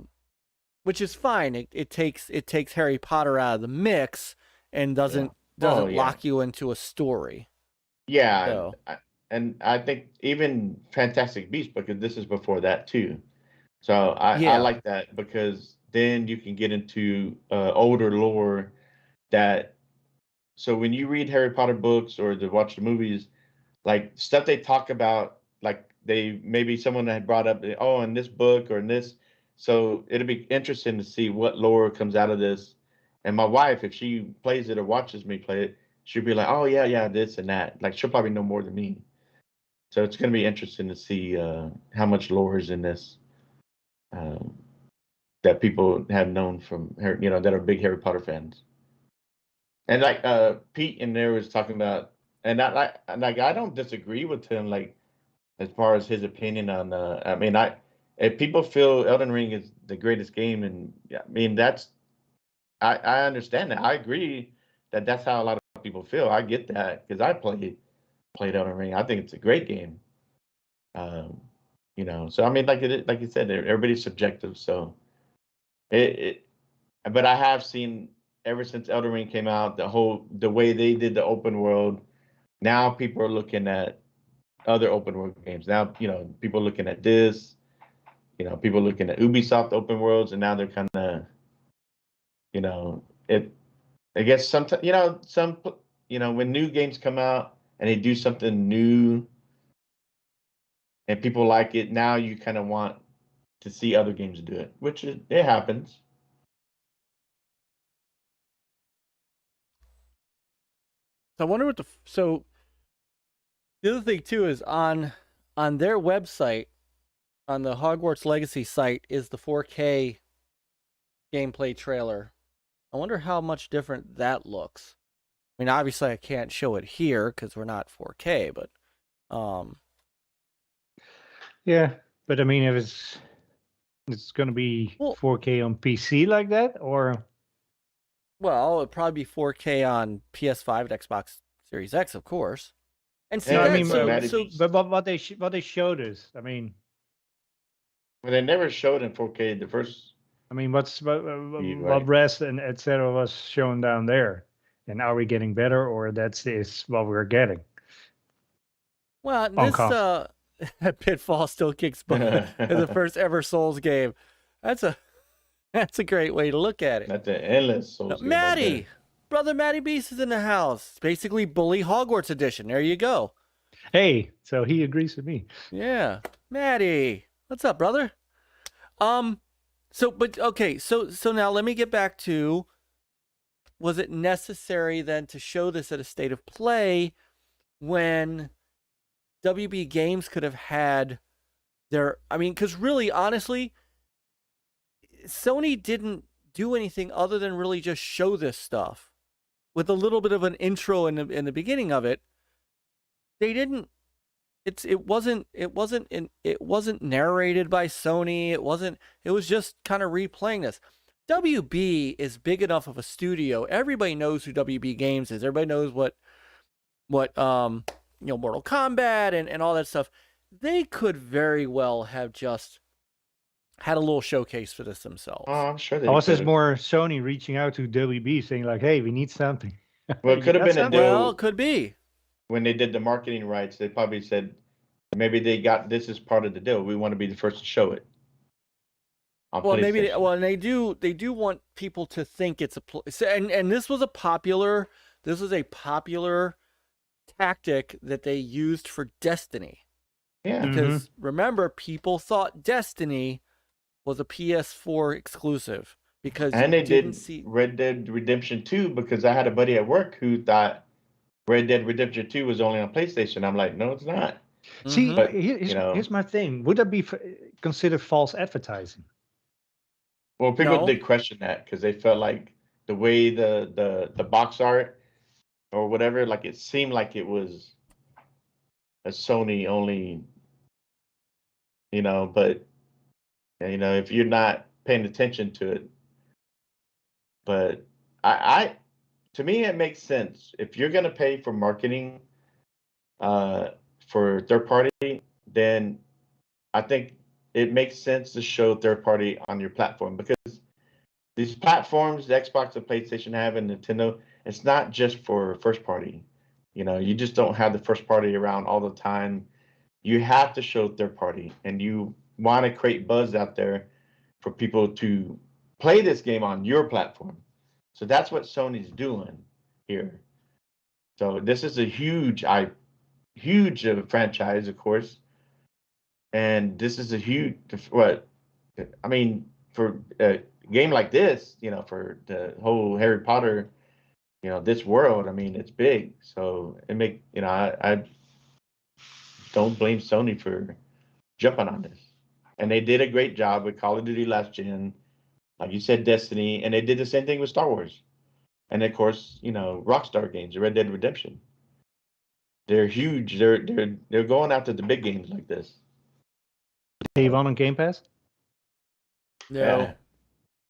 [SPEAKER 1] Which is fine. It takes Harry Potter out of the mix and doesn't lock you into a story.
[SPEAKER 2] Yeah,
[SPEAKER 1] So.
[SPEAKER 2] and I think even Fantastic Beasts, because this is before that too. So I like that, because then you can get into older lore that. So when you read Harry Potter books or to watch the movies, like stuff they talk about, like maybe someone had brought up, oh, in this book or in this. So it'll be interesting to see what lore comes out of this. And my wife, if she plays it or watches me play it, she'll be like, oh yeah, this and that. Like she'll probably know more than me. So it's going to be interesting to see how much lore is in this that people have known from, that are big Harry Potter fans. And like Pete in there was talking about, and I don't disagree with him, like as far as his opinion on. I mean, if people feel Elden Ring is the greatest game, and I mean I understand that. I agree that that's how a lot of people feel. I get that because I played Elden Ring. I think it's a great game. So I mean, like you said, everybody's subjective. So but I have seen ever since Elden Ring came out, the way they did the open world. Now people are looking at other open world games. Now people are looking at this. People are looking at Ubisoft open worlds, and now they're kind of, it. I guess sometimes when new games come out and they do something new and people like it, now you kind of want to see other games do it, which it happens.
[SPEAKER 1] So I wonder what the other thing too is on their website, on the Hogwarts Legacy site, is the 4K gameplay trailer. I wonder how much different that looks. I mean, obviously I can't show it here because we're not 4K, but
[SPEAKER 3] yeah, but I mean, if it's going to be 4K on PC like that, or
[SPEAKER 1] well, it'd probably be 4K on PS5 and Xbox Series X, of course. And see,
[SPEAKER 3] but what they showed us, I mean,
[SPEAKER 2] well, they never showed in 4K the first.
[SPEAKER 3] I mean, what rest and etc. was shown down there, and are we getting better, or is what we're getting?
[SPEAKER 1] Well, this Pitfall still kicks butt in the first ever Souls game. That's a great way to look at it.
[SPEAKER 2] That's an endless Souls game.
[SPEAKER 1] Maddie, brother Matty Beast is in the house. It's basically Bully Hogwarts edition. There you go.
[SPEAKER 3] Hey, so he agrees with me.
[SPEAKER 1] Yeah, Maddie, what's up, brother? So now let me get back to, was it necessary then to show this at a state of play when WB Games could have had because really, honestly, Sony didn't do anything other than really just show this stuff with a little bit of an intro in the beginning of it. They didn't. It wasn't narrated by Sony. It was just kind of replaying this. WB is big enough of a studio. Everybody knows who WB Games is. Everybody knows what Mortal Kombat and all that stuff. They could very well have just had a little showcase for this themselves.
[SPEAKER 2] Oh, I'm sure they
[SPEAKER 3] was this more Sony reaching out to WB saying like, hey, we need something?
[SPEAKER 2] Well, it could have been a deal.
[SPEAKER 1] Well, it could be.
[SPEAKER 2] When they did the marketing rights, they probably said, maybe they got this as part of the deal. We want to be the first to show it. on
[SPEAKER 1] Well, maybe
[SPEAKER 2] PlayStation.
[SPEAKER 1] well, and they do want people to think it's and this was a popular tactic that they used for Destiny.
[SPEAKER 2] Yeah.
[SPEAKER 1] Because remember, people thought Destiny was a PS4 exclusive because
[SPEAKER 2] And
[SPEAKER 1] you
[SPEAKER 2] they
[SPEAKER 1] didn't
[SPEAKER 2] did
[SPEAKER 1] see.
[SPEAKER 2] Red Dead Redemption 2 because I had a buddy at work who thought Red Dead Redemption 2 was only on PlayStation. I'm like, no, it's not.
[SPEAKER 3] See,
[SPEAKER 2] But,
[SPEAKER 3] here's my thing. Would that be considered false advertising?
[SPEAKER 2] Well, people
[SPEAKER 1] No.
[SPEAKER 2] did question that because they felt like the way the box art or whatever, like it seemed like it was a Sony only, but if you're not paying attention to it, but to me it makes sense if you're gonna pay for marketing for third party, then I think it makes sense to show third party on your platform because these platforms, the Xbox and PlayStation have and Nintendo, it's not just for first party. You just don't have the first party around all the time. You have to show third party, and you want to create buzz out there for people to play this game on your platform. So that's what Sony's doing here. So this is a huge franchise, of course, and this is a huge for a game like this, for the whole Harry Potter, this world. I mean, it's big, so I don't blame Sony for jumping on this, and they did a great job with Call of Duty last gen, like you said, Destiny, and they did the same thing with Star Wars, and of course, Rockstar games, Red Dead Redemption. They're huge. They're going after the big games like this.
[SPEAKER 3] Day one on Game Pass?
[SPEAKER 1] No.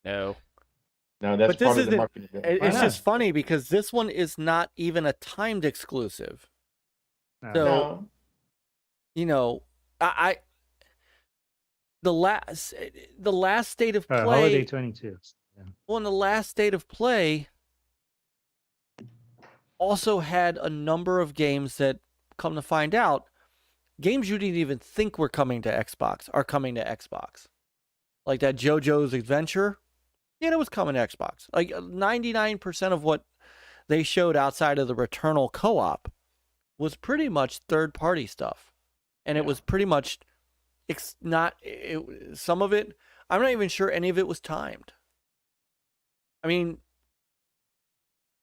[SPEAKER 2] No, that's
[SPEAKER 1] But this
[SPEAKER 2] part of the
[SPEAKER 1] isn't.
[SPEAKER 2] marketing.
[SPEAKER 1] It's just funny because this one is not even a timed exclusive.
[SPEAKER 3] No.
[SPEAKER 1] So, I the last state of play.
[SPEAKER 3] Holiday 22. Yeah.
[SPEAKER 1] Well, in the last state of play, also had a number of games that, come to find out, games you didn't even think were coming to Xbox are coming to Xbox. Like that JoJo's Adventure, it was coming to Xbox. Like 99% of what they showed outside of the Returnal co-op was pretty much third-party stuff. And it was pretty much, some of it, I'm not even sure any of it was timed. I mean,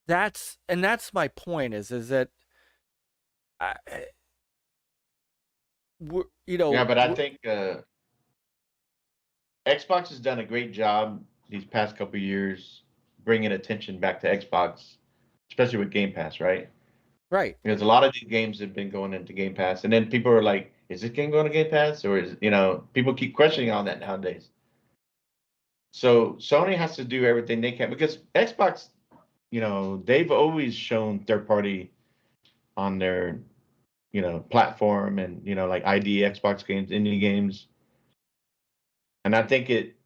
[SPEAKER 1] that's my point is that
[SPEAKER 2] Yeah, but I think Xbox has done a great job these past couple of years bringing attention back to Xbox, especially with Game Pass, right?
[SPEAKER 1] Right.
[SPEAKER 2] Because a lot of these games have been going into Game Pass, and then people are like, "Is this game going to Game Pass?" Or people keep questioning on that nowadays. So Sony has to do everything they can because Xbox, they've always shown third party on their, platform and, like ID Xbox games, indie games. And I think it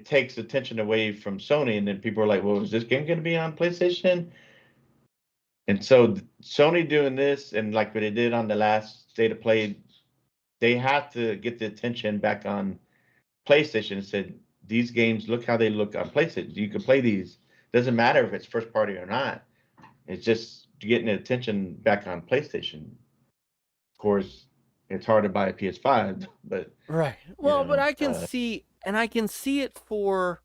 [SPEAKER 2] takes attention away from Sony. And then people are like, well, is this game going to be on PlayStation? And so Sony doing this and like what they did on the last State of Play, they have to get the attention back on PlayStation and said, these games, look how they look on PlayStation. You can play these. Doesn't matter if it's first party or not. It's just getting the attention back on PlayStation. Of course, it's hard to buy a PS5, but
[SPEAKER 1] right. Well, but I can see, and I can see it for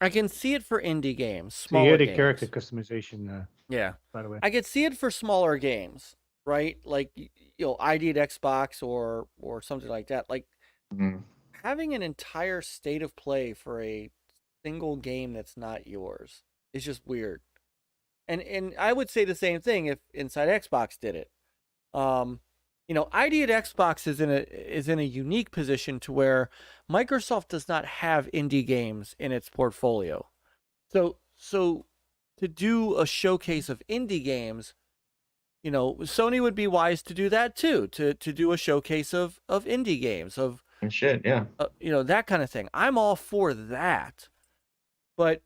[SPEAKER 1] indie games, smaller
[SPEAKER 3] so you the
[SPEAKER 1] games.
[SPEAKER 3] character customization.
[SPEAKER 1] Yeah.
[SPEAKER 3] By the way,
[SPEAKER 1] I could see it for smaller games, right? Like ID at Xbox or something like that. Like having an entire state of play for a single game that's not yours is just weird. And I would say the same thing if Inside Xbox did it. ID at Xbox is in a unique position to where Microsoft does not have indie games in its portfolio. So to do a showcase of indie games, Sony would be wise to do that too. To do a showcase of indie games
[SPEAKER 2] and shit, yeah.
[SPEAKER 1] That kind of thing. I'm all for that, but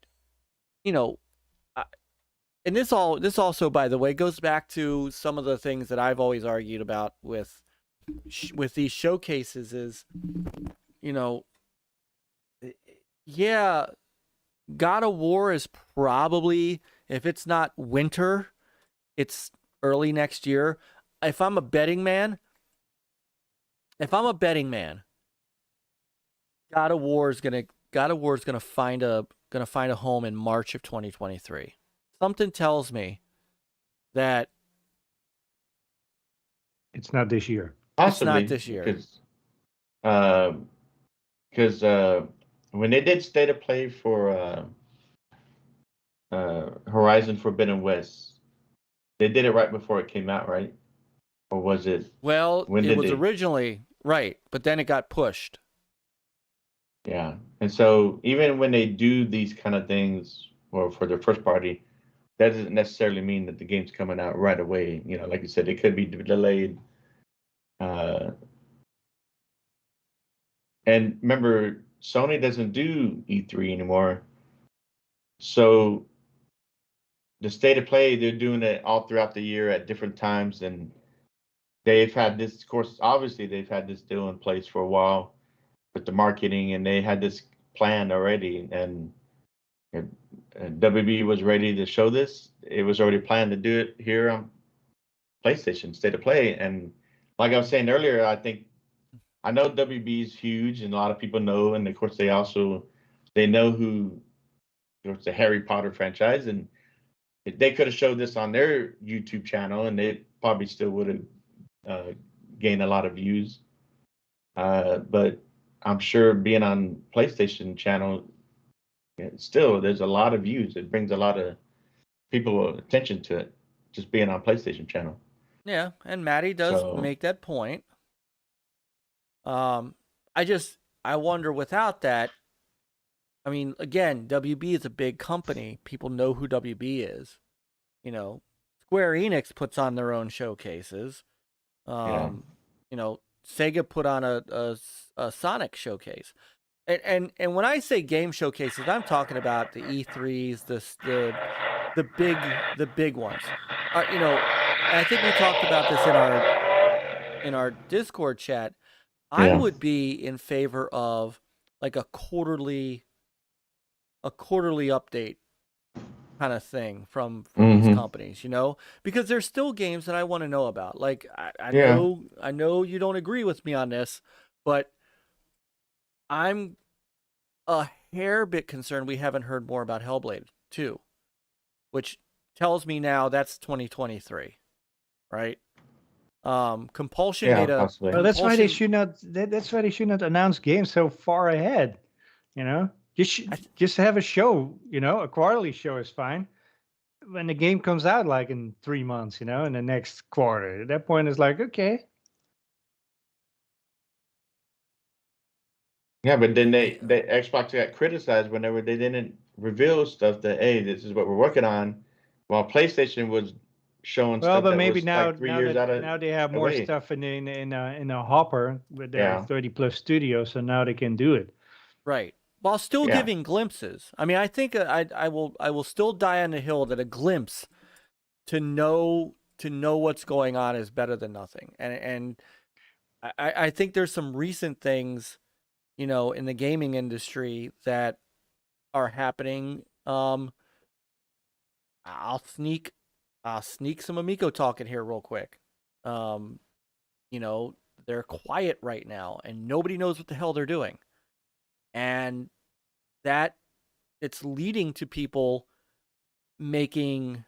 [SPEAKER 1] and this also, by the way, goes back to some of the things that I've always argued about with these showcases is, Yeah, God of War is probably, if it's not winter, it's early next year. If I'm a betting man, God of War is gonna find a home in March of 2023. Something tells me that
[SPEAKER 3] It's not this year.
[SPEAKER 1] it's not
[SPEAKER 2] Possibly
[SPEAKER 1] this year.
[SPEAKER 2] Because when they did state of play for Horizon Forbidden West, they did it right before it came out, right? Or was it?
[SPEAKER 1] Well,
[SPEAKER 2] When
[SPEAKER 1] it
[SPEAKER 2] did
[SPEAKER 1] was
[SPEAKER 2] they?
[SPEAKER 1] originally right, but then it got pushed.
[SPEAKER 2] Yeah, and so even when they do these kind of things, or for their first party, that doesn't necessarily mean that the game's coming out right away. You know, like you said, it could be delayed. Uh, and remember, Sony doesn't do E3 anymore, so the state of play, they're doing it all throughout the year at different times, and they've had this, of course, obviously they've had this deal in place for a while with the marketing, and they had this plan already, and WB was ready to show this. It was already planned to do it here on PlayStation State of Play, and like I was saying earlier, I know WB is huge, and a lot of people know, and of course they know who, it's the Harry Potter franchise, and they could have showed this on their YouTube channel, and they probably still would have gained a lot of views. But I'm sure being on PlayStation channel, still there's a lot of views. It brings a lot of people attention to it, just being on PlayStation channel.
[SPEAKER 1] Yeah, and Maddie does make that point. I wonder without that. I mean, again, WB is a big company. People know who WB is. You know, Square Enix puts on their own showcases. You know, Sega put on a Sonic showcase. And when I say game showcases, I'm talking about the E3s, the big ones. You know, and I think we talked about this in our Discord chat. I would be in favor of like a quarterly update kind of thing from these companies, you know, because there's still games that I want to know about. Like I know you don't agree with me on this, but I'm a hair bit concerned we haven't heard more about Hellblade 2, which tells me now that's 2023, right? Compulsion made a
[SPEAKER 2] possibly.
[SPEAKER 3] Well, that's why they should not. That's why they should not announce games so far ahead. You know, just have a show. You know, a quarterly show is fine. When the game comes out, like in 3 months, you know, in the next quarter, at that point, it's like, okay.
[SPEAKER 2] Yeah, but then they Xbox got criticized whenever they didn't reveal stuff that, hey, this is what we're working on, while PlayStation was showing
[SPEAKER 3] Well,
[SPEAKER 2] stuff
[SPEAKER 3] but
[SPEAKER 2] that
[SPEAKER 3] maybe
[SPEAKER 2] was
[SPEAKER 3] now,
[SPEAKER 2] like 3 years out of
[SPEAKER 3] now they have more
[SPEAKER 2] away.
[SPEAKER 3] stuff in the hopper with their 30+ studios, so now they can do it.
[SPEAKER 1] Right. While still giving glimpses. I mean, I think I will still die on the hill that a glimpse to know what's going on is better than nothing. And I think there's some recent things, you know, in the gaming industry that are happening. I'll sneak some Amico talk in here real quick. You know, they're quiet right now and nobody knows what the hell they're doing. And that it's leading to people making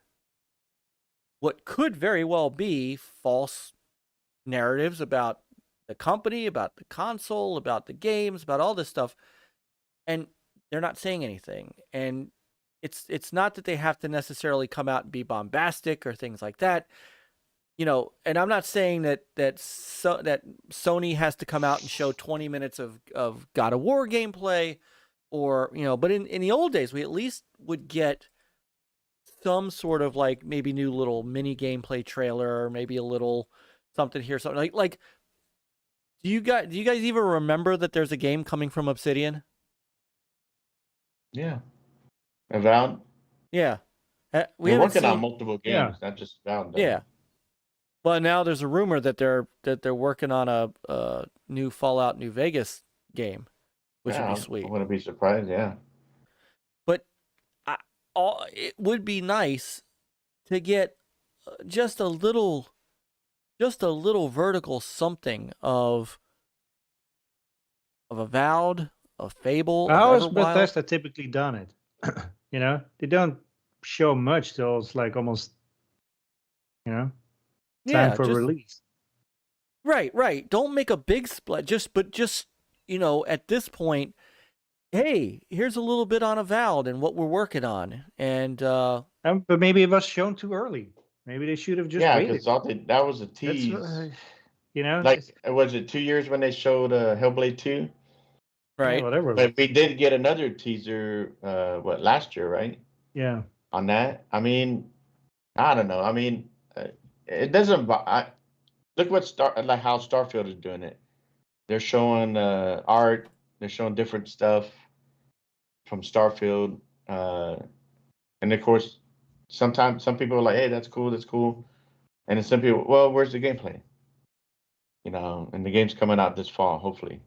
[SPEAKER 1] what could very well be false narratives about the company, about the console, about the games, about all this stuff. And they're not saying anything. And it's not that they have to necessarily come out and be bombastic or things like that. You know, and I'm not saying that Sony has to come out and show 20 minutes of God of War gameplay, or, you know, but in the old days, we at least would get some sort of like maybe new little mini gameplay trailer, or maybe a little something here, something like. Do you guys even remember that there's a game coming from Obsidian?
[SPEAKER 2] Yeah, Avowed.
[SPEAKER 1] Yeah,
[SPEAKER 2] We're working on multiple games, not just Avowed.
[SPEAKER 1] Yeah. Well, now there's a rumor that they're working on a new Fallout New Vegas game. which would
[SPEAKER 2] Yeah,
[SPEAKER 1] be
[SPEAKER 2] I
[SPEAKER 1] sweet.
[SPEAKER 2] wouldn't be surprised. Yeah.
[SPEAKER 1] But it would be nice to get just a little vertical something of Avowed, of Fable, of
[SPEAKER 3] How has
[SPEAKER 1] Everwild.
[SPEAKER 3] Bethesda typically done it? You know, they don't show much till it's like almost, you know, time for release.
[SPEAKER 1] Right. Don't make a big split. Just at this point, hey, here's a little bit on Avowed and what we're working on, and
[SPEAKER 3] But maybe it was shown too early. Maybe they should have just waited.
[SPEAKER 2] Because that was a
[SPEAKER 3] That's
[SPEAKER 2] tease.
[SPEAKER 3] you know,
[SPEAKER 2] Like, was it 2 years when they showed Hellblade 2?
[SPEAKER 1] right,
[SPEAKER 3] yeah, whatever.
[SPEAKER 2] But we did get another teaser, last year, right?
[SPEAKER 3] Yeah,
[SPEAKER 2] On that. I mean, I don't know. I mean, it doesn't. Look like how Starfield is doing it. They're showing art. They're showing different stuff from Starfield, and of course, sometimes some people are like, "Hey, that's cool, that's cool," and then some people, "Well, where's the gameplay?" You know, and the game's coming out this fall, hopefully.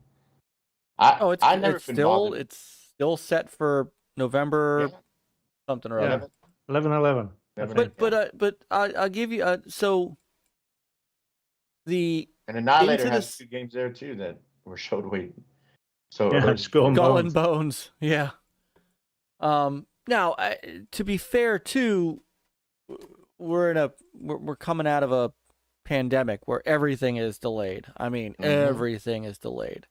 [SPEAKER 2] I never been bothered.
[SPEAKER 1] It's still set for November something or other.
[SPEAKER 3] 11/11.
[SPEAKER 1] But I'll give you so the
[SPEAKER 2] And Annihilator
[SPEAKER 1] into
[SPEAKER 2] has
[SPEAKER 1] this-
[SPEAKER 2] 2 games there too that were showed way. So
[SPEAKER 3] Yeah,
[SPEAKER 1] Skull and Bones. Yeah. Now, to be fair, too, we're coming out of a pandemic where everything is delayed. I mean, everything is delayed.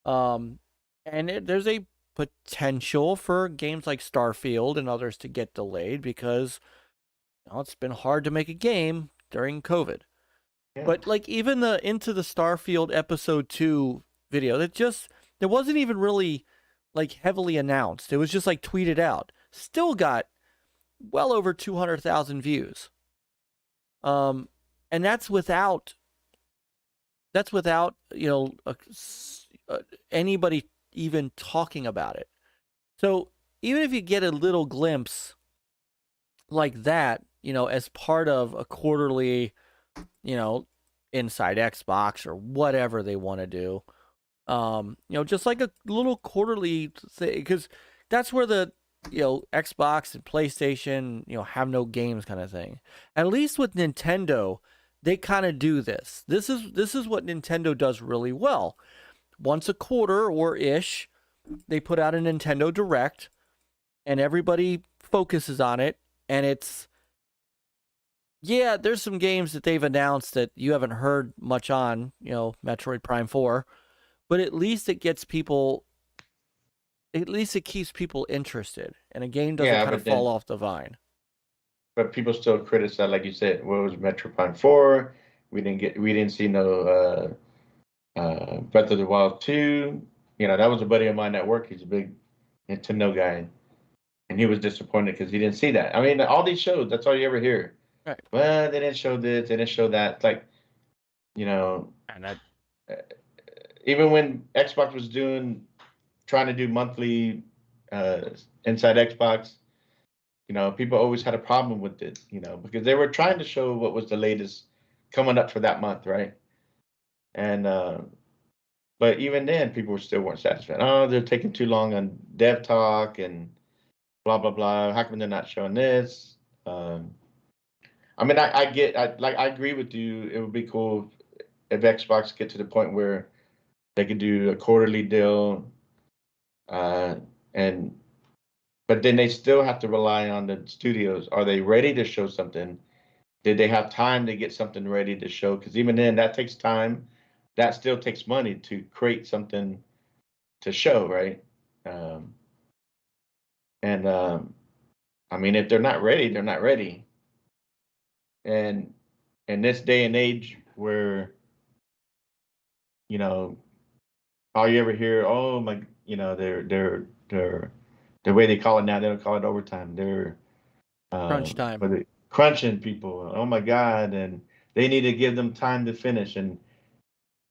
[SPEAKER 1] And there's a potential for games like Starfield and others to get delayed because it's been hard to make a game during COVID. Yeah. But like even the Into the Starfield Episode 2 video, there wasn't even really like heavily announced. It was just like tweeted out. Still got well over 200,000 views. And that's without anybody even talking about it. So even if you get a little glimpse like that, as part of a quarterly, Inside Xbox or whatever they want to do, just like a little quarterly thing, because that's where the Xbox and PlayStation have no games kind of thing. At least with Nintendo, they kind of do this. This is what Nintendo does really well. Once a quarter or ish, they put out a Nintendo Direct, and everybody focuses on it. And there's some games that they've announced that you haven't heard much on, Metroid Prime 4, but at least it gets people. At least it keeps people interested, and a game doesn't kind of fall off the vine.
[SPEAKER 2] But people still criticize, like you said, what was Metroid Prime 4? We didn't see no Breath of the Wild 2. That was a buddy of mine at work. He's a big Nintendo guy, and he was disappointed because he didn't see that. I mean, all these shows, that's all you ever hear.
[SPEAKER 1] Right.
[SPEAKER 2] Well, they didn't show this, they didn't show that. It's like,
[SPEAKER 1] and that
[SPEAKER 2] even when Xbox was trying to do monthly Inside Xbox, people always had a problem with it, because they were trying to show what was the latest coming up for that month, right? And but even then, people still weren't satisfied. Oh, they're taking too long on dev talk and blah blah blah. How come they're not showing this? I mean, I agree with you. It would be cool if Xbox get to the point where they could do a quarterly deal, but then they still have to rely on the studios. Are they ready to show something? Did they have time to get something ready to show? Because even then, that takes time. That still takes money to create something to show, right? I mean, if they're not ready, they're not ready. And in this day and age where, all you ever hear, oh my, they're the way they call it now, they don't call it overtime. They're
[SPEAKER 1] crunch time.
[SPEAKER 2] But they crunching people. Oh my God. And they need to give them time to finish. And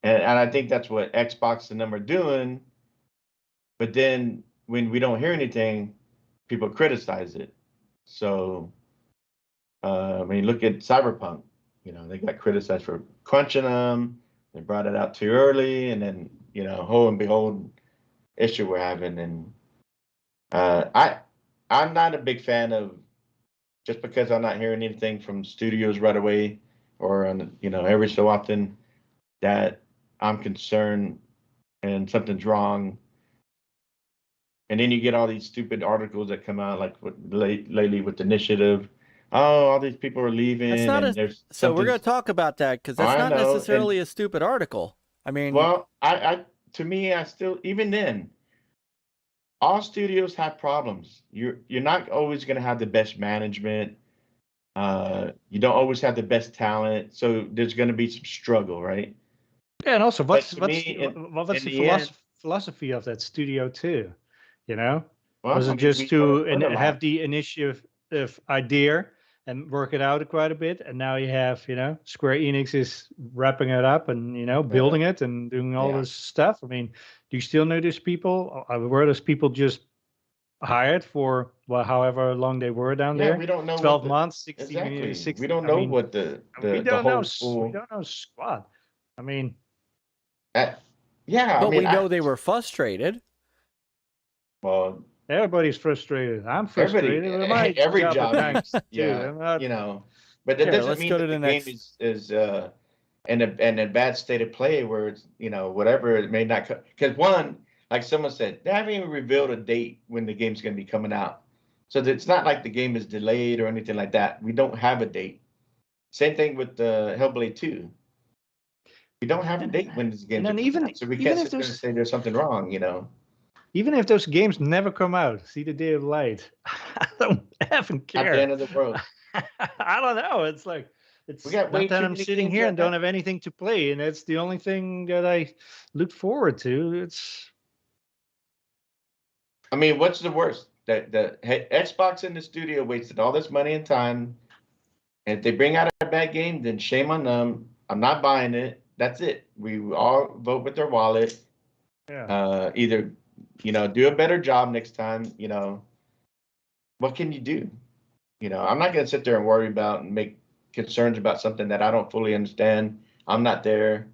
[SPEAKER 2] I think that's what Xbox and them are doing. But then when we don't hear anything, people criticize it. So, I mean, look at Cyberpunk. They got criticized for crunching them. They brought it out too early. And then, lo and behold, issue we're having. And I'm not a big fan of, just because I'm not hearing anything from studios right away, or on, every so often, that I'm concerned and something's wrong. And then you get all these stupid articles that come out, like lately with the initiative. Oh, all these people are leaving,
[SPEAKER 1] That's not
[SPEAKER 2] and there's
[SPEAKER 1] so we're going
[SPEAKER 2] something.
[SPEAKER 1] to talk about that because that's
[SPEAKER 2] I
[SPEAKER 1] not
[SPEAKER 2] know,
[SPEAKER 1] necessarily
[SPEAKER 2] and
[SPEAKER 1] a stupid article. I mean,
[SPEAKER 2] well, to me, I still, even then, all studios have problems. You're not always going to have the best management. You don't always have the best talent, so there's going to be some struggle, right?
[SPEAKER 3] Yeah, and also,
[SPEAKER 2] But
[SPEAKER 3] what's
[SPEAKER 2] to
[SPEAKER 3] what's
[SPEAKER 2] me,
[SPEAKER 3] what's
[SPEAKER 2] in
[SPEAKER 3] the
[SPEAKER 2] the end,
[SPEAKER 3] philosophy of that studio too? You know,
[SPEAKER 2] well,
[SPEAKER 3] was
[SPEAKER 2] I
[SPEAKER 3] it
[SPEAKER 2] mean,
[SPEAKER 3] just
[SPEAKER 2] we
[SPEAKER 3] to
[SPEAKER 2] learn a
[SPEAKER 3] have
[SPEAKER 2] lot.
[SPEAKER 3] the initiative of idea and work it out quite a bit, and now you have, Square Enix is wrapping it up and
[SPEAKER 2] Uh,
[SPEAKER 3] building it and doing all
[SPEAKER 2] yeah,
[SPEAKER 3] this stuff. I mean, do you still know these people? Were those people just hired for, well, however long they were down
[SPEAKER 2] yeah.
[SPEAKER 3] there?
[SPEAKER 2] We don't know what
[SPEAKER 3] 12
[SPEAKER 2] the
[SPEAKER 3] months, 16,
[SPEAKER 2] exactly. We
[SPEAKER 3] 60.
[SPEAKER 2] don't
[SPEAKER 3] I
[SPEAKER 2] know
[SPEAKER 3] mean,
[SPEAKER 2] what the
[SPEAKER 3] we
[SPEAKER 2] the
[SPEAKER 3] don't know.
[SPEAKER 2] whole
[SPEAKER 3] We
[SPEAKER 2] full.
[SPEAKER 3] don't know squat. I mean,
[SPEAKER 2] Uh, yeah, I
[SPEAKER 1] but
[SPEAKER 2] mean,
[SPEAKER 1] we know they were frustrated.
[SPEAKER 2] well,
[SPEAKER 3] everybody's frustrated. I'm
[SPEAKER 2] everybody,
[SPEAKER 3] frustrated with my
[SPEAKER 2] every
[SPEAKER 3] job at
[SPEAKER 2] job,
[SPEAKER 3] times too.
[SPEAKER 2] yeah,
[SPEAKER 3] I'm not.
[SPEAKER 2] but that
[SPEAKER 1] Here,
[SPEAKER 2] doesn't
[SPEAKER 1] let's
[SPEAKER 2] mean
[SPEAKER 1] go to
[SPEAKER 2] that the
[SPEAKER 1] the
[SPEAKER 2] game
[SPEAKER 1] next.
[SPEAKER 2] is in a bad state of play where it's, whatever it may not. Because one, like someone said, they haven't even revealed a date when the game's going to be coming out, so it's not like the game is delayed or anything like that. We don't have a date. Same thing with the Hellblade 2. We don't have a
[SPEAKER 3] And
[SPEAKER 2] date when these
[SPEAKER 3] and
[SPEAKER 2] games are
[SPEAKER 3] then
[SPEAKER 2] coming out, so we
[SPEAKER 3] even
[SPEAKER 2] can't
[SPEAKER 3] if
[SPEAKER 2] sit there and
[SPEAKER 3] those
[SPEAKER 2] say there's something wrong.
[SPEAKER 3] even if those games never come out, see the day of light, I don't even
[SPEAKER 2] At the
[SPEAKER 3] care.
[SPEAKER 2] end of the world,
[SPEAKER 3] I don't know. It's like
[SPEAKER 2] we
[SPEAKER 3] it's
[SPEAKER 2] got way
[SPEAKER 3] not that
[SPEAKER 2] too
[SPEAKER 3] I'm
[SPEAKER 2] many
[SPEAKER 3] sitting
[SPEAKER 2] games
[SPEAKER 3] here
[SPEAKER 2] right
[SPEAKER 3] and
[SPEAKER 2] now.
[SPEAKER 3] don't have anything to play, and that's the only thing that I look forward to. It's
[SPEAKER 2] I mean, what's the worst? That the Xbox in the studio wasted all this money and time, and if they bring out a bad game, then shame on them. I'm not buying it. That's it. We all vote with their wallet.
[SPEAKER 3] yeah.
[SPEAKER 2] Either, do a better job next time. What can you do? I'm not going to sit there and worry about and make concerns about something that I don't fully understand. I'm not there.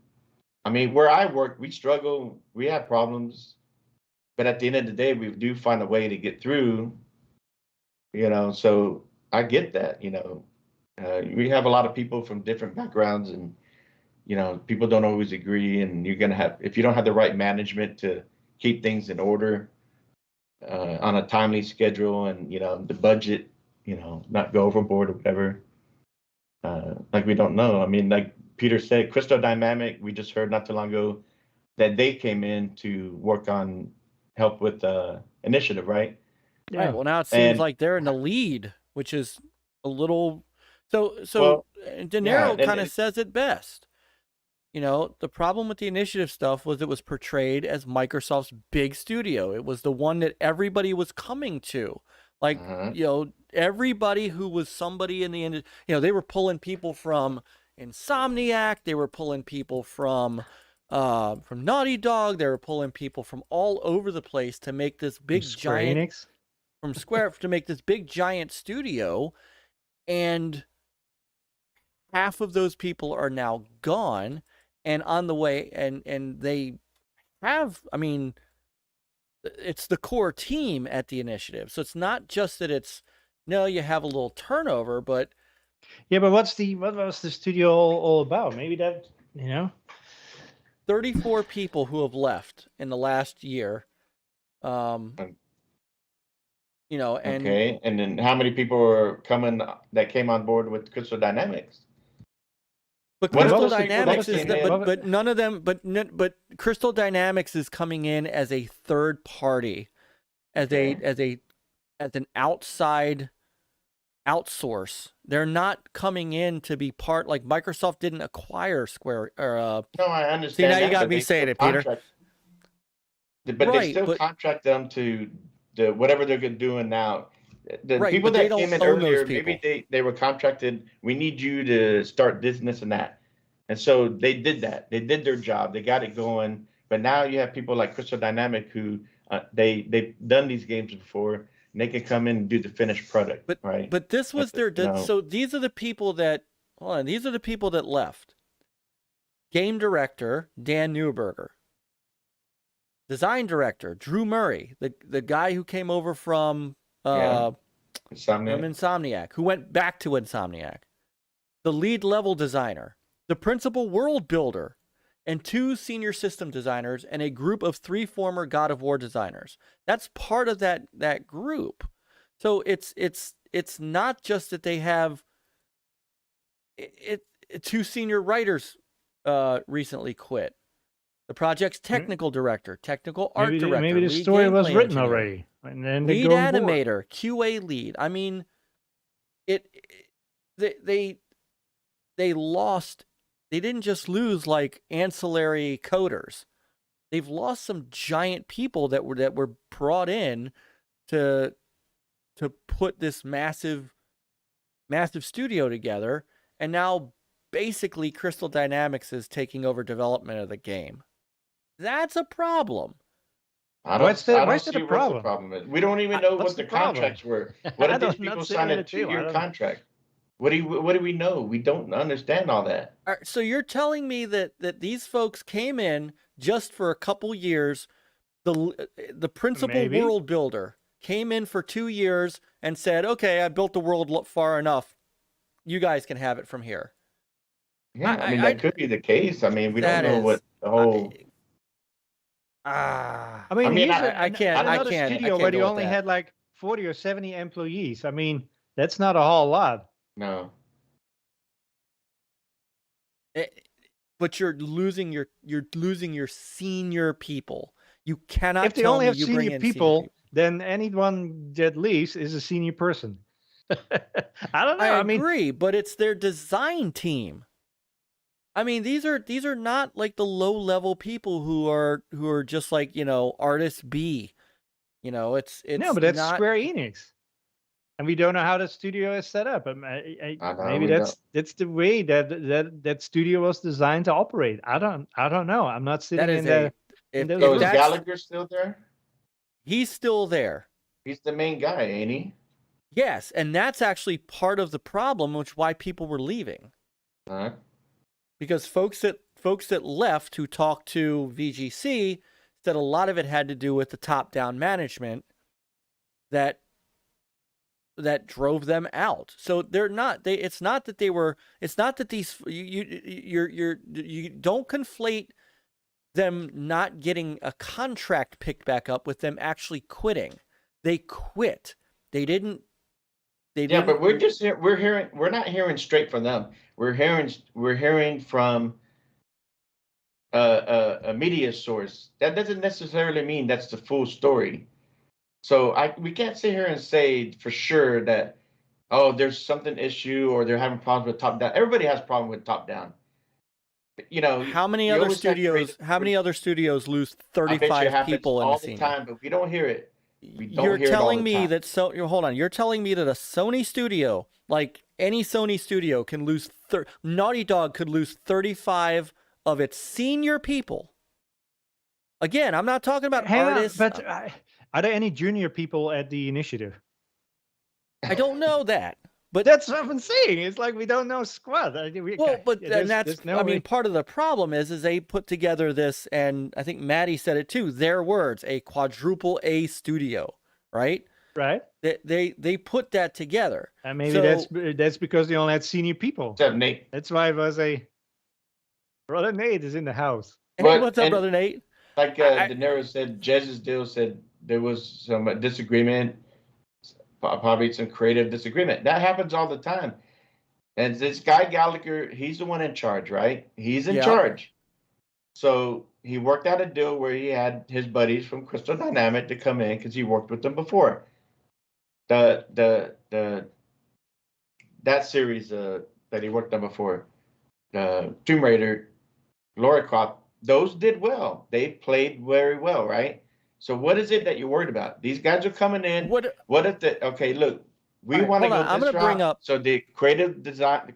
[SPEAKER 2] I mean, where I work, we struggle. We have problems, but at the end of the day, we do find a way to get through. So I get that. We have a lot of people from different backgrounds, and people don't always agree, and you're gonna have, if you don't have the right management to keep things in order, on a timely schedule, and the budget, not go overboard or whatever. Like, we don't know. I mean, like Peter said, Crystal Dynamic, we just heard not too long ago that they came in to work on help with initiative, right?
[SPEAKER 1] Right.
[SPEAKER 3] Yeah.
[SPEAKER 1] Well, now it seems
[SPEAKER 2] And
[SPEAKER 1] like they're in the lead, which is a little. So
[SPEAKER 2] well,
[SPEAKER 1] De
[SPEAKER 2] yeah,
[SPEAKER 1] Niro kind of says it best. The problem with the initiative stuff was it was portrayed as Microsoft's big studio. It was the one that everybody was coming to. Like,
[SPEAKER 2] uh
[SPEAKER 1] everybody who was somebody in the end, they were pulling people from Insomniac, they were pulling people from Naughty Dog, they were pulling people from all over the place to make this big
[SPEAKER 3] Square
[SPEAKER 1] giant
[SPEAKER 3] Enix.
[SPEAKER 1] from Square to make this big giant studio, and half of those people are now gone and on the way, and they have, I mean, it's the core team at the initiative. So it's not just that you have a little turnover, but
[SPEAKER 3] Yeah, but what was the studio all about? Maybe that
[SPEAKER 1] 34 people who have left in the last year. And
[SPEAKER 2] Okay, and then how many people are coming that came on board with Crystal Dynamics?
[SPEAKER 1] but
[SPEAKER 2] What
[SPEAKER 1] Crystal
[SPEAKER 2] was the people that
[SPEAKER 1] Dynamics is
[SPEAKER 2] came
[SPEAKER 1] that,
[SPEAKER 2] in?
[SPEAKER 1] but none of them, but Crystal Dynamics is coming in as a third party, as
[SPEAKER 2] Okay.
[SPEAKER 1] as an outside outsource. They're not coming in to be part, like Microsoft didn't acquire Square or
[SPEAKER 2] No, I
[SPEAKER 1] see, now
[SPEAKER 2] understand
[SPEAKER 1] you
[SPEAKER 2] that,
[SPEAKER 1] got
[SPEAKER 2] but
[SPEAKER 1] me
[SPEAKER 2] they still
[SPEAKER 1] saying it, Peter.
[SPEAKER 2] but they
[SPEAKER 1] Right,
[SPEAKER 2] still
[SPEAKER 1] but
[SPEAKER 2] contract them to the whatever they're doing now. The
[SPEAKER 1] right,
[SPEAKER 2] people
[SPEAKER 1] but they
[SPEAKER 2] that
[SPEAKER 1] don't
[SPEAKER 2] came in
[SPEAKER 1] own those
[SPEAKER 2] earlier, maybe
[SPEAKER 1] people.
[SPEAKER 2] they were contracted. We need you to start this and that, and so they did that. They did their job. They got it going. But now you have people like Crystal Dynamic who they've done these games before, and they can come in and do the finished product,
[SPEAKER 1] But
[SPEAKER 2] right?
[SPEAKER 1] this was their so these are the people that hold on, these are the people that left. Game director Dan Newberger. Design director, Drew Murray, the guy who came over from Insomniac, who went back to Insomniac. The lead level designer, the principal world builder, and 2 senior system designers, and a group of 3 former God of War designers. That's part of that group. So it's not just that they have 2 senior writers recently quit. The project's technical director, technical art director,
[SPEAKER 3] maybe the
[SPEAKER 1] lead
[SPEAKER 3] story was
[SPEAKER 1] gameplay
[SPEAKER 3] written
[SPEAKER 1] engineer,
[SPEAKER 3] already, and then they
[SPEAKER 1] lead
[SPEAKER 3] go on board.
[SPEAKER 1] animator, QA lead. I mean, they lost. They didn't just lose like ancillary coders. They've lost some giant people that were brought in to put this massive studio together, and now basically Crystal Dynamics is taking over development of the game. That's a problem.
[SPEAKER 2] I don't see what the problem is. We don't even know what the contracts were. What if these people signed a 2-year contract? What do we know? We don't understand all that.
[SPEAKER 1] All right, so you're telling me that these folks came in just for a couple years. The principal world builder came in for 2 years and said, "Okay, I built the world far enough. You guys can have it from here."
[SPEAKER 2] Yeah, I mean that could be the case. I mean, we don't know what the whole.
[SPEAKER 3] I mean, I can't. Studio where they only had like 40 or 70 employees. I mean, that's not a whole lot.
[SPEAKER 2] No.
[SPEAKER 1] But you're losing your senior people. You cannot.
[SPEAKER 3] If they only have senior people, then anyone that leaves is a senior person. I don't know.
[SPEAKER 1] I agree, but it's their design team. I mean, these are not like the low level people who are just like, artist B. It's
[SPEAKER 3] no, but that's not... Square Enix, and we don't know how the studio is set up. Maybe that's the way that studio was designed to operate. I don't know. I'm not sitting in there.
[SPEAKER 2] So is Gallagher still there?
[SPEAKER 1] He's still there.
[SPEAKER 2] He's the main guy, ain't he?
[SPEAKER 1] Yes, and that's actually part of the problem, which why people were leaving. Because folks that left who talked to VGC said a lot of it had to do with the top-down management that drove them out. So it's not that these you don't conflate them not getting a contract picked back up with them actually quitting. They quit. They didn't.
[SPEAKER 2] Yeah, but we're not hearing straight from them. We're hearing from a media source. That doesn't necessarily mean that's the full story. So we can't sit here and say for sure that, oh, there's something issue or they're having problems with top down. Everybody has problems with top down.
[SPEAKER 1] How many other studios lose 35 people in the scene?
[SPEAKER 2] All the time, but we don't hear it.
[SPEAKER 1] You're telling me that hold on. You're telling me that a Sony studio, like any Sony studio, can lose Naughty Dog could lose 35 of its senior people. Again, I'm not talking about artists.
[SPEAKER 3] But are there any junior people at the initiative?
[SPEAKER 1] I don't know that. But
[SPEAKER 3] that's what I'm saying. It's like we don't know squad.
[SPEAKER 1] I mean, part of the problem is they put together this, and I think Maddie said it too. Their words, a quadruple A studio, right?
[SPEAKER 3] Right.
[SPEAKER 1] They put that together,
[SPEAKER 3] and maybe that's because they only had senior people.
[SPEAKER 2] What's up, Nate?
[SPEAKER 3] That's why it was brother Nate is in the house.
[SPEAKER 1] Hey, what's up, brother Nate?
[SPEAKER 2] Like De Niro said, Jez's deal said there was some disagreement. Probably some creative disagreement. That happens all the time. And this guy Gallagher, he's the one in charge, right? He's in charge. So he worked out a deal where he had his buddies from Crystal Dynamics to come in because he worked with them before. That series that he worked on before, Tomb Raider, Lara Croft, those did well. They played very well, right? So what is it that you're worried about? These guys are coming in. What if look, we want to go this route. I'm going to bring up. So the creative design,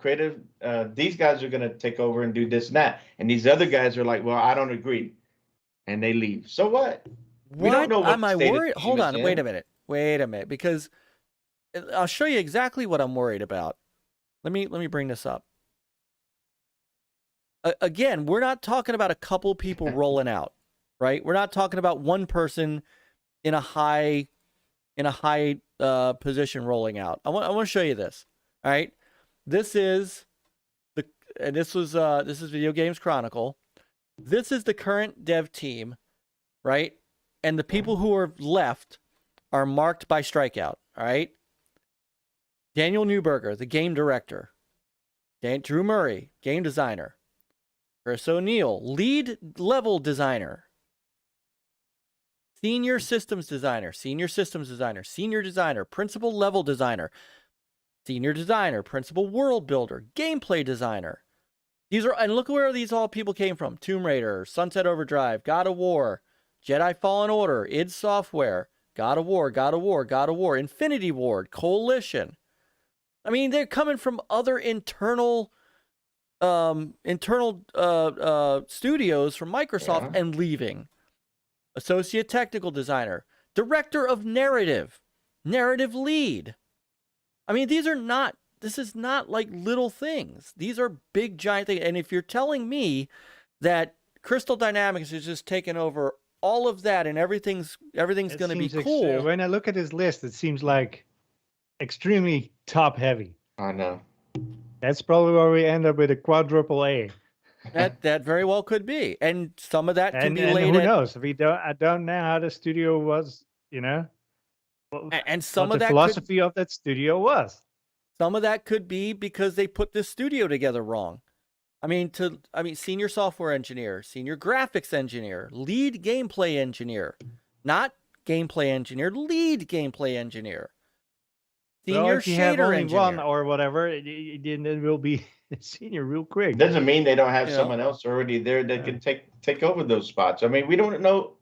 [SPEAKER 2] these guys are going to take over and do this and that. And these other guys are like, well, I don't agree. And they leave. So what? We don't know what
[SPEAKER 1] am I worried? Hold on. Wait a minute. Because I'll show you exactly what I'm worried about. Let me bring this up. Again, we're not talking about a couple people rolling out. right? We're not talking about one person in a high position rolling out. I want to show you this. All right, this is this is Video Games Chronicle. This is the current dev team, right? And the people who are left are marked by strikeout. All right. Daniel Newberger, the game director. Drew Murray, game designer. Chris O'Neill, lead level designer. Senior systems designer, senior designer, principal level designer, senior designer, principal world builder, gameplay designer. These are, and look where these all people came from. Tomb Raider, Sunset Overdrive, God of War, Jedi Fallen Order, id Software, God of War, Infinity Ward, Coalition. I mean, they're coming from other internal studios from Microsoft and leaving. Associate technical designer, director of narrative lead. I mean, this is not like little things. These are big, giant things. And if you're telling me that Crystal Dynamics is just taking over all of that and everything's going to be cool.
[SPEAKER 3] When I look at this list, it seems like extremely top heavy.
[SPEAKER 2] I know.
[SPEAKER 3] That's probably where we end up with a quadruple A.
[SPEAKER 1] That very well could be, and some of that can be laid.
[SPEAKER 3] Who knows? I don't know how the studio was,
[SPEAKER 1] and some of
[SPEAKER 3] the
[SPEAKER 1] that
[SPEAKER 3] philosophy of that studio was.
[SPEAKER 1] Some of that could be because they put this studio together wrong. I mean, senior software engineer, senior graphics engineer, lead gameplay engineer, not gameplay engineer, lead gameplay engineer. Senior
[SPEAKER 3] if you have only
[SPEAKER 1] engineer.
[SPEAKER 3] one or whatever, then it will be senior real quick.
[SPEAKER 2] Doesn't mean they don't have someone else already there that can take over those spots. I mean, we don't know.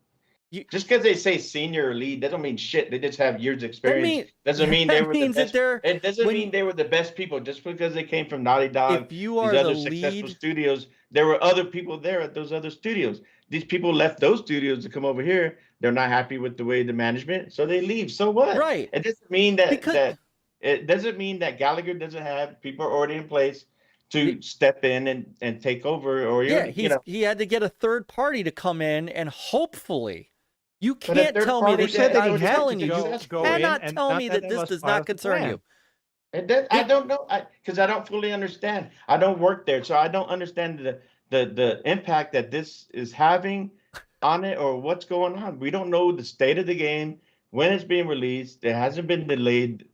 [SPEAKER 2] Just because they say senior or lead doesn't mean shit. They just have years experience. Doesn't mean they were the best. It doesn't mean they were the best people just because they came from Naughty Dog.
[SPEAKER 1] If you are
[SPEAKER 2] these other successful studios, there were other people there at those other studios. These people left those studios to come over here. They're not happy with the way the management, so they leave. So what?
[SPEAKER 1] Right.
[SPEAKER 2] It doesn't mean that it doesn't mean that Gallagher doesn't have people already in place to step in and take over. Or
[SPEAKER 1] he had to get a third party to come in and hopefully. You can't tell me that. I was telling you, you cannot tell me that this does not concern you.
[SPEAKER 2] I don't know, because I don't fully understand. I don't work there, so I don't understand the impact that this is having on it or what's going on. We don't know the state of the game, when it's being released. It hasn't been delayed.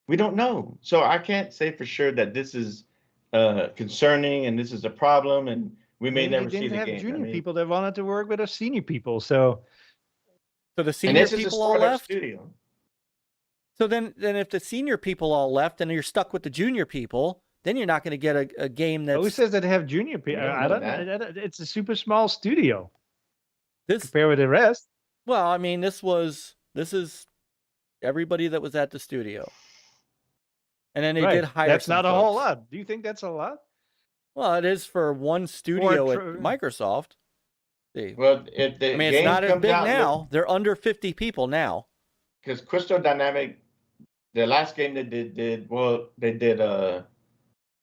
[SPEAKER 2] We don't know. So I can't say for sure that this is concerning and this is a problem, and we may never see the game.
[SPEAKER 3] They didn't have junior people that wanted to work with us senior people, so
[SPEAKER 1] the senior people all left. Studio. So then if the senior people all left and you're stuck with the junior people, then you're not going to get a game that's.
[SPEAKER 3] Who says that they have junior people? I don't know. It's a super small studio. Compared with the rest.
[SPEAKER 1] Well, I mean, this is everybody that was at the studio. And then they did hire.
[SPEAKER 3] That's not a whole lot. Do you think that's a lot?
[SPEAKER 1] Well, it is for one studio at Microsoft.
[SPEAKER 2] Well, if the
[SPEAKER 1] it's not as big now. They're under 50 people now.
[SPEAKER 2] Because Crystal Dynamic, the last game they did the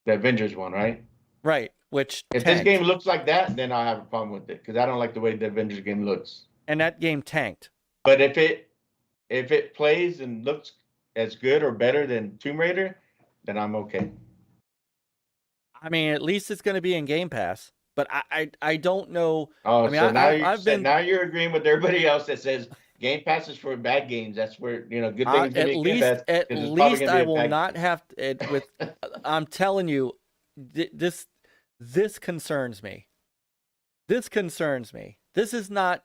[SPEAKER 2] Avengers one, right?
[SPEAKER 1] Right. Which
[SPEAKER 2] if this game looks like that, then I have a problem with it because I don't like the way the Avengers game looks.
[SPEAKER 1] And that game tanked.
[SPEAKER 2] But if it plays and looks as good or better than Tomb Raider, then I'm okay.
[SPEAKER 1] I mean, at least it's going to be in Game Pass. But I don't know.
[SPEAKER 2] Oh,
[SPEAKER 1] I mean,
[SPEAKER 2] so now you're agreeing with everybody else that says Game Pass is for bad games. That's where good things.
[SPEAKER 1] At least I will not have to. I'm telling you, this concerns me. This concerns me. This is not.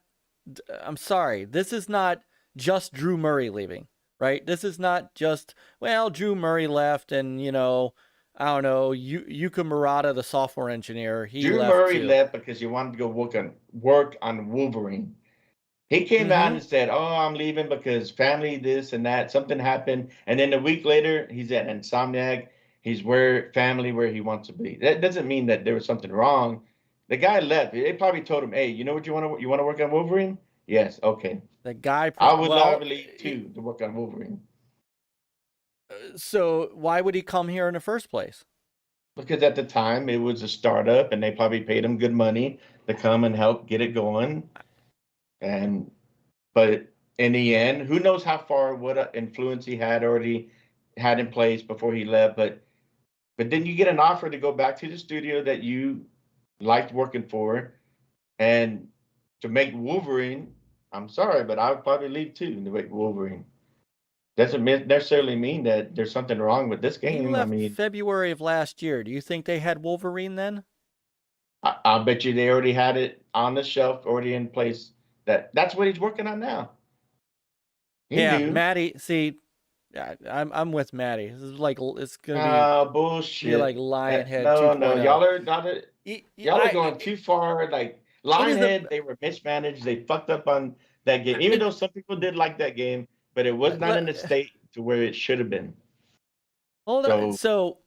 [SPEAKER 1] I'm sorry. This is not just Drew Murray leaving, right? This is not just Drew Murray left, and I don't know, Yuka Murata, the software engineer. Drew Murray
[SPEAKER 2] left because he wanted to go work on Wolverine. He came out and said, "Oh, I'm leaving because family, this and that. Something happened." And then a week later, he's at Insomniac. He's where he wants to be. That doesn't mean that there was something wrong. The guy left. They probably told him, "Hey, you know what you want to work on Wolverine?" Yes, okay.
[SPEAKER 1] The guy.
[SPEAKER 2] I would love to leave too to work on Wolverine.
[SPEAKER 1] So why would he come here in the first place?
[SPEAKER 2] Because at the time it was a startup, and they probably paid him good money to come and help get it going. But in the end, who knows how far, what influence he had already had in place before he left. But then you get an offer to go back to the studio that you liked working for, and to make Wolverine. I'm sorry, but I would probably leave too to make Wolverine. Doesn't necessarily mean that there's something wrong with this game.
[SPEAKER 1] He left
[SPEAKER 2] I mean,
[SPEAKER 1] February of last year. Do you think they had Wolverine then?
[SPEAKER 2] I'll bet you they already had it on the shelf, already in place. That's what he's working on now.
[SPEAKER 1] Yeah,
[SPEAKER 2] knew.
[SPEAKER 1] Maddie. See, I'm with Maddie. This is like it's gonna be
[SPEAKER 2] bullshit.
[SPEAKER 1] be like Lionhead.
[SPEAKER 2] No,
[SPEAKER 1] 2.0.
[SPEAKER 2] y'all are not. Y'all are going too far. Like Lionhead, they were mismanaged. They fucked up on that game. Even though some people did like that game, but it was not in the state to where it should have been.
[SPEAKER 1] Hold on. So,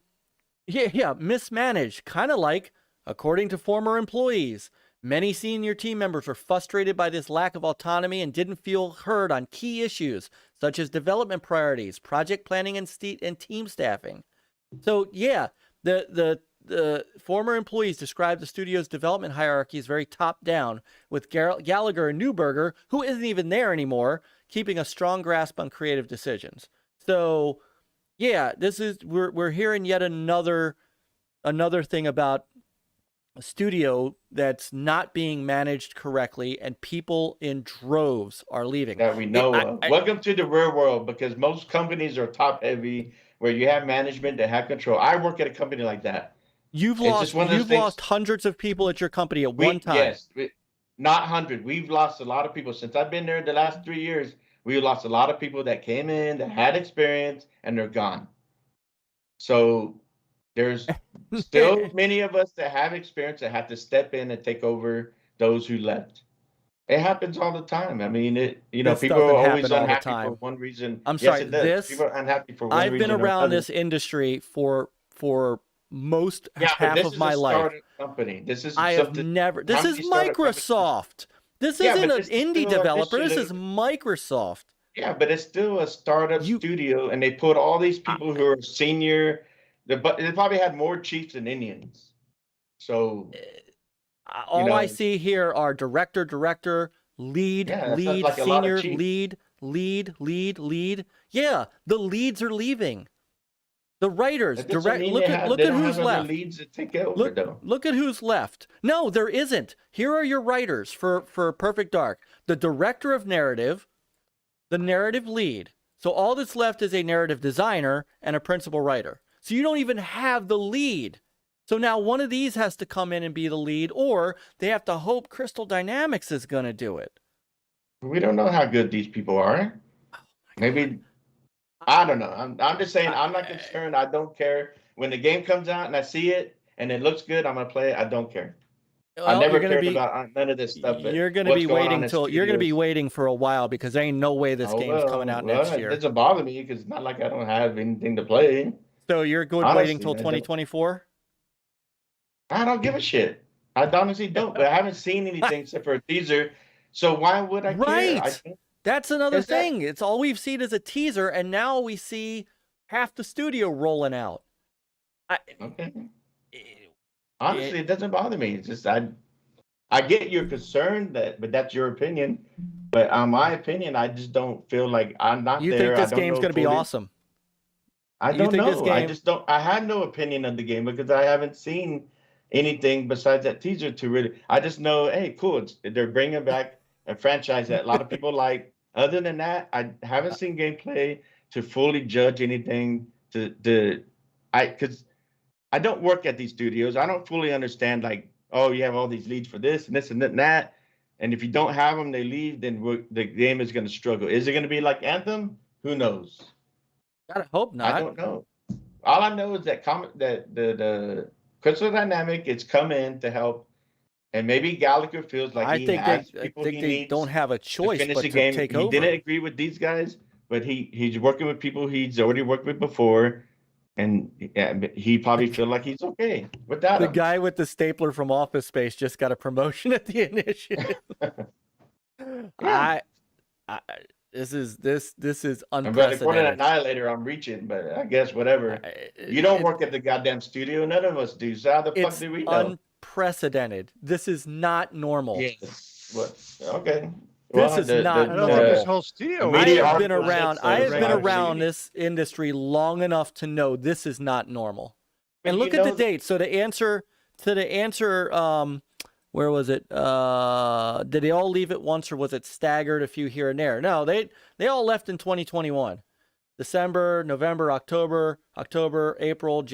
[SPEAKER 1] yeah, mismanaged. Kind of like, according to former employees, many senior team members were frustrated by this lack of autonomy and didn't feel heard on key issues such as development priorities, project planning, and team staffing. So, yeah, the former employees described the studio's development hierarchy as very top-down, with Gallagher and Newberger, who isn't even there anymore, keeping a strong grasp on creative decisions. So, yeah, we're hearing yet another thing about a studio that's not being managed correctly, and people in droves are leaving.
[SPEAKER 2] That we know of. Welcome to the real world, because most companies are top heavy, where you have management that have control. I work at a company like that.
[SPEAKER 1] You've lost hundreds of people at your company at one time.
[SPEAKER 2] Yes, not 100. We've lost a lot of people since I've been there. The last 3 years, we lost a lot of people that came in, that had experience, and they're gone. So there's still many of us that have experience that have to step in and take over those who left. It happens all the time. I mean, people are always unhappy for one reason.
[SPEAKER 1] I'm sorry,
[SPEAKER 2] people are unhappy for one reason.
[SPEAKER 1] I've been around this industry for most half of my life.
[SPEAKER 2] Company. This is
[SPEAKER 1] Microsoft. This isn't an indie developer. This is Microsoft.
[SPEAKER 2] Yeah, but it's still a startup studio, and they put all these people who are senior. But they probably had more chiefs than Indians. So
[SPEAKER 1] all I see here are director, lead,
[SPEAKER 2] like
[SPEAKER 1] senior, lead. Yeah, the leads are leaving. The writers, look at who's left. Look at who's left. No, there isn't. Here are your writers for Perfect Dark. The director of narrative, the narrative lead. So all that's left is a narrative designer and a principal writer. So you don't even have the lead. So now one of these has to come in and be the lead, or they have to hope Crystal Dynamics is going to do it.
[SPEAKER 2] We don't know how good these people are. Maybe, I don't know. I'm just saying, I'm not concerned. I don't care. When the game comes out and I see it and it looks good, I'm going to play it. I don't care.
[SPEAKER 1] Well,
[SPEAKER 2] I never cared about none of this stuff.
[SPEAKER 1] You're going to be waiting for a while, because there ain't no way this game's coming out next year.
[SPEAKER 2] It doesn't bother me, because it's not like I don't have anything to play.
[SPEAKER 1] So you're good waiting till 2024?
[SPEAKER 2] I don't give a shit. I honestly don't, but I haven't seen anything except for a teaser. So why would I care?
[SPEAKER 1] That's another thing. It's all we've seen is a teaser, and now we see half the studio rolling out.
[SPEAKER 2] Honestly, it doesn't bother me. It's just I get your concern, but that's your opinion. But my opinion, I just don't feel like I'm not there.
[SPEAKER 1] You think this game's going to be awesome?
[SPEAKER 2] I don't know. I just don't. I had no opinion of the game, because I haven't seen anything besides that teaser to really. I just know, hey, cool. They're bringing back a franchise that a lot of people like. Other than that, I haven't seen gameplay to fully judge anything. Because I don't work at these studios. I don't fully understand, like, oh, you have all these leads for this and this and that. And if you don't have them, they leave, then the game is going to struggle. Is it going to be like Anthem? Who knows?
[SPEAKER 1] Gotta hope not.
[SPEAKER 2] I don't know. All I know is that the Crystal Dynamic, it's come in to help, and maybe Gallagher feels like
[SPEAKER 1] they don't have a choice
[SPEAKER 2] to finish
[SPEAKER 1] but
[SPEAKER 2] the game.
[SPEAKER 1] Take
[SPEAKER 2] he
[SPEAKER 1] over.
[SPEAKER 2] Didn't agree with these guys, but he's working with people he's already worked with before, and he probably feel like he's okay without
[SPEAKER 1] the guy with the stapler from Office Space just got a promotion at the Initiative.
[SPEAKER 2] Yeah.
[SPEAKER 1] This is unprecedented.
[SPEAKER 2] But according to Annihilator, I'm reaching, but I guess whatever. You don't work at the goddamn studio. None of us do. So how the fuck do we know?
[SPEAKER 1] Unprecedented. This is not normal.
[SPEAKER 2] Yes. What? Okay.
[SPEAKER 1] This is not
[SPEAKER 3] I don't think this
[SPEAKER 1] normal.
[SPEAKER 3] whole studio.
[SPEAKER 2] the
[SPEAKER 1] I
[SPEAKER 2] media
[SPEAKER 1] have been
[SPEAKER 2] article said
[SPEAKER 1] around.
[SPEAKER 2] so,
[SPEAKER 1] I have been
[SPEAKER 2] right?
[SPEAKER 1] around this industry long enough to know this is not normal.
[SPEAKER 2] But
[SPEAKER 1] And
[SPEAKER 2] you
[SPEAKER 1] look at the
[SPEAKER 2] know-
[SPEAKER 1] dates. So to answer, where was it? Did they all leave at once, or was it staggered a few here and there? No, they all left in 2021. December, November, October, April,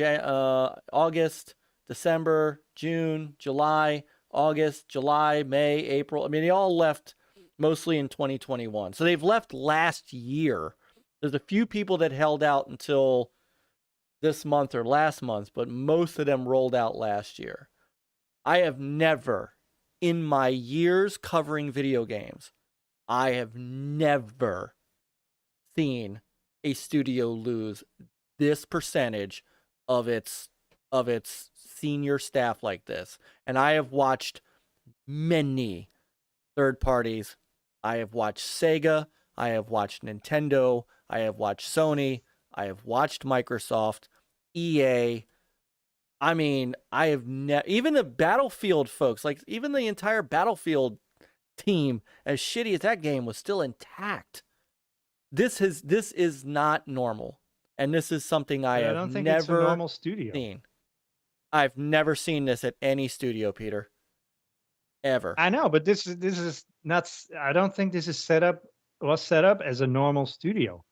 [SPEAKER 1] August, December, June, July, August, July, May, April. I mean, they all left mostly in 2021. So they've left last year. There's a few people that held out until this month or last month, but most of them rolled out last year. I have never, in my years covering video games, I have never seen a studio lose this percentage of its senior staff like this. And I have watched many third parties. I have watched Sega, I have watched Nintendo, I have watched Sony, I have watched Microsoft, EA. I mean, I have even the Battlefield folks, like even the entire Battlefield team, as shitty as that game was, still intact. This is not normal, and this is something I have
[SPEAKER 3] don't think
[SPEAKER 1] never
[SPEAKER 3] it's a normal studio.
[SPEAKER 1] seen. I've never seen this at any studio, Peter. Ever.
[SPEAKER 3] I know, but this is not. I don't think this is set up as a normal studio.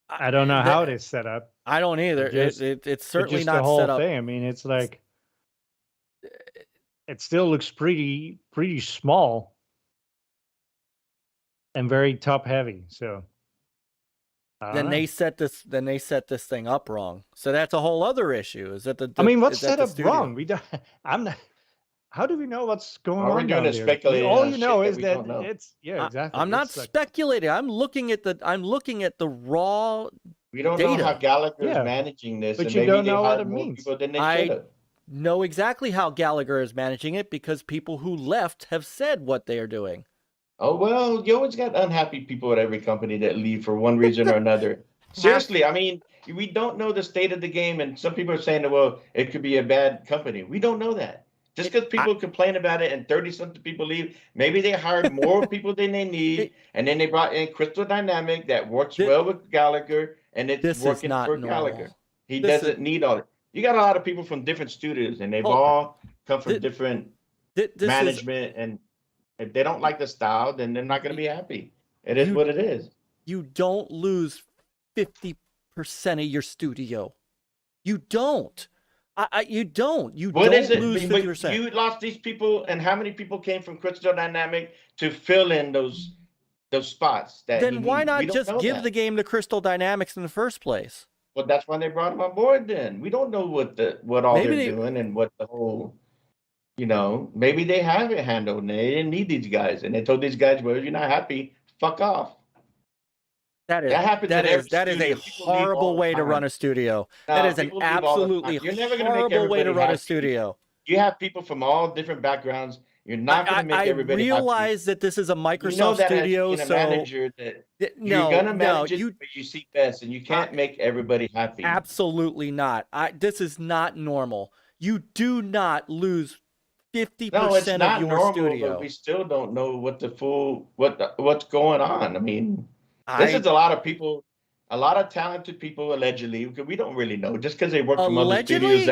[SPEAKER 3] I don't know how it is set up.
[SPEAKER 1] I don't either. It's certainly
[SPEAKER 3] just
[SPEAKER 1] not
[SPEAKER 3] the whole
[SPEAKER 1] set up.
[SPEAKER 3] thing. I mean, it's like it still looks pretty small and very top heavy. So
[SPEAKER 1] Then they set this thing up wrong. So that's a whole other issue. Is that
[SPEAKER 3] I mean, what's
[SPEAKER 1] is that
[SPEAKER 3] set
[SPEAKER 1] the
[SPEAKER 3] up
[SPEAKER 1] studio?
[SPEAKER 3] wrong? We don't. I'm not. How do we know what's going
[SPEAKER 2] All we're
[SPEAKER 3] on
[SPEAKER 2] doing
[SPEAKER 3] down
[SPEAKER 2] is
[SPEAKER 3] there?
[SPEAKER 2] speculating
[SPEAKER 3] All
[SPEAKER 2] on
[SPEAKER 3] you
[SPEAKER 2] shit
[SPEAKER 3] know
[SPEAKER 2] that
[SPEAKER 3] is
[SPEAKER 2] we
[SPEAKER 3] that
[SPEAKER 2] don't know.
[SPEAKER 3] it's exactly.
[SPEAKER 1] I'm not
[SPEAKER 3] It's like-
[SPEAKER 1] speculating. I'm looking at the raw.
[SPEAKER 2] We don't
[SPEAKER 1] data.
[SPEAKER 2] know how Gallagher is
[SPEAKER 3] Yeah.
[SPEAKER 2] managing this,
[SPEAKER 3] But
[SPEAKER 2] and
[SPEAKER 3] you
[SPEAKER 2] maybe
[SPEAKER 3] don't
[SPEAKER 2] they
[SPEAKER 3] know what
[SPEAKER 2] hired
[SPEAKER 3] it
[SPEAKER 2] more
[SPEAKER 3] means.
[SPEAKER 2] people than they
[SPEAKER 1] I-
[SPEAKER 2] should have.
[SPEAKER 1] Know exactly how Gallagher is managing it because people who left have said what they are doing.
[SPEAKER 2] Oh well, you always got unhappy people at every company that leave for one reason or another. Seriously, I mean, we don't know the state of the game, and some people are saying that, well, it could be a bad company. We don't know that. Just because people complain about it and 30-something people leave, maybe they hired more people than they need, and then they brought in Crystal Dynamic that works well with Gallagher, and it's
[SPEAKER 1] This is
[SPEAKER 2] working
[SPEAKER 1] not
[SPEAKER 2] for
[SPEAKER 1] normal.
[SPEAKER 2] Gallagher. He
[SPEAKER 1] This
[SPEAKER 2] doesn't need all it. You got a lot of people from different studios, and they've
[SPEAKER 1] Oh,
[SPEAKER 2] all come from different
[SPEAKER 1] This
[SPEAKER 2] management, and if they don't like the style, then they're not going to be happy. It is what it is.
[SPEAKER 1] You don't lose 50% of your studio. You don't. You don't. You
[SPEAKER 2] What
[SPEAKER 1] don't
[SPEAKER 2] is it?
[SPEAKER 1] lose
[SPEAKER 2] But
[SPEAKER 1] 50%.
[SPEAKER 2] you lost these people, and how many people came from Crystal Dynamic to fill in those spots? That he
[SPEAKER 1] Then why
[SPEAKER 2] needs?
[SPEAKER 1] not
[SPEAKER 2] We don't
[SPEAKER 1] just
[SPEAKER 2] know
[SPEAKER 1] give
[SPEAKER 2] that.
[SPEAKER 1] the game to Crystal Dynamics in the first place?
[SPEAKER 2] Well, that's why they brought him on board. Then we don't know what all
[SPEAKER 1] Maybe
[SPEAKER 2] they're doing and what the whole. Maybe they have it handled, and they didn't need these guys, and they told these guys, "Well, if you're not happy, fuck off."
[SPEAKER 1] That
[SPEAKER 2] happens
[SPEAKER 1] is
[SPEAKER 2] at every
[SPEAKER 1] a
[SPEAKER 2] studio. People leave all
[SPEAKER 1] horrible
[SPEAKER 2] the
[SPEAKER 1] way to
[SPEAKER 2] time.
[SPEAKER 1] run a studio.
[SPEAKER 2] No,
[SPEAKER 1] That is an
[SPEAKER 2] people leave all the time.
[SPEAKER 1] absolutely
[SPEAKER 2] You're never gonna make
[SPEAKER 1] horrible way to
[SPEAKER 2] everybody
[SPEAKER 1] run a
[SPEAKER 2] happy.
[SPEAKER 1] studio.
[SPEAKER 2] You have people from all different backgrounds. You're not going to make everybody happy.
[SPEAKER 1] I realize that this is a
[SPEAKER 2] You
[SPEAKER 1] Microsoft
[SPEAKER 2] know that
[SPEAKER 1] studio,
[SPEAKER 2] as being a
[SPEAKER 1] so
[SPEAKER 2] manager that
[SPEAKER 1] no,
[SPEAKER 2] you're gonna manage
[SPEAKER 1] no,
[SPEAKER 2] it
[SPEAKER 1] you
[SPEAKER 2] the way you see best, and you can't make everybody happy.
[SPEAKER 1] absolutely not. This is not normal. You do not lose 50%
[SPEAKER 2] No, it's
[SPEAKER 1] of
[SPEAKER 2] not
[SPEAKER 1] your
[SPEAKER 2] normal,
[SPEAKER 1] studio.
[SPEAKER 2] but we still don't know what's going on. I mean, this is a lot of people, a lot of talented people allegedly. Because we don't really know. Just because they work from other studios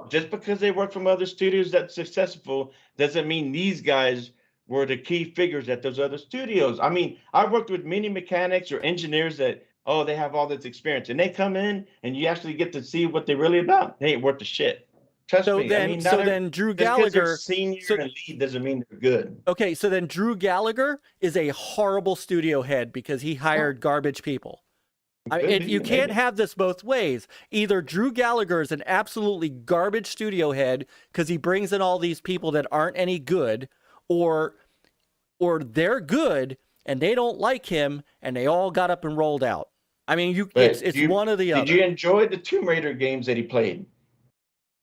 [SPEAKER 2] just because they work from other studios that's successful doesn't mean these guys were the key figures at those other studios. I mean, I've worked with many mechanics or engineers that, they have all this experience, and they come in and you actually get to see what they're really about. They ain't worth the shit. Trust me.
[SPEAKER 1] Then Drew
[SPEAKER 2] just 'cause they're
[SPEAKER 1] Gallagher,
[SPEAKER 2] senior and lead doesn't mean they're good.
[SPEAKER 1] okay, so then Drew Gallagher is a horrible studio head because he hired garbage people. You can't have this both ways. Either Drew Gallagher is an absolutely garbage studio head because he brings in all these people that aren't any good, or they're good and they don't like him and they all got up and rolled out. I mean, it's one or the other.
[SPEAKER 2] Did you enjoy the Tomb Raider games that he played?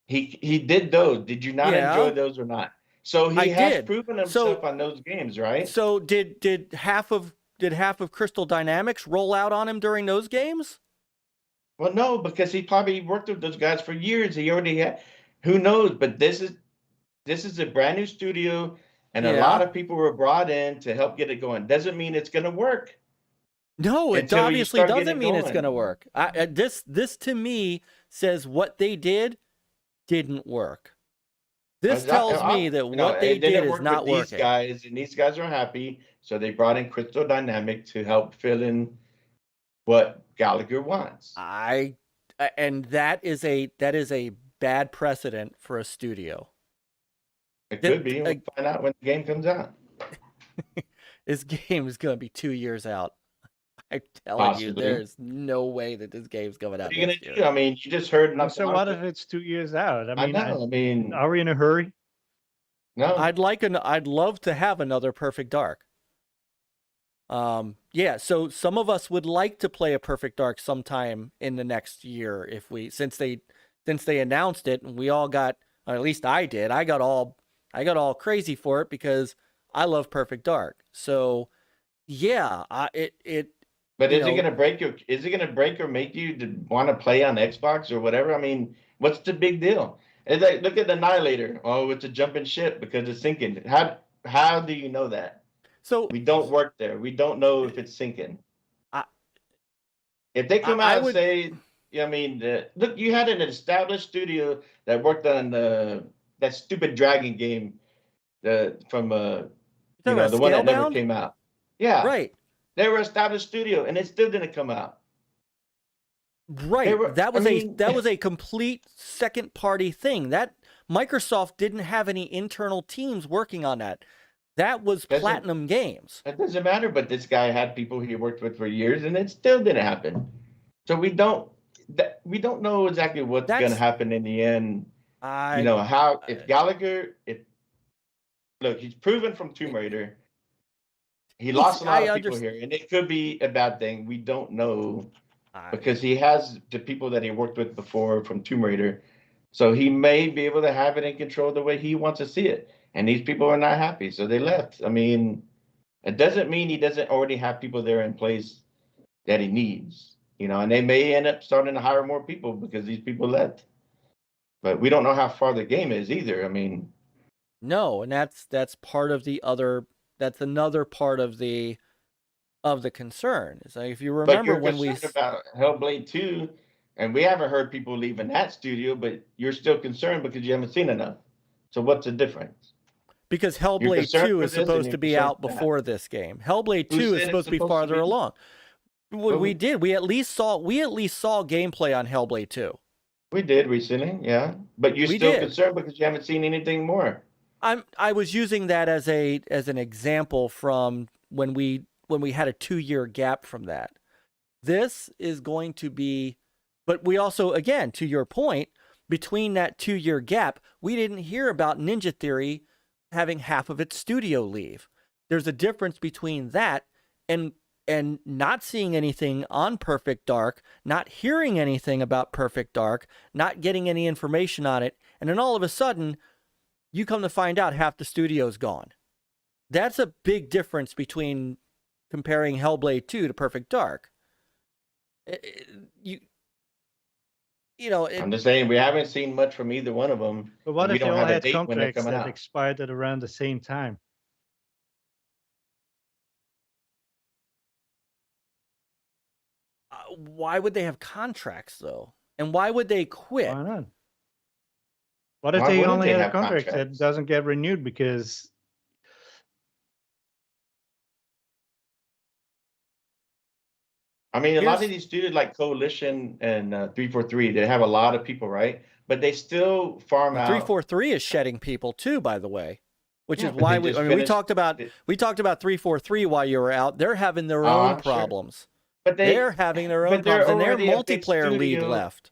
[SPEAKER 2] He did those. Did you not enjoy those or not? So he has proven himself on those games, right?
[SPEAKER 1] So did half of Crystal Dynamics roll out on him during those games?
[SPEAKER 2] Well, no, because he probably worked with those guys for years. He already had. Who knows? But this is a brand new studio. And a lot of people were brought in to help get it going. Doesn't mean it's going to work.
[SPEAKER 1] No, it
[SPEAKER 2] until you
[SPEAKER 1] obviously
[SPEAKER 2] start
[SPEAKER 1] doesn't
[SPEAKER 2] getting
[SPEAKER 1] mean it's
[SPEAKER 2] going.
[SPEAKER 1] going to work. This to me says what they did didn't work. This tells me that what they did is not working.
[SPEAKER 2] These guys, and these guys are happy, so they brought in Crystal Dynamic to help fill in what Gallagher wants.
[SPEAKER 1] And that is a bad precedent for a studio.
[SPEAKER 2] It could be. We'll find out when the game comes out.
[SPEAKER 1] This game is going to be 2 years out. I'm telling you, there's no way that this game's coming out.
[SPEAKER 2] What are you going to do? I mean, you just heard.
[SPEAKER 3] So what if it's 2 years out?
[SPEAKER 2] I mean,
[SPEAKER 3] are we in a hurry?
[SPEAKER 2] No.
[SPEAKER 1] I'd love to have another Perfect Dark. Yeah, so some of us would like to play a Perfect Dark sometime in the next year since they announced it, and we all got, or at least I did. I got all crazy for it because I love Perfect Dark. So yeah, But
[SPEAKER 2] is it going to break is it going to break or make you to want to play on Xbox or whatever? I mean, what's the big deal? It's like, look at the Annihilator. Oh, it's a jumping ship because it's sinking. How do you know that?
[SPEAKER 1] So
[SPEAKER 2] we don't work there. We don't know if it's sinking. If they come out and say, I mean, look, you had an established studio that worked on that stupid Dragon game, from the one that never came out. Yeah,
[SPEAKER 1] right.
[SPEAKER 2] They were established studio, and it still didn't come out.
[SPEAKER 1] Right. That was a complete second party thing. That Microsoft didn't have any internal teams working on that. That was Platinum Games.
[SPEAKER 2] That doesn't matter, but this guy had people he worked with for years, and it still didn't happen. So we don't know exactly what's going to happen in the end. If Gallagher, look, he's proven from Tomb Raider. He lost a lot of people here, and it could be a bad thing. We don't know because he has the people that he worked with before from Tomb Raider. So he may be able to have it in control the way he wants to see it. And these people are not happy, so they left. I mean, it doesn't mean he doesn't already have people there in place that he needs, and they may end up starting to hire more people because these people left. But we don't know how far the game is either. I mean,
[SPEAKER 1] no, and that's part of the other. That's another part of the concern. It's like, if you remember when we
[SPEAKER 2] about Hellblade 2, and we haven't heard people leaving that studio, but you're still concerned because you haven't seen enough. So what's the difference?
[SPEAKER 1] Because Hellblade 2 is supposed to be out before this game. Hellblade 2 is supposed to be farther along. We did. We at least saw gameplay on Hellblade 2.
[SPEAKER 2] We did recently, yeah. But you're still concerned because you haven't seen anything more.
[SPEAKER 1] I was using that as an example from when we had a 2-year gap from that. This is going to be, but we also, again, to your point, between that 2-year gap, we didn't hear about Ninja Theory having half of its studio leave. There's a difference between that and not seeing anything on Perfect Dark, not hearing anything about Perfect Dark, not getting any information on it, and then all of a sudden, you come to find out half the studio's gone. That's a big difference between comparing Hellblade 2 to Perfect Dark.
[SPEAKER 2] I'm just saying, we haven't seen much from either one of them.
[SPEAKER 3] But what if they all had contracts that expired at around the same time?
[SPEAKER 1] Why would they have contracts, though? And why would they quit?
[SPEAKER 3] Why not? What if they only had a contract that doesn't get renewed because...
[SPEAKER 2] I mean, a lot of these studios like Coalition and 343, they have a lot of people, right? But they still farm out.
[SPEAKER 1] 343 is shedding people too, by the way, which is why we talked about 343 while you were out. They're having their own problems.
[SPEAKER 2] Sure. But
[SPEAKER 1] they're having their own problems, and their multiplayer lead left.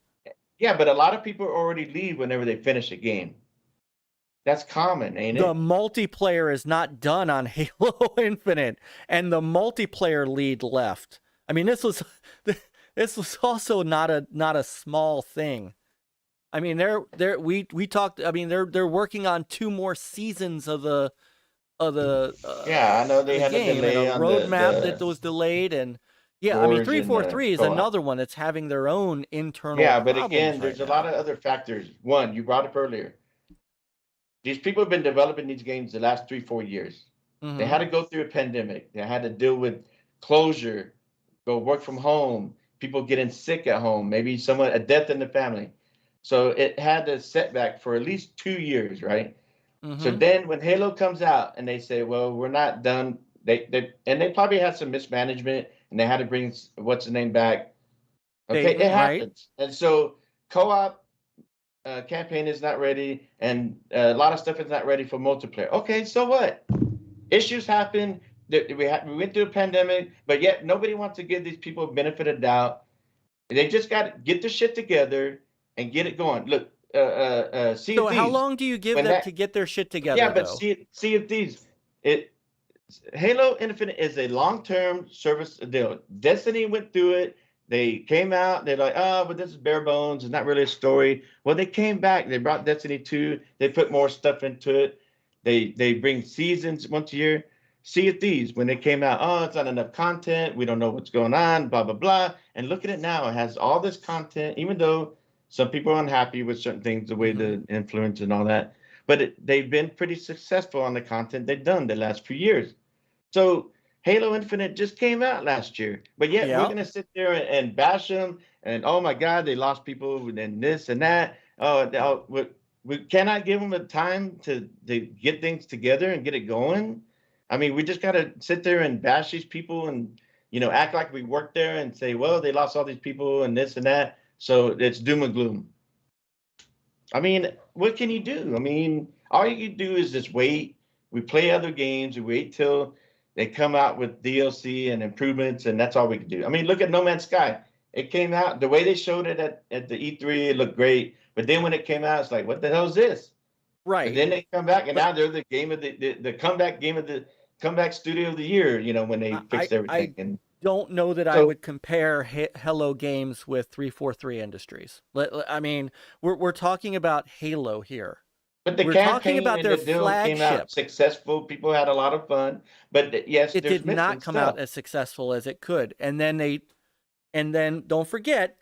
[SPEAKER 2] Yeah, but a lot of people already leave whenever they finish a game. That's common, ain't it?
[SPEAKER 1] The multiplayer is not done on Halo Infinite, and the multiplayer lead left. I mean, this was also not a small thing. I mean, we talked. I mean, they're working on 2 more seasons of the
[SPEAKER 2] I know they had a delay on
[SPEAKER 1] roadmap that was delayed, and I mean, 343 is another one that's having their own internal.
[SPEAKER 2] Yeah, but again, there's a lot of other factors. One, you brought up earlier. these people have been developing these games the last 3-4 years. They had to go through a pandemic. They had to deal with closure, go work from home, people getting sick at home, maybe a death in the family. So it had a setback for at least 2 years, right? So then when Halo comes out and they say, well, we're not done, they probably had some mismanagement and they had to bring what's the name back. Okay, it happens. Right. And so co-op campaign is not ready, and a lot of stuff is not ready for multiplayer. Okay, so what? Issues happen. We went through a pandemic, but yet nobody wants to give these people benefit of doubt. They just got to get their shit together and get it going. Look, Sea of Thieves.
[SPEAKER 1] How long do you give them to get their shit together?
[SPEAKER 2] Yeah, but Sea of Thieves, Halo Infinite is a long-term service deal. Destiny went through it. They came out. They're like, oh, but this is bare bones. It's not really a story. Well, they came back. They brought Destiny 2. They put more stuff into it. They bring seasons once a year. Sea of Thieves, when they came out, oh, it's not enough content. We don't know what's going on, blah, blah, blah. And look at it now. It has all this content, even though some people are unhappy with certain things, the way the influence and all that. But they've been pretty successful on the content they've done the last few years. So Halo Infinite just came out last year. But yet we're going to sit there and bash them. And, oh, my God, they lost people and this and that. Oh, we cannot give them a time to get things together and get it going. I mean, we just got to sit there and bash these people and, act like we worked there and say, well, they lost all these people and this and that. So it's doom and gloom. I mean, what can you do? I mean, all you can do is just wait. We play other games. We wait till they come out with DLC and improvements, and that's all we can do. I mean, look at No Man's Sky. It came out, the way they showed it at the E3, it looked great. But then when it came out, it's like, what the hell is this?
[SPEAKER 1] Right.
[SPEAKER 2] And then they come back, and now they're the game of the comeback game of the comeback studio of the year, when they fixed everything.
[SPEAKER 1] I don't know that I would compare Hello Games with 343 Industries. I mean, we're talking about Halo here.
[SPEAKER 2] But we're talking about their flagship. Came out successful. People had a lot of fun. But yes,
[SPEAKER 1] it did not come out as successful as it could. And then don't forget,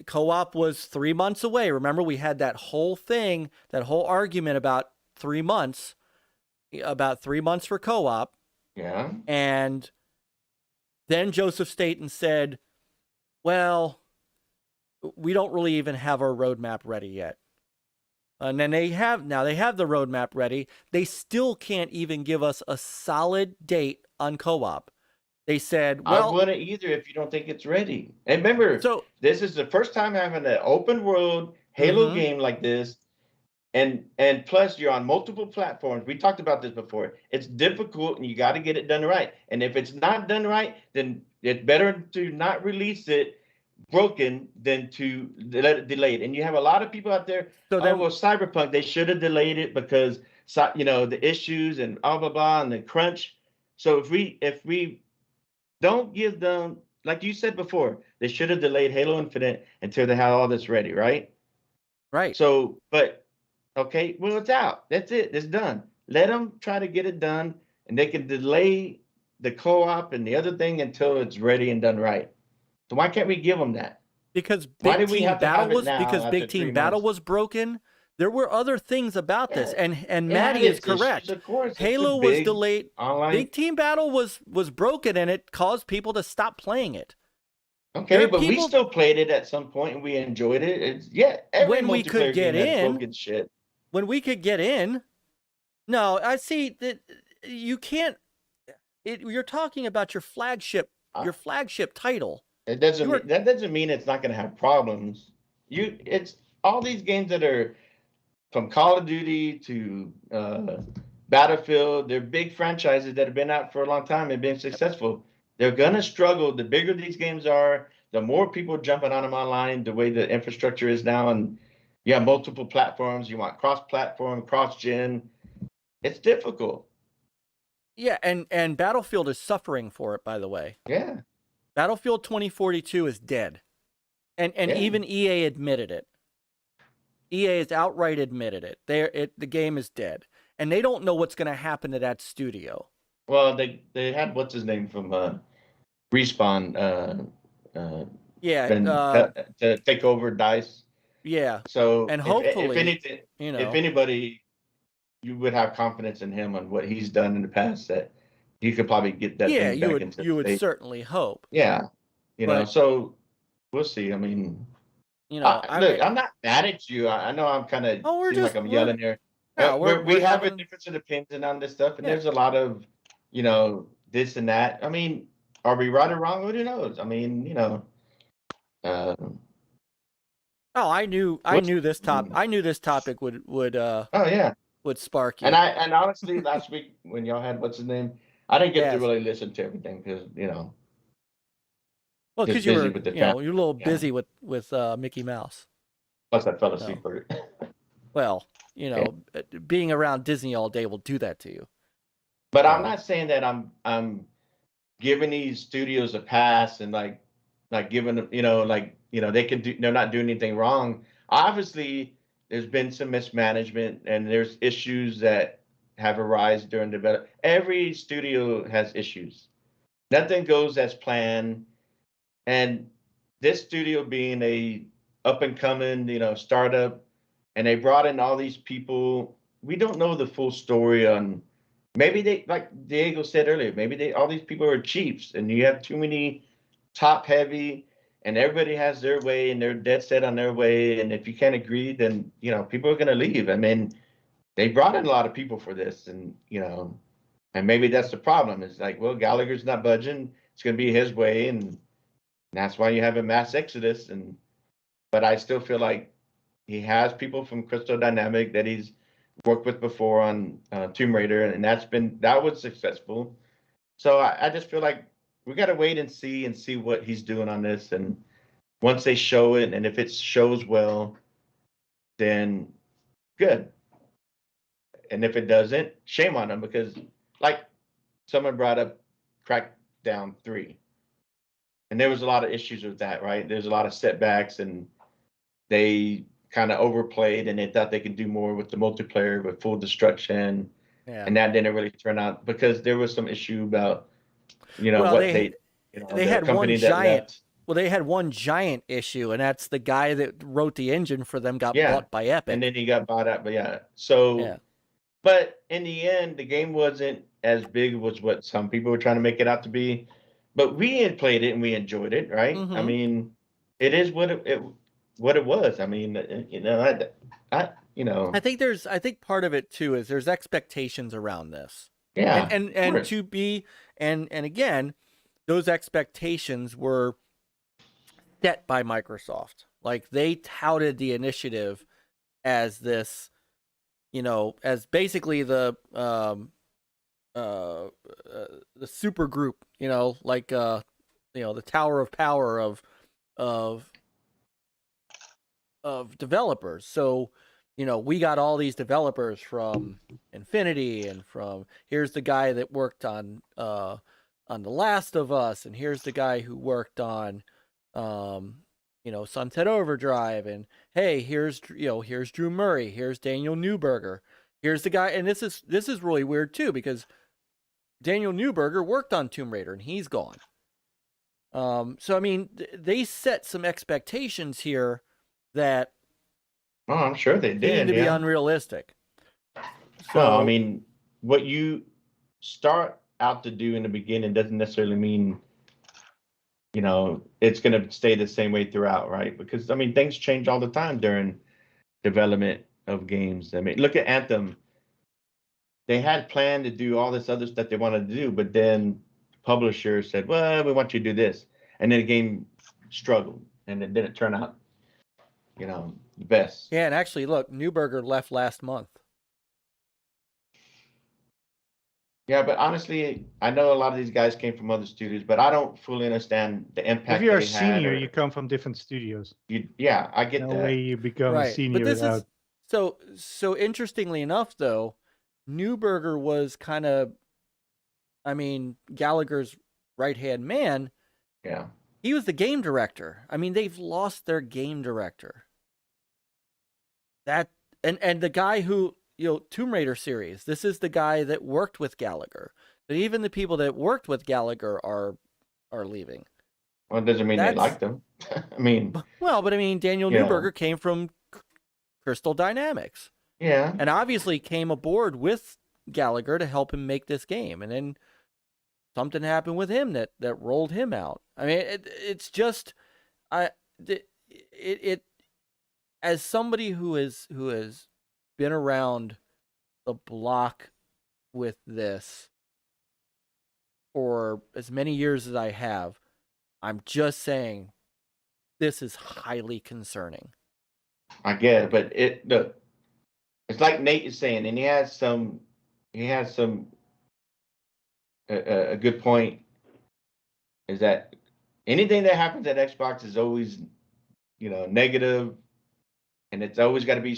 [SPEAKER 1] co-op was 3 months away. Remember, we had that whole thing, that whole argument about 3 months. About 3 months for co-op.
[SPEAKER 2] Yeah.
[SPEAKER 1] And then Joseph Staten said, well, we don't really even have our roadmap ready yet. And then they have the roadmap ready. They still can't even give us a solid date on co-op. They said, well,
[SPEAKER 2] I wouldn't either if you don't think it's ready. And remember, this is the first time having an open world Halo game like this. And plus, you're on multiple platforms. We talked about this before. It's difficult, and you got to get it done right. And if it's not done right, then it's better to not release it broken than to let it delayed. And you have a lot of people out there. So Cyberpunk, they should have delayed it because the issues and blah blah blah and the crunch. So if we don't give them, like you said before, they should have delayed Halo Infinite until they had all this ready, right?
[SPEAKER 1] Right.
[SPEAKER 2] So, but. Okay, well, it's out. That's it. It's done. Let them try to get it done, and they can delay the co-op and the other thing until it's ready and done right. So why can't we give them that?
[SPEAKER 1] Because Big Team Battle was broken. There were other things about this, and Maddie is correct.
[SPEAKER 2] Of course,
[SPEAKER 1] Halo was delayed. Big Team Battle was broken, and it caused people to stop playing it.
[SPEAKER 2] Okay, but we still played it at some point, and we enjoyed it.
[SPEAKER 1] When we could get in. Shit. When we could get in, no, I see that you can't. You're talking about your flagship title.
[SPEAKER 2] That doesn't mean it's not going to have problems. It's all these games that are from Call of Duty to Battlefield. They're big franchises that have been out for a long time and been successful. They're gonna struggle. The bigger these games are, the more people jumping on them online. The way the infrastructure is now, and you have multiple platforms. You want cross-platform, cross-gen. It's difficult.
[SPEAKER 1] Yeah, and Battlefield is suffering for it, by the way.
[SPEAKER 2] Yeah.
[SPEAKER 1] Battlefield 2042 is dead. And even EA admitted it. EA has outright admitted it. The game is dead. And they don't know what's going to happen to that studio.
[SPEAKER 2] Well, they had what's his name from Respawn to take over DICE.
[SPEAKER 1] Yeah.
[SPEAKER 2] So
[SPEAKER 1] and hopefully
[SPEAKER 2] if anything, if anybody you would have confidence in him on what he's done in the past that you could probably get that
[SPEAKER 1] Yeah,
[SPEAKER 2] thing
[SPEAKER 1] you
[SPEAKER 2] back
[SPEAKER 1] would
[SPEAKER 2] into
[SPEAKER 1] you would
[SPEAKER 2] state.
[SPEAKER 1] certainly hope.
[SPEAKER 2] Yeah, you know,
[SPEAKER 1] But
[SPEAKER 2] so we'll see. I mean,
[SPEAKER 1] you know,
[SPEAKER 2] look, I'm not mad at you. I know I'm kind of
[SPEAKER 1] oh,
[SPEAKER 2] seem like I'm yelling here.
[SPEAKER 1] yeah,
[SPEAKER 2] We
[SPEAKER 1] we're
[SPEAKER 2] have a
[SPEAKER 1] having
[SPEAKER 2] difference of opinion on this stuff, and
[SPEAKER 1] yeah.
[SPEAKER 2] there's a lot of, you know, this and that. I mean, are we right or wrong? Who knows? I mean, you know.
[SPEAKER 1] Oh, I knew this topic would
[SPEAKER 2] Oh yeah.
[SPEAKER 1] would spark you.
[SPEAKER 2] And honestly, last week when y'all had what's his name, I didn't get to
[SPEAKER 1] Yes.
[SPEAKER 2] really listen to everything because you know.
[SPEAKER 1] Well,
[SPEAKER 2] just
[SPEAKER 1] because you
[SPEAKER 2] busy
[SPEAKER 1] were,
[SPEAKER 2] with the
[SPEAKER 1] you know,
[SPEAKER 2] family.
[SPEAKER 1] you're a little
[SPEAKER 2] Yeah.
[SPEAKER 1] busy with Mickey Mouse.
[SPEAKER 2] Plus, I fell asleep for it.
[SPEAKER 1] Well, you know, being around Disney all day will do that to you.
[SPEAKER 2] But I'm not saying that I'm giving these studios a pass and like giving them, you know, they're not doing anything wrong. Obviously, there's been some mismanagement and there's issues that have arisen during development. Every studio has issues. Nothing goes as planned. And this studio being a up and coming, you know, startup, and they brought in all these people. We don't know the full story on. Maybe they, like Diego said earlier, maybe all these people are chiefs, and you have too many top heavy, and everybody has their way, and they're dead set on their way. And if you can't agree, then you know people are going to leave. I mean, they brought in a lot of people for this, and you know, and maybe that's the problem. It's like, well, Gallagher's not budging. It's going to be his way, and that's why you have a mass exodus. But I still feel like he has people from Crystal Dynamic that he's worked with before on Tomb Raider, and that was successful. So I just feel like we got to wait and see what he's doing on this. And once they show it, and if it shows well, then good. And if it doesn't, shame on them, because like someone brought up Crackdown 3. And there was a lot of issues with that, right? There's a lot of setbacks, and they kind of overplayed, and they thought they could do more with the multiplayer with full destruction.
[SPEAKER 1] Yeah.
[SPEAKER 2] And that didn't really turn out because there was some issue about, you know,
[SPEAKER 1] Well,
[SPEAKER 2] they
[SPEAKER 1] had one
[SPEAKER 2] that
[SPEAKER 1] giant.
[SPEAKER 2] left.
[SPEAKER 1] Well, they had one giant issue, and that's the guy that wrote the engine for them got bought by Epic.
[SPEAKER 2] And then he got bought out, but yeah. So, but in the end, the game wasn't as big as what some people were trying to make it out to be. But we had played it and we enjoyed it, right?
[SPEAKER 1] Mm-hmm.
[SPEAKER 2] I mean, it is what it was. I mean, you know,
[SPEAKER 1] I think part of it too is there's expectations around this.
[SPEAKER 2] Yeah.
[SPEAKER 1] And to be and again, those expectations were set by Microsoft. Like they touted the initiative as this, you know, as basically the super group, you know, like you know, the tower of power of developers. So, you know, we got all these developers from Infinity, and from here's the guy that worked on The Last of Us, and here's the guy who worked on you know, Sunset Overdrive, and hey, here's Drew Murray, here's Daniel Newberger, here's the guy, and this is really weird too, because Daniel Newberger worked on Tomb Raider and he's gone. So I mean, they set some expectations here that
[SPEAKER 2] I'm sure they did.
[SPEAKER 1] Seem to be unrealistic.
[SPEAKER 2] So, well, I mean, what you start out to do in the beginning doesn't necessarily mean, you know, it's going to stay the same way throughout, right? Because I mean, things change all the time during development of games. I mean, look at Anthem. They had planned to do all this other stuff they wanted to do, but then the publisher said, well, we want you to do this. And then the game struggled, and it didn't turn out, you know, the best.
[SPEAKER 1] Yeah, and actually, look, Newberger left last month.
[SPEAKER 2] Yeah, but honestly, I know a lot of these guys came from other studios, but I don't fully understand the impact.
[SPEAKER 3] If you're a senior, you come from different studios.
[SPEAKER 2] Yeah, I get that.
[SPEAKER 3] No way you become a senior
[SPEAKER 1] but this
[SPEAKER 3] without.
[SPEAKER 1] Is, so interestingly enough, though, Newberger was kind of, I mean, Gallagher's right-hand man.
[SPEAKER 2] Yeah.
[SPEAKER 1] He was the game director. I mean, they've lost their game director. That and the guy who, you know, Tomb Raider series, this is the guy that worked with Gallagher. But even the people that worked with Gallagher are leaving.
[SPEAKER 2] Well, it doesn't mean they like them. I mean,
[SPEAKER 1] well, but I mean, Daniel Newberger came from Crystal Dynamics.
[SPEAKER 2] Yeah.
[SPEAKER 1] and obviously came aboard with Gallagher to help him make this game, and then something happened with him that rolled him out. I mean, it's just it as somebody who has been around the block with this for as many years as I have, I'm just saying this is highly concerning.
[SPEAKER 2] I get it, but it's like Nate is saying, and he has some a good point, is that anything that happens at Xbox is always, negative, and it's always got to be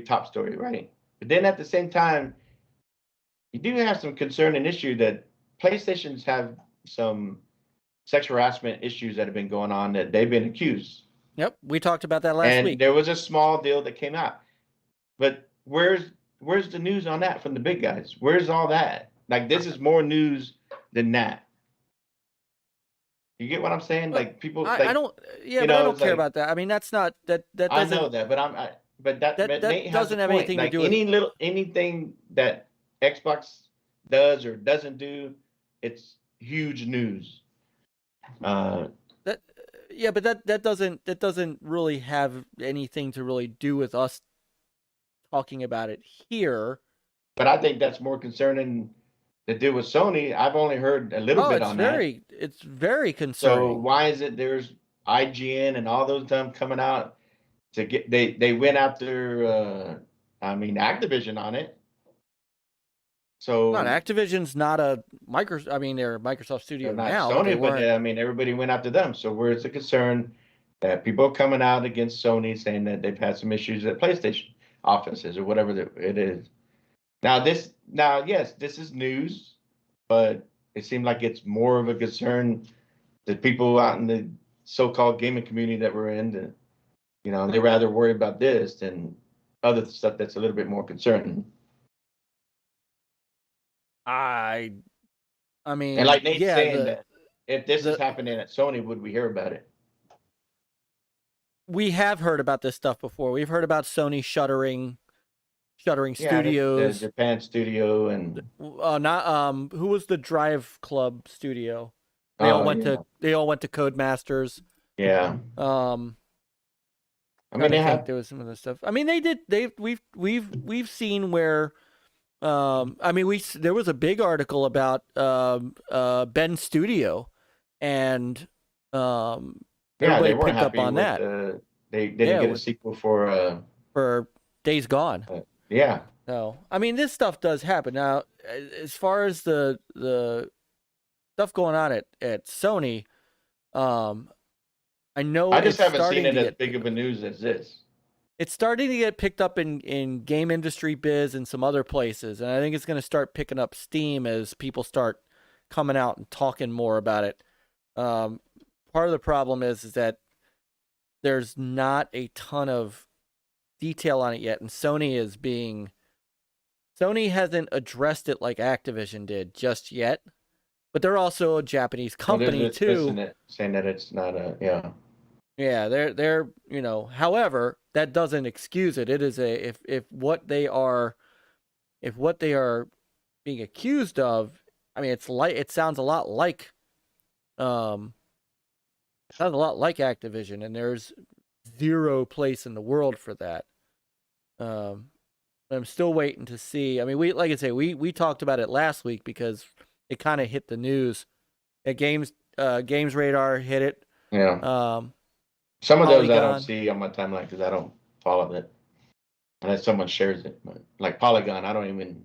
[SPEAKER 2] top story, right? But then at the same time, you do have some concern and issue that PlayStations have some sexual harassment issues that have been going on that they've been accused.
[SPEAKER 1] Yep, we talked about that last week.
[SPEAKER 2] And there was a small deal that came out. But where's the news on that from the big guys? Where's all that? Like, this is more news than that. You get what I'm saying? Like, people.
[SPEAKER 1] I don't. Yeah, but I don't care about that. I mean, that's not that. That doesn't.
[SPEAKER 2] I know that, but
[SPEAKER 1] that
[SPEAKER 2] Nate
[SPEAKER 1] doesn't have anything to do with
[SPEAKER 2] anything that Xbox does or doesn't do. It's huge news.
[SPEAKER 1] Yeah, but that doesn't really have anything to really do with us talking about it here.
[SPEAKER 2] But I think that's more concerning to do with Sony. I've only heard a little bit on that.
[SPEAKER 1] It's very concerning.
[SPEAKER 2] So why is it there's IGN and all those them coming out to get they went after Activision on it. So
[SPEAKER 1] not Activision's not a Microsoft. I mean, they're a Microsoft studio now.
[SPEAKER 2] Sony, but everybody went after them. So where's the concern that people are coming out against Sony saying that they've had some issues at PlayStation offices or whatever it is? Yes, this is news, but it seemed like it's more of a concern that people out in the so-called gaming community that we're in, they rather worry about this than other stuff that's a little bit more concerning.
[SPEAKER 1] I mean,
[SPEAKER 2] and like Nate's saying, that if this is happening at Sony, would we hear about it?
[SPEAKER 1] We have heard about this stuff before. We've heard about Sony shuttering studios.
[SPEAKER 2] The Japan studio and
[SPEAKER 1] who was the Drive Club studio? They all went to Codemasters.
[SPEAKER 2] Yeah.
[SPEAKER 1] There was some of the stuff. I mean, we've seen where. There was a big article about Ben's studio, and everybody picked up on that.
[SPEAKER 2] They didn't get a sequel for
[SPEAKER 1] Days Gone.
[SPEAKER 2] Yeah.
[SPEAKER 1] No, I mean, this stuff does happen. Now, as far as the stuff going on at Sony, I know
[SPEAKER 2] I just haven't seen it as big of a news as this.
[SPEAKER 1] It's starting to get picked up in game industry biz and some other places, and I think it's going to start picking up steam as people start coming out and talking more about it. Part of the problem is that there's not a ton of detail on it yet, and Sony hasn't addressed it like Activision did just yet. But they're also a Japanese company too.
[SPEAKER 2] Saying that it's not a
[SPEAKER 1] Yeah, they're however, that doesn't excuse it. It is if what they are being accused of, I mean, it sounds a lot like Activision, and there's zero place in the world for that. I'm still waiting to see. I mean, we talked about it last week because it kind of hit the news. At Games Radar hit it.
[SPEAKER 2] Yeah. Some of those I don't see on my timeline because I don't follow it unless someone shares it. But like Polygon, I don't even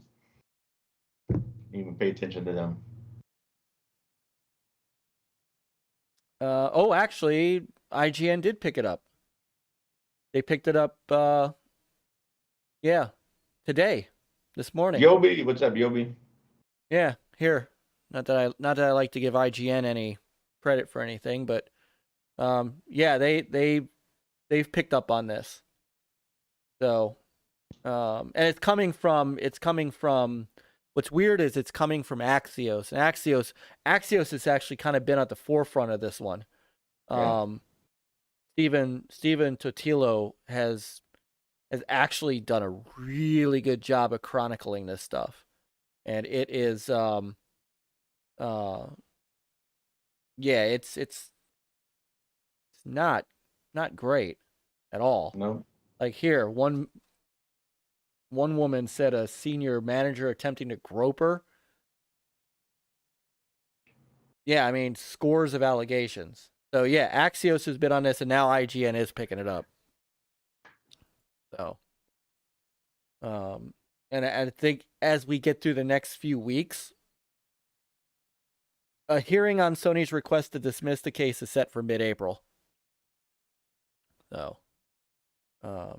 [SPEAKER 2] pay attention to them.
[SPEAKER 1] Actually, IGN did pick it up. They picked it up. Today, this morning.
[SPEAKER 2] Yobi, what's up, Yobi?
[SPEAKER 1] Yeah, here. Not that I like to give IGN any credit for anything, but. They've picked up on this. So, and it's coming from. What's weird is it's coming from Axios, and Axios has actually kind of been at the forefront of this one.
[SPEAKER 2] Yeah.
[SPEAKER 1] Steven Totilo has has actually done a really good job of chronicling this stuff. And it is yeah, it's not great at all.
[SPEAKER 2] No.
[SPEAKER 1] Like here, one woman said a senior manager attempting to grope her. Yeah, I mean, scores of allegations. So yeah, Axios has been on this, and now IGN is picking it up. So, and I think as we get through the next few weeks, a hearing on Sony's request to dismiss the case is set for mid-April. So, I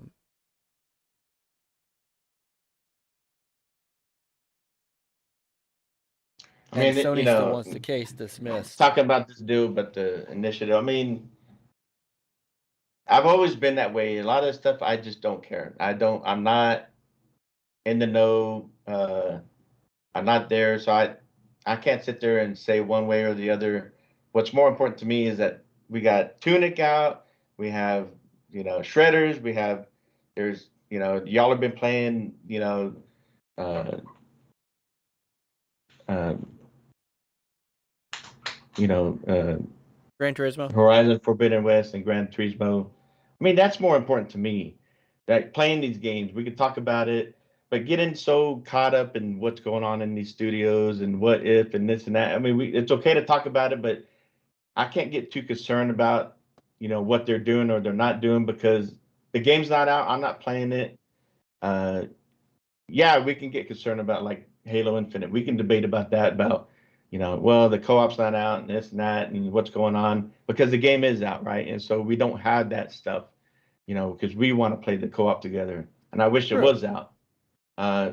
[SPEAKER 1] mean, Sony still wants the case dismissed.
[SPEAKER 2] Talking about this deal, but the initiative. I mean, I've always been that way. A lot of stuff, I just don't care. I'm not in the know. I'm not there, so I can't sit there and say one way or the other. What's more important to me is that we got Tunic out. We have, Shredders. There's, y'all have been playing,
[SPEAKER 1] Gran Turismo,
[SPEAKER 2] Horizon Forbidden West, and Gran Turismo. I mean, that's more important to me. That playing these games, we could talk about it, but getting so caught up in what's going on in these studios and what if and this and that. I mean, it's okay to talk about it, but I can't get too concerned about, what they're doing or they're not doing, because the game's not out. I'm not playing it. Yeah, we can get concerned about like Halo Infinite. We can debate about that, about, well, the co-op's not out and this and that and what's going on, because the game is out, right? And so we don't have that stuff, because we want to play the co-op together. And I wish it was out.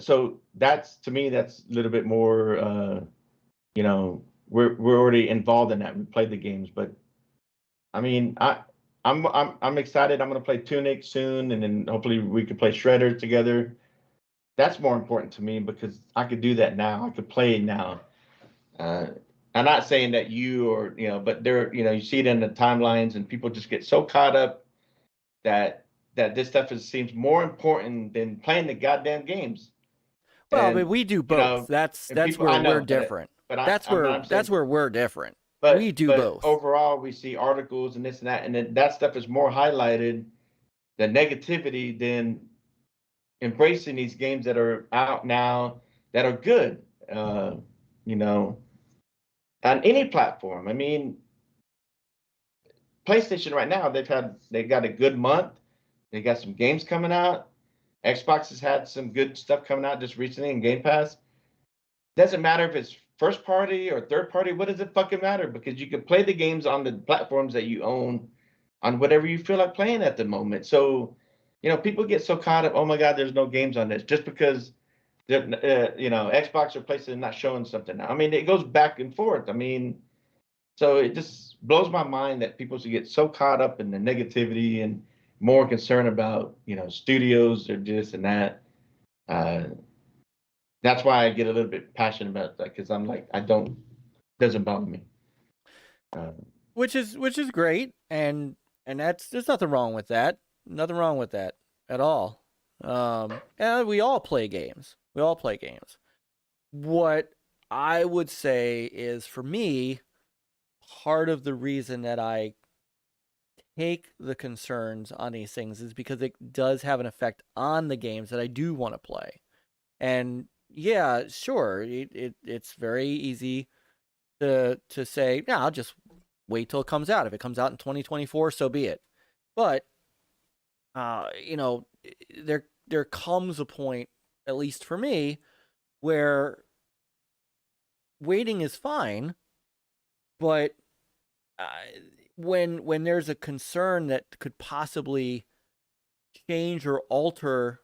[SPEAKER 2] So to me, that's a little bit more, we're already involved in that. We played the games, but I mean, I'm excited. I'm going to play Tunic soon, and then hopefully we can play Shredder together. That's more important to me, because I could do that now. I could play now. I'm not saying that but there, you see it in the timelines, and people just get so caught up that this stuff seems more important than playing the goddamn games.
[SPEAKER 1] Well, but we do both. That's where we're different. That's where we're different. But we do both.
[SPEAKER 2] Overall, we see articles and this and that, and then that stuff is more highlighted, the negativity, than embracing these games that are out now that are good. On any platform. I mean, PlayStation right now, they got a good month. They got some games coming out. Xbox has had some good stuff coming out just recently in Game Pass. Doesn't matter if it's first party or third party. What does it fucking matter? Because you can play the games on the platforms that you own on whatever you feel like playing at the moment. So, people get so caught up, oh my God, there's no games on this, just because Xbox or PlayStation not showing something now. I mean, it goes back and forth. I mean, so it just blows my mind that people should get so caught up in the negativity and more concerned about, studios or this and that. That's why I get a little bit passionate about that, because I'm like, doesn't bother me.
[SPEAKER 1] Which is great, and there's nothing wrong with that. Nothing wrong with that at all. And we all play games. What I would say is, for me, part of the reason that I take the concerns on these things is because it does have an effect on the games that I do want to play. And yeah, sure, it's very easy to say, yeah, I'll just wait till it comes out. If it comes out in 2024, so be it. But there comes a point, at least for me, where waiting is fine, but when there's a concern that could possibly change or alter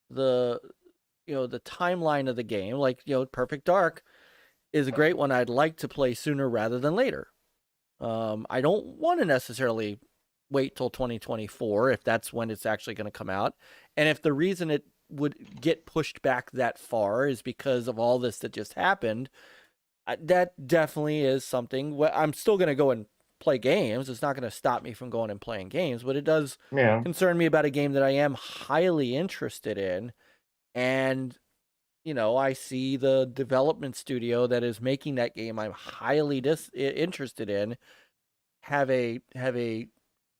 [SPEAKER 1] the timeline of the game, like Perfect Dark is a great one I'd like to play sooner rather than later. I don't want to necessarily wait till 2024 if that's when it's actually going to come out. And if the reason it would get pushed back that far is because of all this that just happened, that definitely is something. I'm still going to go and play games. It's not going to stop me from going and playing games, but it does
[SPEAKER 2] Yeah.
[SPEAKER 1] concern me about a game that I am highly interested in. And, you know, I see the development studio that is making that game I'm highly interested in have a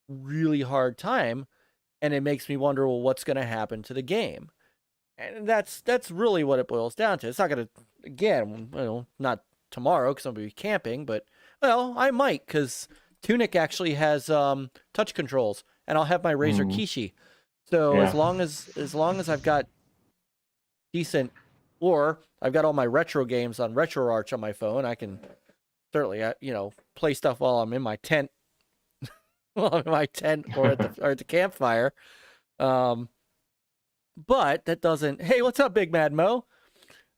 [SPEAKER 1] really hard time, and it makes me wonder, well, what's going to happen to the game? And that's really what it boils down to. It's not going to, again, you know, not tomorrow because I'm going to be camping, but, well, I might, because Tunic actually has touch controls, and I'll have my Razer Kishi. So
[SPEAKER 2] Yeah.
[SPEAKER 1] as long as I've got decent, or I've got all my retro games on RetroArch on my phone, I can certainly, you know, play stuff while I'm in my tent, or at the campfire. But that doesn't. Hey, what's up, Big Mad Mo?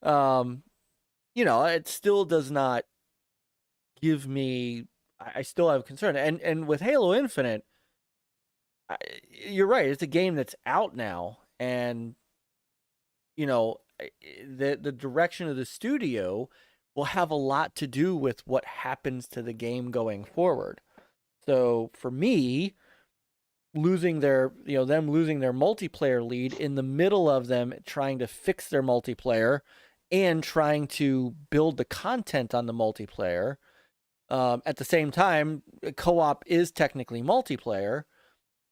[SPEAKER 1] You know, it still does not give me. I still have concern, and with Halo Infinite, you're right. It's a game that's out now, and you know, the direction of the studio will have a lot to do with what happens to the game going forward. So for me, losing their multiplayer lead in the middle of them trying to fix their multiplayer and trying to build the content on the multiplayer, at the same time, co-op is technically multiplayer.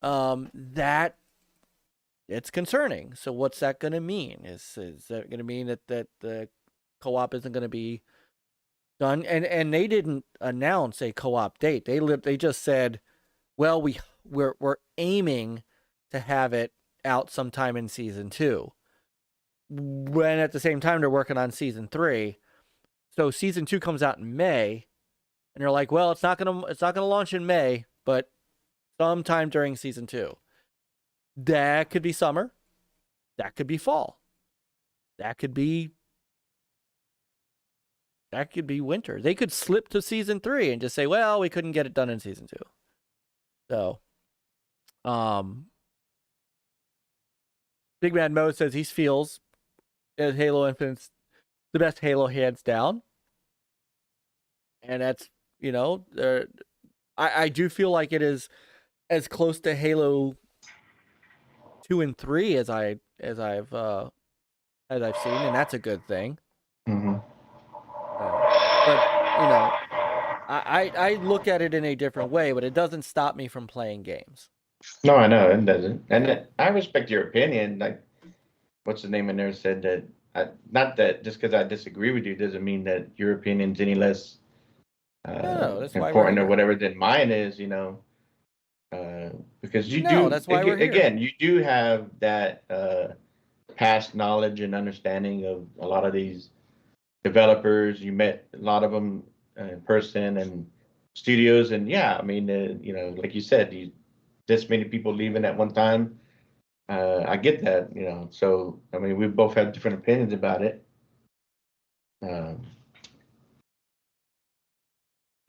[SPEAKER 1] That it's concerning. So what's that going to mean? Is that going to mean that the co-op isn't going to be done? And they didn't announce a co-op date. They just said, well, we're aiming to have it out sometime in season 2. When at the same time they're working on season 3. So season 2 comes out in May, and they're like, well, it's not gonna launch in May, but sometime during season 2. That could be summer. That could be fall. That could be winter. They could slip to season 3 and just say, well, we couldn't get it done in season 2. So, Big Mad Mo says he feels that Halo Infinite's the best Halo hands down. And that's, you know, I do feel like it is as close to Halo 2 and 3 as I've seen, and that's a good thing.
[SPEAKER 2] Mm-hmm.
[SPEAKER 1] But you know, I look at it in a different way, but it doesn't stop me from playing games.
[SPEAKER 2] No, I know it doesn't, and I respect your opinion. Like, what's the name in there said that not that just because I disagree with you doesn't mean that your opinion's any less
[SPEAKER 1] No, that's why we're
[SPEAKER 2] important or
[SPEAKER 1] here.
[SPEAKER 2] whatever than mine is. You know, because you
[SPEAKER 1] No,
[SPEAKER 2] do.
[SPEAKER 1] that's why we're here.
[SPEAKER 2] Again, you do have that past knowledge and understanding of a lot of these developers. You met a lot of them in person and studios, and yeah, I mean, you know, like you said, this many people leaving at one time. I get that, you know. So I mean, we both have different opinions about it.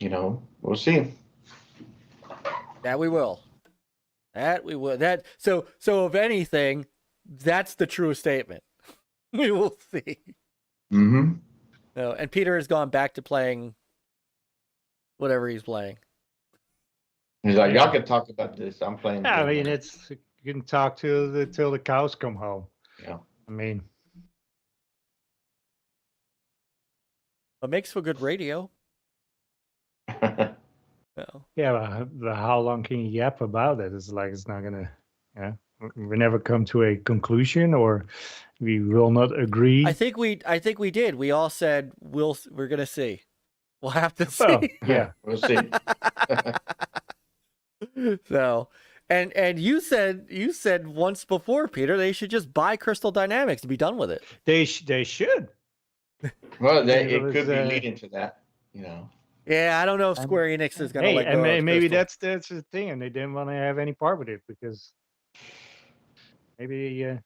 [SPEAKER 2] You know, we'll see.
[SPEAKER 1] That we will. So if anything, that's the true statement. We will see.
[SPEAKER 2] Mm-hmm.
[SPEAKER 1] No, and Peter has gone back to playing whatever he's playing.
[SPEAKER 2] He's like, y'all can talk about this. I'm playing.
[SPEAKER 3] Yeah, I mean, you can talk till the cows come home.
[SPEAKER 2] Yeah.
[SPEAKER 3] I mean,
[SPEAKER 1] It makes for good radio. No.
[SPEAKER 3] yeah, but how long can you yap about it? It's like it's not gonna, yeah. We never come to a conclusion, or we will not agree.
[SPEAKER 1] I think we did. We all said we're gonna see. We'll have to see.
[SPEAKER 3] Well, yeah,
[SPEAKER 2] we'll see.
[SPEAKER 1] So, and you said once before, Peter, they should just buy Crystal Dynamics to be done with it.
[SPEAKER 3] they should.
[SPEAKER 2] Well,
[SPEAKER 3] It
[SPEAKER 2] it could be
[SPEAKER 3] was,
[SPEAKER 2] leading to that, you know.
[SPEAKER 1] Yeah, I don't know if Square Enix is gonna
[SPEAKER 3] Hey,
[SPEAKER 1] let go
[SPEAKER 3] and
[SPEAKER 1] of
[SPEAKER 3] maybe
[SPEAKER 1] Crystal.
[SPEAKER 3] that's the thing, and they didn't want to have any part with it because maybe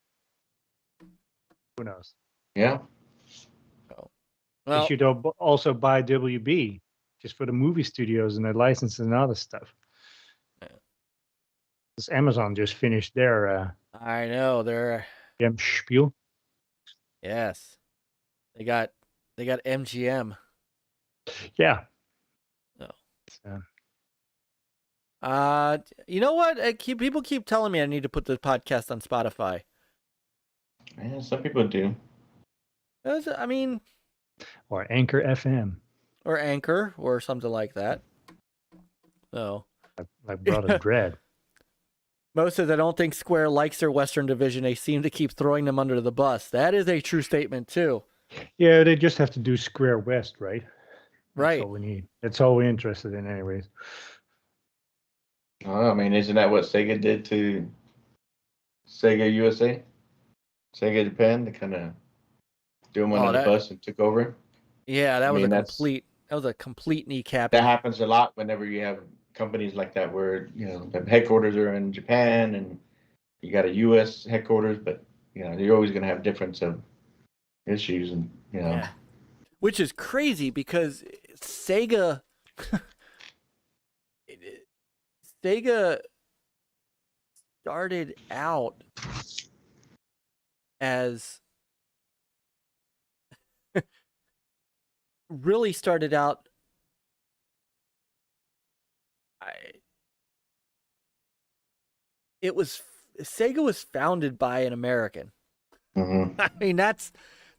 [SPEAKER 3] who knows?
[SPEAKER 2] Yeah.
[SPEAKER 3] They
[SPEAKER 1] Well,
[SPEAKER 3] should also buy WB just for the movie studios and the licenses and other stuff. Because Amazon just finished their
[SPEAKER 1] I know they're
[SPEAKER 3] spiel.
[SPEAKER 1] yes, they got MGM.
[SPEAKER 3] Yeah.
[SPEAKER 1] No.
[SPEAKER 3] So,
[SPEAKER 1] You know what? People keep telling me I need to put the podcast on Spotify.
[SPEAKER 2] Yeah, some people do.
[SPEAKER 1] I mean,
[SPEAKER 3] Or Anchor FM.
[SPEAKER 1] or Anchor or something like that. So,
[SPEAKER 3] Like Brother Dread.
[SPEAKER 1] Mo says, I don't think Square likes their Western division. They seem to keep throwing them under the bus. That is a true statement, too.
[SPEAKER 3] Yeah, they just have to do Square West, right?
[SPEAKER 1] Right.
[SPEAKER 3] That's all we need. That's all we're interested in, anyways.
[SPEAKER 2] Oh, I mean, isn't that what Sega did to Sega USA? Sega Japan? They kind of threw them under the bus and took over.
[SPEAKER 1] Yeah, that was a complete kneecap.
[SPEAKER 2] That happens a lot whenever you have companies like that where, you know, the headquarters are in Japan and you got a US headquarters, but, you know, you're always going to have difference of issues and, you know.
[SPEAKER 1] Yeah. Which is crazy because Sega started out as really started out Sega was founded by an American.
[SPEAKER 2] Mm-hmm.
[SPEAKER 1] I mean, that's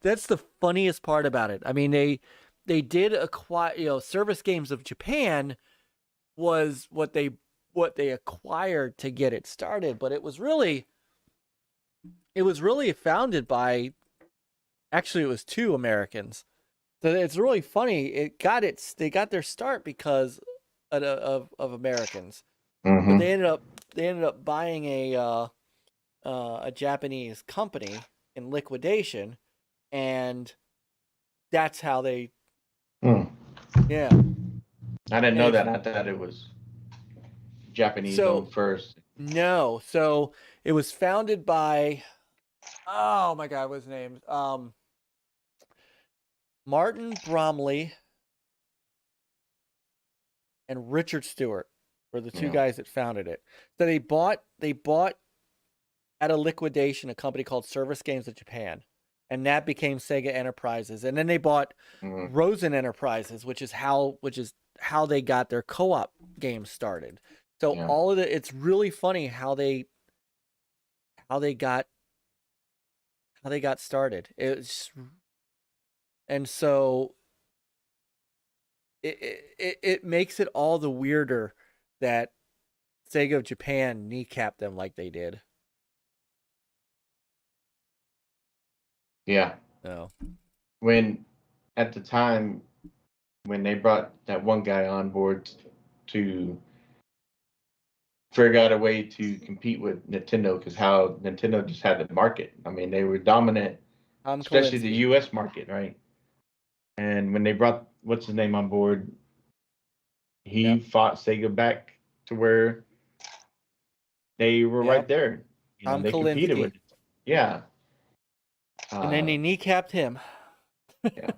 [SPEAKER 1] the funniest part about it. I mean, they did acquire, you know, Service Games of Japan was what they acquired to get it started, but it was really founded by, actually it was two Americans. So it's really funny. They got their start because of Americans.
[SPEAKER 2] Mm-hmm.
[SPEAKER 1] But they ended up buying a Japanese company in liquidation, and that's how they. Yeah.
[SPEAKER 2] I didn't know that. I thought it was Japanese owned first.
[SPEAKER 1] No, so it was founded by, oh my God, what's his name? Martin Bromley and Richard Stewart were the two guys that founded it. So they bought at a liquidation a company called Service Games of Japan, and that became Sega Enterprises. And then they bought Rosen Enterprises, which is how they got their co-op games started. So all of it's really funny how they got started. And so it makes it all the weirder that Sega of Japan kneecapped them like they did.
[SPEAKER 2] Yeah.
[SPEAKER 1] No.
[SPEAKER 2] When at the time when they brought that one guy on board to figure out a way to compete with Nintendo, because how Nintendo just had the market. I mean, they were dominant, especially the US market, right? And when they brought what's his name on board, he fought Sega back to where they were right there. You know, they competed with it. Yeah.
[SPEAKER 1] And then they kneecapped him.
[SPEAKER 2] Yeah.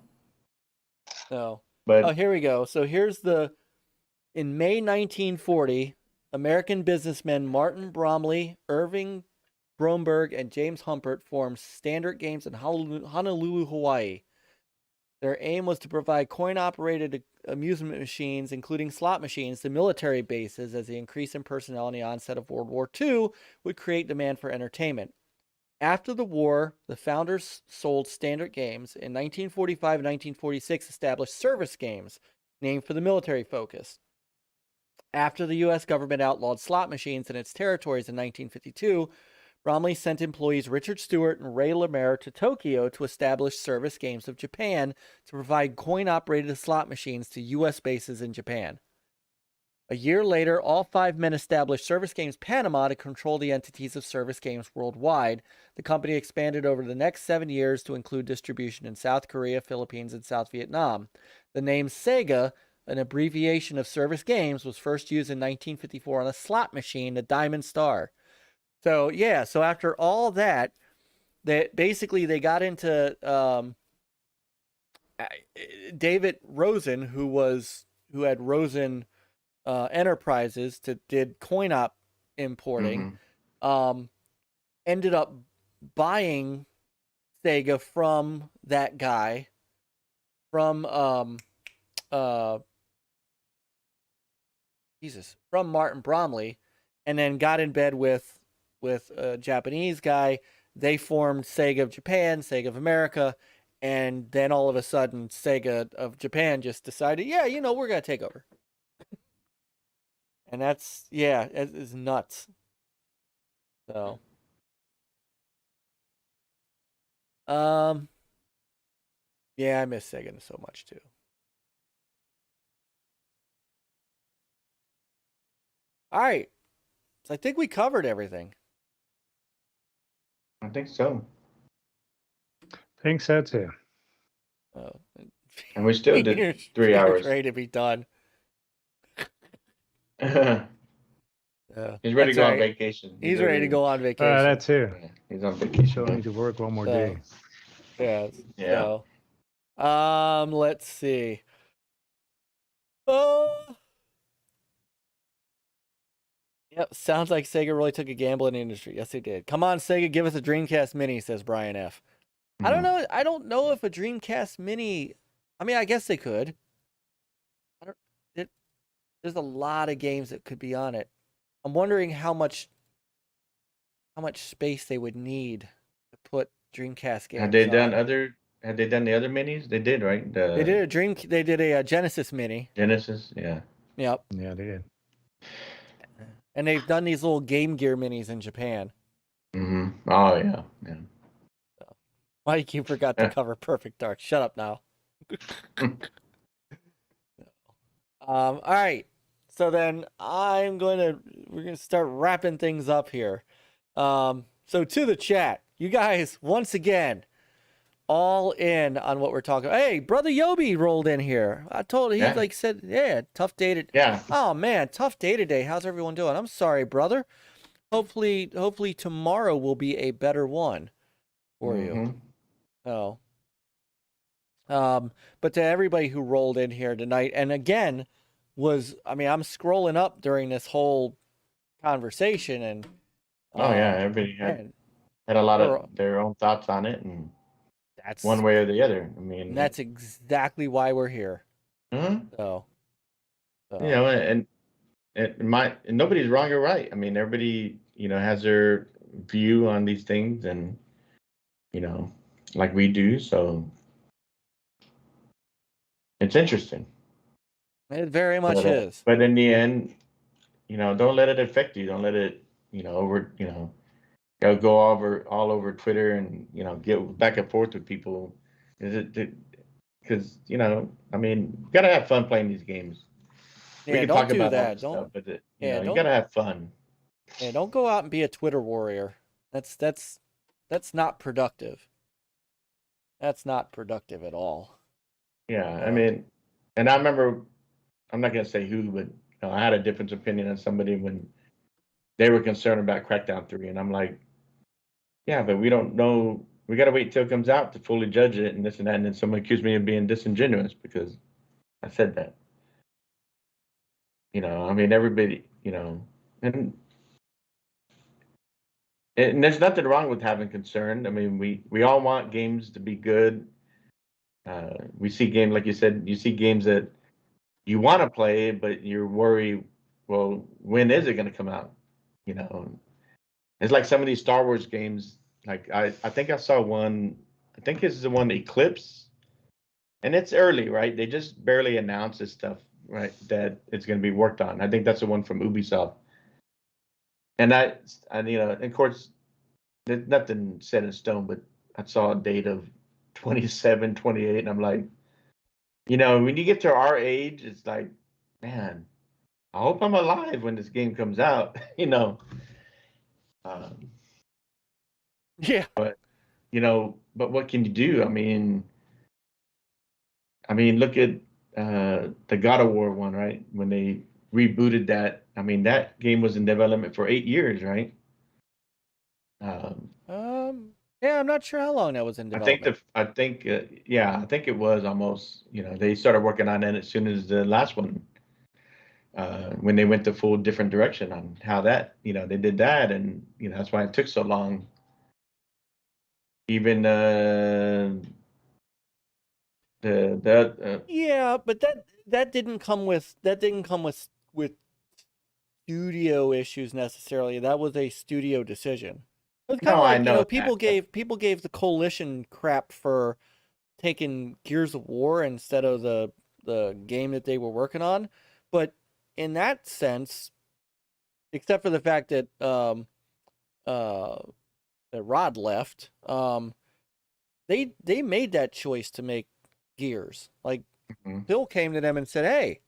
[SPEAKER 1] So,
[SPEAKER 2] but
[SPEAKER 1] here we go. So here's in May 1940, American businessmen Martin Bromley, Irving Bromberg, and James Humpert formed Standard Games in Honolulu, Hawaii. Their aim was to provide coin-operated amusement machines, including slot machines, to military bases, as the increase in personnel and the onset of World War II would create demand for entertainment. After the war, the founders sold Standard Games. In 1945 and 1946, established Service Games, named for the military focus. After the U.S. government outlawed slot machines in its territories in 1952, Bromley sent employees Richard Stewart and Ray Lemaire to Tokyo to establish Service Games of Japan to provide coin-operated slot machines to U.S. bases in Japan. A year later, all 5 men established Service Games Panama to control the entities of Service Games worldwide. The company expanded over the next 7 years to include distribution in South Korea, Philippines, and South Vietnam. The name Sega, an abbreviation of Service Games, was first used in 1954 on a slot machine, the Diamond Star. So, yeah, so after all that, basically they got into David Rosen, who had Rosen Enterprises did coin op importing, ended up buying Sega from that guy, from from Martin Bromley, and then got in bed with a Japanese guy. They formed Sega of Japan, Sega of America, and then all of a sudden Sega of Japan just decided, yeah, we're gonna take over. And that's, yeah, it is nuts. So yeah, I miss Sega so much too. All right. So I think we covered everything.
[SPEAKER 2] I think so.
[SPEAKER 3] Think so too.
[SPEAKER 1] Oh.
[SPEAKER 2] And we still did
[SPEAKER 1] Peter's
[SPEAKER 2] 3 hours.
[SPEAKER 1] ready to be done.
[SPEAKER 2] He's ready to go on vacation.
[SPEAKER 1] He's ready to go on vacation.
[SPEAKER 3] That too.
[SPEAKER 2] Yeah, he's on vacation.
[SPEAKER 3] So I need to work one more day.
[SPEAKER 1] Yeah.
[SPEAKER 2] Yeah.
[SPEAKER 1] So, let's see. Oh. Yep, sounds like Sega really took a gamble in the industry. Yes, they did. Come on, Sega, give us a Dreamcast Mini, says Brian F. I don't know. I don't know if a Dreamcast Mini. I mean, I guess they could. There's a lot of games that could be on it. I'm wondering how much space they would need to put Dreamcast games.
[SPEAKER 2] Had they done the other minis? They did, right?
[SPEAKER 1] They did a Genesis Mini.
[SPEAKER 2] Genesis, yeah.
[SPEAKER 1] Yep.
[SPEAKER 3] Yeah, they did.
[SPEAKER 1] And they've done these little Game Gear minis in Japan.
[SPEAKER 2] Mm-hmm. Oh yeah.
[SPEAKER 1] Myke, you forgot to cover Perfect Dark. Shut up now. All right. So then we're gonna start wrapping things up here. So to the chat, you guys, once again, all in on what we're talking about. Hey, brother Yobi rolled in here. I told him, he said, yeah, tough day
[SPEAKER 2] Yeah.
[SPEAKER 1] Oh man, tough day today. How's everyone doing? I'm sorry, brother. Hopefully tomorrow will be a better one for you. Oh. But to everybody who rolled in here tonight, and again, I'm scrolling up during this whole conversation, and
[SPEAKER 2] everybody had a lot of their own thoughts on it, and that's one way or the other. I mean,
[SPEAKER 1] that's exactly why we're here. So.
[SPEAKER 2] And nobody's wrong or right. I mean, everybody has their view on these things, and like we do. So it's interesting.
[SPEAKER 1] It very much is.
[SPEAKER 2] But in the end, don't let it affect you. Don't let it, go all over Twitter and get back and forth with people. Because you gotta have fun playing these games.
[SPEAKER 1] Yeah,
[SPEAKER 2] we can
[SPEAKER 1] don't
[SPEAKER 2] talk
[SPEAKER 1] do
[SPEAKER 2] about
[SPEAKER 1] that.
[SPEAKER 2] Stuff, but you gotta have fun.
[SPEAKER 1] Yeah, don't go out and be a Twitter warrior. That's not productive. That's not productive at all.
[SPEAKER 2] Yeah, I mean, and I remember, I'm not gonna say who, but I had a different opinion on somebody when they were concerned about Crackdown 3, and I'm like, yeah, but we don't know. We gotta wait till it comes out to fully judge it, and this and that. And then someone accused me of being disingenuous because I said that. I mean, everybody, and there's nothing wrong with having concern. I mean, we all want games to be good. We see games, like you said, you see games that you want to play, but you're worried, well, when is it going to come out? It's like some of these Star Wars games. Like I think I saw one. I think this is the one Eclipse, and it's early, right? They just barely announced this stuff, right? That it's going to be worked on. I think that's the one from Ubisoft. And of course, there's nothing set in stone, but I saw a date of 27, 28, and I'm like, when you get to our age, it's like, man, I hope I'm alive when this game comes out,
[SPEAKER 1] Yeah.
[SPEAKER 2] But what can you do? I mean, look at the God of War one, right? When they rebooted that, I mean, that game was in development for 8 years, right?
[SPEAKER 1] Yeah, I'm not sure how long that was in development.
[SPEAKER 2] I think it was almost. They started working on it as soon as the last one, when they went the full different direction on how that, they did that, and that's why it took so long. Even
[SPEAKER 1] yeah, but that didn't come with studio issues necessarily. That was a studio decision. It's kind
[SPEAKER 2] No,
[SPEAKER 1] of
[SPEAKER 2] I
[SPEAKER 1] like,
[SPEAKER 2] know
[SPEAKER 1] people
[SPEAKER 2] that.
[SPEAKER 1] gave the coalition crap for taking Gears of War instead of the game that they were working on, but in that sense, except for the fact that that Rod left, they made that choice to make Gears. Like,
[SPEAKER 2] Mhm.
[SPEAKER 1] Phil came to them and said, "Hey,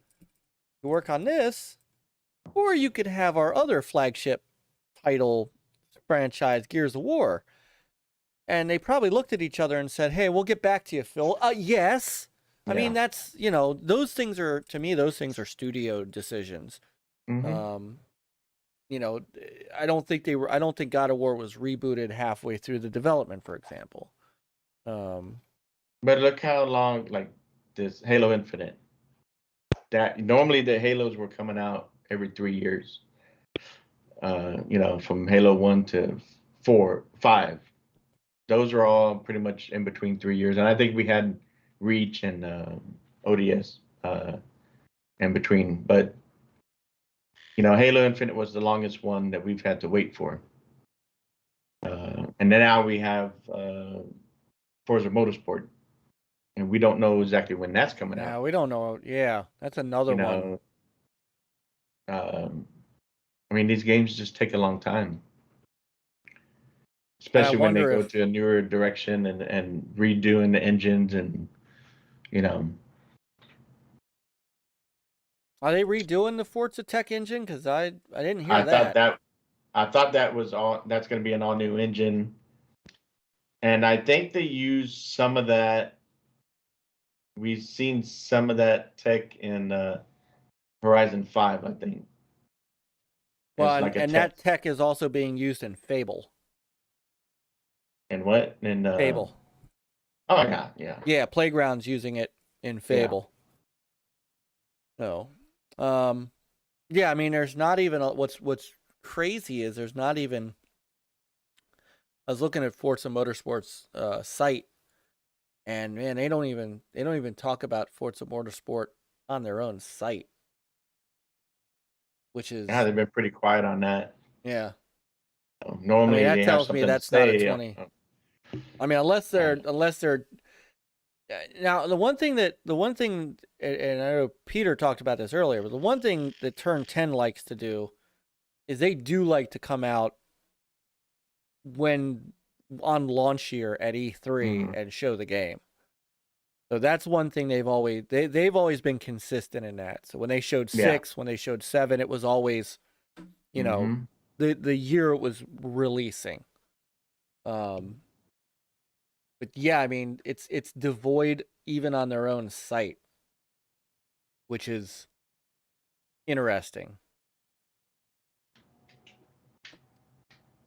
[SPEAKER 1] you work on this, or you could have our other flagship title franchise, Gears of War." And they probably looked at each other and said, "Hey, we'll get back to you, Phil." Yes. I mean,
[SPEAKER 2] Yeah.
[SPEAKER 1] that's, those things are, to me, those things are studio decisions.
[SPEAKER 2] Mhm.
[SPEAKER 1] I don't think God of War was rebooted halfway through the development, for example.
[SPEAKER 2] But look how long, like this Halo Infinite. That normally the Halos were coming out every 3 years. From Halo 1 to 4, 5. Those are all pretty much in between 3 years. And I think we had Reach and ODS in between. But, Halo Infinite was the longest one that we've had to wait for. And then now we have Forza Motorsport. And we don't know exactly when that's coming
[SPEAKER 1] Yeah,
[SPEAKER 2] out.
[SPEAKER 1] we don't know. Yeah, that's another one.
[SPEAKER 2] I mean, these games just take a long time.
[SPEAKER 1] And I
[SPEAKER 2] Especially when they
[SPEAKER 1] wonder
[SPEAKER 2] go
[SPEAKER 1] if
[SPEAKER 2] to a newer direction and redoing the engines and you know
[SPEAKER 1] are they redoing the Forza Tech engine? Because I didn't hear
[SPEAKER 2] I thought
[SPEAKER 1] that.
[SPEAKER 2] that I thought that was all that's going to be an all new engine, and I think they use some of that. We've seen some of that tech in Horizon 5, I think,
[SPEAKER 1] Well,
[SPEAKER 2] as like a
[SPEAKER 1] and
[SPEAKER 2] test.
[SPEAKER 1] that tech is also being used in Fable.
[SPEAKER 2] And what? And
[SPEAKER 1] Fable.
[SPEAKER 2] oh yeah.
[SPEAKER 1] Yeah, Playground's using it in
[SPEAKER 2] Yeah.
[SPEAKER 1] Fable. So, yeah, I mean, there's not even what's crazy is there's not even. I was looking at Forza Motorsport's site, and man, they don't even talk about Forza Motorsport on their own site, which
[SPEAKER 2] Yeah,
[SPEAKER 1] is,
[SPEAKER 2] they've been pretty quiet on that.
[SPEAKER 1] yeah. I mean,
[SPEAKER 2] Normally
[SPEAKER 1] that
[SPEAKER 2] they have
[SPEAKER 1] tells me
[SPEAKER 2] something to
[SPEAKER 1] that's not a
[SPEAKER 2] say.
[SPEAKER 1] 20. I mean, unless they're now the one thing, and I know Peter talked about this earlier, but the one thing that Turn 10 likes to do is they do like to come out when on launch year at E3 and show the game. So that's one thing they've always been consistent in that. So when they showed 6, when they showed 7, it was always, the year it was releasing. But yeah, I mean, it's devoid even on their own site, which is interesting,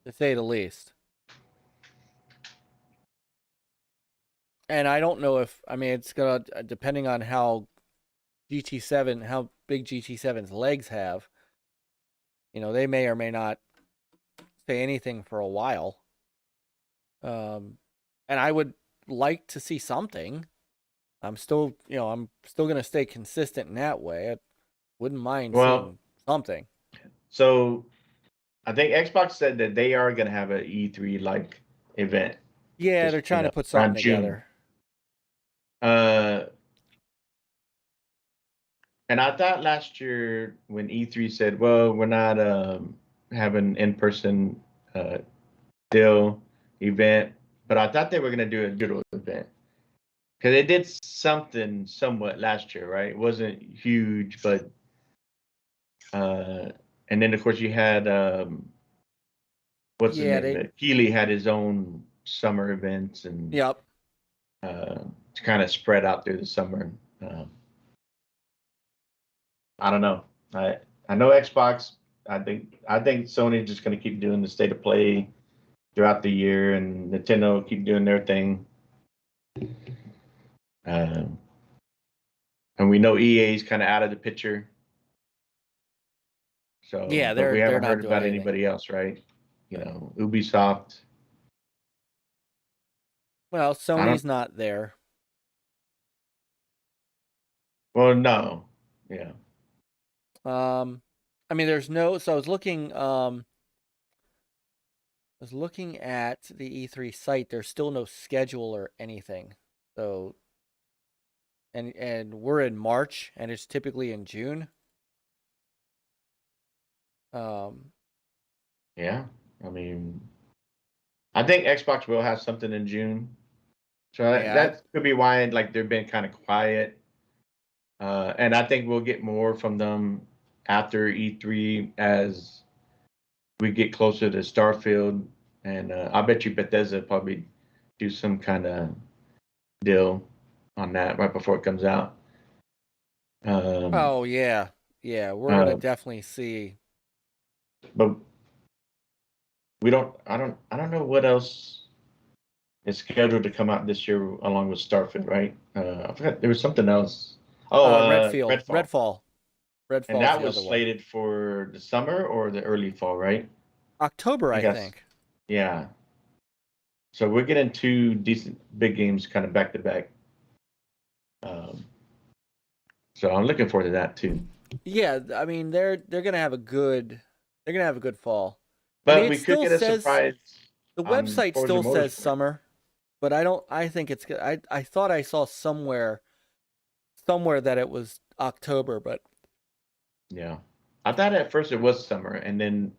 [SPEAKER 1] to say the least. And I don't know if, I mean, it's gonna, depending on how big GT7's legs have, they may or may not say anything for a while. And I would like to see something. I'm still going to stay consistent in that way. I wouldn't mind seeing something.
[SPEAKER 2] So I think Xbox said that they are going to have an E3 like event.
[SPEAKER 1] Yeah,
[SPEAKER 2] Just,
[SPEAKER 1] they're trying to put
[SPEAKER 2] around
[SPEAKER 1] something together.
[SPEAKER 2] And I thought last year when E3 said, "Well, we're not having in-person deal event," but I thought they were going to do a doodle event because they did something somewhat last year, right? It wasn't huge, but and then of course you had what's his name? Keeley had his own summer events and
[SPEAKER 1] Yep.
[SPEAKER 2] to kind of spread out through the summer. I don't know. I know Xbox. I think Sony's just going to keep doing the state of play throughout the year, and Nintendo keep doing their thing. And we know EA's kind of out of the picture. So
[SPEAKER 1] yeah,
[SPEAKER 2] but we
[SPEAKER 1] they're
[SPEAKER 2] haven't
[SPEAKER 1] not
[SPEAKER 2] heard
[SPEAKER 1] doing
[SPEAKER 2] about
[SPEAKER 1] anything.
[SPEAKER 2] anybody else, right? Ubisoft.
[SPEAKER 1] Well, Sony's not there.
[SPEAKER 2] Well, no. Yeah.
[SPEAKER 1] I I mean, there's no. So I was looking. At the E3 site. There's still no schedule or anything. So, and we're in March, and it's typically in June.
[SPEAKER 2] Yeah, I mean, I think Xbox will have something in June, so
[SPEAKER 1] Yeah.
[SPEAKER 2] that could be why like they've been kind of quiet. And I think we'll get more from them after E3 as we get closer to Starfield, and I bet you Bethesda probably do some kind of deal on that right before it comes out.
[SPEAKER 1] Oh yeah, we're gonna definitely see.
[SPEAKER 2] But we don't. I don't know what else is scheduled to come out this year along with Starfield, right? I forgot there was something else. Oh, Redfall. And that was slated for the summer or the early fall, right?
[SPEAKER 1] October, I think.
[SPEAKER 2] Yeah. So we're getting 2 decent big games kind of back to back. So I'm looking forward to that too.
[SPEAKER 1] Yeah, I mean they're gonna have a good fall.
[SPEAKER 2] But
[SPEAKER 1] I mean,
[SPEAKER 2] we could get a surprise.
[SPEAKER 1] The website still says summer, but I think it's. I thought I saw somewhere that it was October, but
[SPEAKER 2] yeah, I thought at first it was summer, and then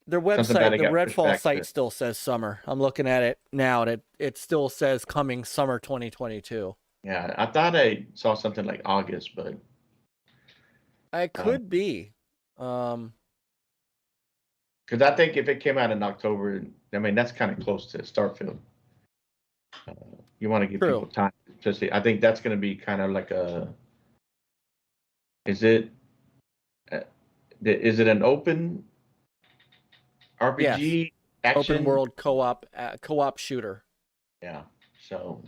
[SPEAKER 1] their website, the Redfall site, still says summer. I'm looking at it now, and it still says coming summer 2022.
[SPEAKER 2] Yeah, I thought I saw something like August, but
[SPEAKER 1] I could be.
[SPEAKER 2] Because I think if it came out in October, I mean that's kind of close to Starfield. You want to give people time, especially. I think that's going to be kind of like a. Is it an open RPG action?
[SPEAKER 1] Open world co-op shooter.
[SPEAKER 2] Yeah. So.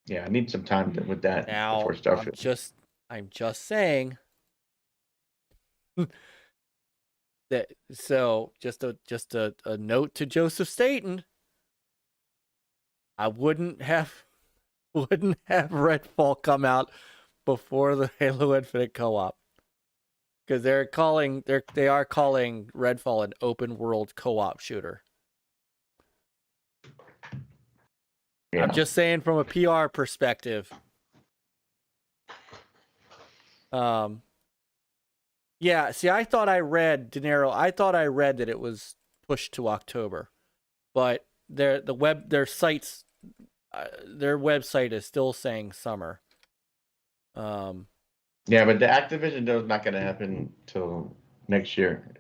[SPEAKER 2] Yeah, I need some time with that before Starfield.
[SPEAKER 1] I'm just saying that. So just a note to Joseph Staten. I wouldn't have Redfall come out before the Halo Infinite co-op, because they are calling Redfall an open world co-op shooter. Yeah. I'm just saying from a PR perspective. Yeah, see, I thought I read that it was pushed to October, but their website is still saying summer.
[SPEAKER 2] Yeah, but the Activision deal is not going to happen till next year,